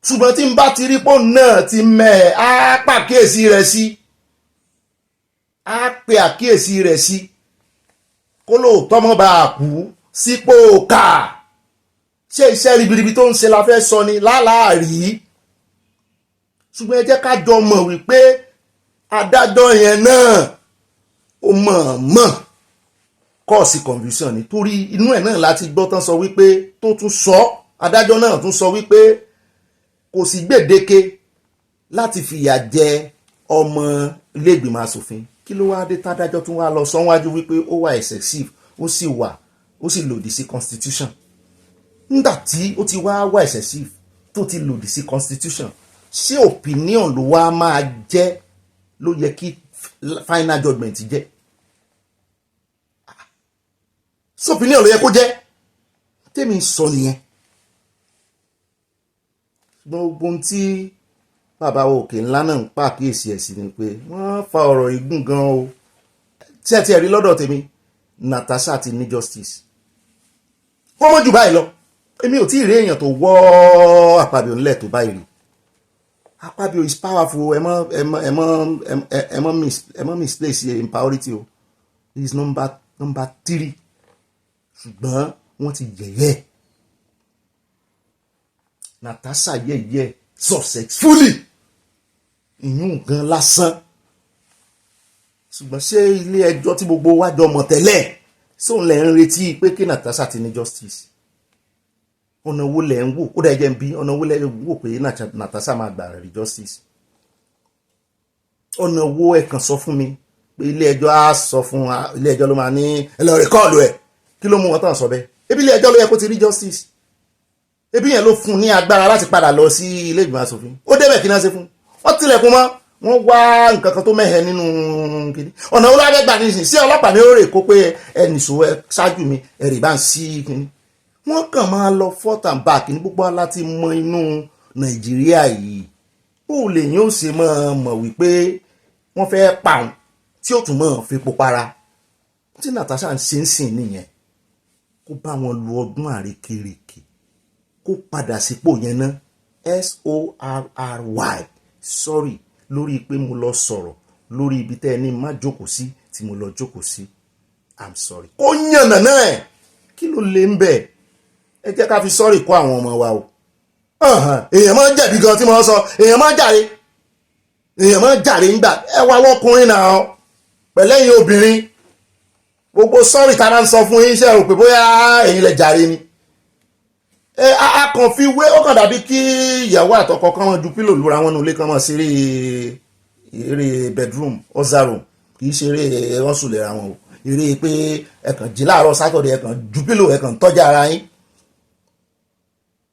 Speaker 1: ṣùgbọ́n tí n bá ti rí pò náà ti mẹ́ á pàkíyèsí rẹ̀ sí á pe àkíyèsí rẹ̀ sí kó lóòótọ́ mọ́ bá a kú sípò ká ṣé iṣẹ́ ribiribi tó ń ṣe la fẹ́ sọ ni láàárí ṣùgbọ́n ẹ jẹ́ ká jọ mọ̀ wípé adájọ́ yẹn náà ó mọ̀ kọ́ọ̀sì confusion nítorí inú ẹ̀ náà láti gbọ́ tán sọ wípé tó tún sọ adájọ́ náà tún sọ wípé kò sí gbèdéke láti fìyà jẹ ọmọ ilé ìgbìmọ̀ asòfin kí ló wá dé tádájọ́ tún wá lọ sọ́wájú wípé ó wà excessive ó sì lòdì sí constitution nígbà tí ó ti wá excessive tó ti lòdì sí constitution ṣé opinion ló wá máa jẹ́ ló yẹ kí final judgment jẹ́ ṣé opinion ló yẹ kó jẹ́ tèmi sọ nìyẹn gbogbo tí bàbá òkè ńlá náà ń pàkíyèsí ẹ̀ sí ni pé wọ́n fa ọ̀rọ̀ igun gan o tí ẹ ti rí lọ́dọ̀ tèmi Natasha ti ní justice wọ́n mọ̀ jù báyìí lọ èmi ò tí ì rí èèyàn tó wọ́ Akpabio ńlẹ̀ tó báyìí rí Akpabio is powerful ẹ mọ́ misplace in priority o he is number 3 ṣùgbọ́n wọ́n ti yẹ̀yẹ́ Natasha yẹ̀yẹ́ successfully ìyún gan lásán ṣùgbọ́n ṣé ilé ẹjọ́ tí gbogbo wa jọ mọ̀ tẹ́lẹ̀ sóun lẹ̀ ń retí pé kí Natasha ti ní justice ọ̀nà wo lẹ̀ ń wò ó dẹ̀ jẹ́ ń bí ọ̀nà wo lẹ̀ ń wò pé Natasha máa gbà rí justice ọ̀nà wo ẹ̀ kàn sọ fún mi pé ilé ẹjọ́ á sọ fún ilé ẹjọ́ ló máa ní ẹ lọ rìkọ́ọ̀lù ẹ̀ kí ló mú wọn tán sọ bẹ́ẹ̀ ebi ilé ẹjọ́ ló yẹ kó ti rí justice ebi yẹn ló fún ní agbára láti padà lọ sí ilé ìgbìmọ̀ asòfin ó débẹ̀ kí náà ṣe fún wọ́n tilẹ̀kùn mọ́ wọ́n wá nǹkan kan tó mẹ́hẹ nínú kìíní ọ̀nà wo lábẹ́ gbà nísìnyí sí ọlọ́pàá ní ó rè kó pé ẹnìṣó ẹ ṣáájú mi ẹ̀rì bá ń sí kìíní wọ́n kàn máa lọ forth and back ní gbogbo aláti mọ inú Nàìjíríà yìí bó lè yín ó ṣe mọ̀ wípé wọ́n fẹ́ pàun tí ó tún mọ̀ fepo para tí Natasha ń ṣe ń sìn nìyẹn kó bá wọn lu ọdún àrékèrèké kó padà sípò yẹn ná sorry lórí pé mo lọ sọ̀rọ̀ lórí ibi tẹ́ ẹni má jókòó sí tí mo lọ jókòó sí I'm sorry kó yànnà náà ẹ̀ kí ló lè ń bẹ̀ ẹ jẹ́ ká fi sorry kó àwọn ọmọ wa o èèyàn máa ń jẹ̀bi gan tí mo sọ èèyàn máa ń jàre ńgbà ẹ wá wọ́kùnrin náà pẹ̀lẹ́yìn obìnrin gbogbo sorry tá a ń sọ fún yín iṣẹ́ rò pé bóyá ẹ̀yin lẹ jàre ni a kàn fi wé ó kàn dàbí kí ìyàwó àtọkọ kan wọn ju pílò lura wọn nulẹ̀ kan wọn ṣeré eré bedroom ọ̀zàrò kì í ṣeré wọ́n sùn lera wọn o eré pé ẹ̀kàn jí láàárọ̀ sátọ̀dẹ̀ ẹ̀kàn ju pílò ẹ̀kàn tọ́jà ara yín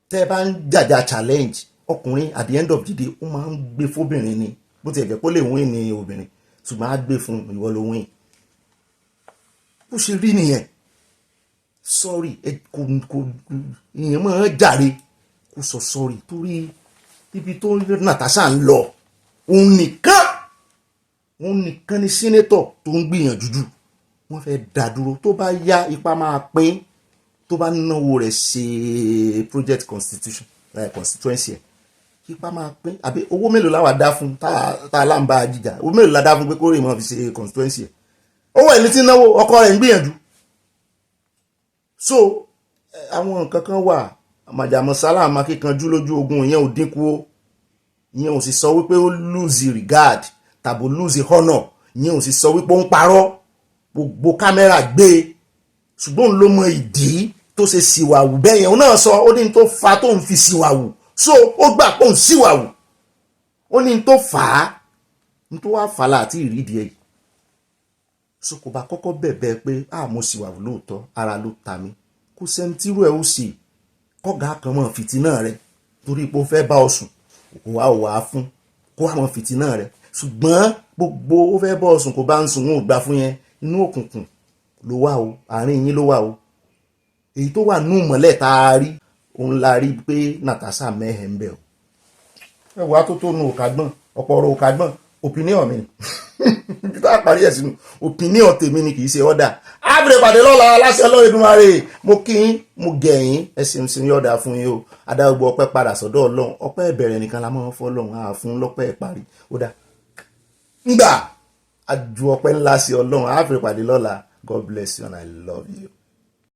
Speaker 1: tẹ́ bá ń jàjà challenge ọkùnrin at the end of the day ó máa ń gbé fóbìnrin ni bó ti ẹ̀jẹ̀ kó lè win ní obìnrin ṣùgbọ́n á gbé fún ìwọ ló win bó ṣe rí nìyẹn sorry kò ìyẹn máa jàre kò sọ sorry torí ibi tó Natasha ń lọ òun nìkan òun nìkan ni sínétọ̀ tó ń gbìyànjú jù wọ́n fẹ́ dá dúró tó bá yá ipá máa pín tó bá náwó rẹ̀ ṣe project constituency ẹ̀ ipá máa pín àbí owó mélòó láwà dá fún tá a láǹbà jíjà owó mélòó la dá fún pé kó rè mọ́ fi ṣe constituency ẹ̀ owó ẹni tí náwó ọkọ rẹ̀ ń gbìyànjú so àwọn nǹkan kan wà màjàmọ́ sálàmà kíkanjú lójú ogun ìyẹn ò dínkù ó ìyẹn ò sì sọ wípé ó lose regard tàbí lose honour ìyẹn ò sì sọ wípé ó ń parọ́ gbogbo kámẹ́rà gbé ṣùgbọ́n òun ló mọ ìdí tó ṣe síwàwù bẹ́ẹ̀ yẹn òun náà sọ ó ní tó fa tó ń fi síwàwù so ó gbà pé òun síwàwù ó ní tó fà á ní tó wá fà á láti ìrídìí ẹ̀ so kò bá kọ́kọ́ bẹ̀bẹ̀ pé mo síwàwù lóòótọ́ ara ló ta mi kò sẹ́ni tírú ẹ̀ ó sì kọ́gà kan mọ̀ fìtínà rẹ̀ torí pé ó fẹ́ bá ọ sùn kò wá ò wá fún kó wá mọ̀ fìtínà rẹ̀ ṣùgbọ́n gbogbo ó fẹ́ bá ọ sùn kò bá ń sùn wọn ò gbà fún yẹn inú òkùnkùn ló wà o àárín yín ló wà o èyí tó wà nú mọ́lẹ̀ tá a rí òun la rí pé Natasha mẹ́hẹ̀ ń bẹ̀ o ẹ wàá tó nu òkàgbọ́n ọ̀pọ̀ ọ̀rọ̀ òkàgbọ́n opinion mi ni tá a parí ẹ̀ sínú opinion tèmi ni kì í ṣe ọ̀dà ábìrẹ̀ pàdé lọ́la aláṣẹ ọlọ́run Èdùmàrè mo kí yín mo gẹ̀yìn ẹ ṣeun ṣeun yọ̀ọ̀dà fún yín o adágbó ọpẹ́ padà sọ́dọ̀ ọlọ́run ọpẹ́ ìbẹ̀rẹ̀ nìkan la máa ń fọ́ ọlọ́run àá fún lọ́pẹ́ ìparí ó dá ngbà àjù ọpẹ́ ńlá sí ọlọ́run ábìrẹ̀ pàdé lọ́la God bless you and I love you.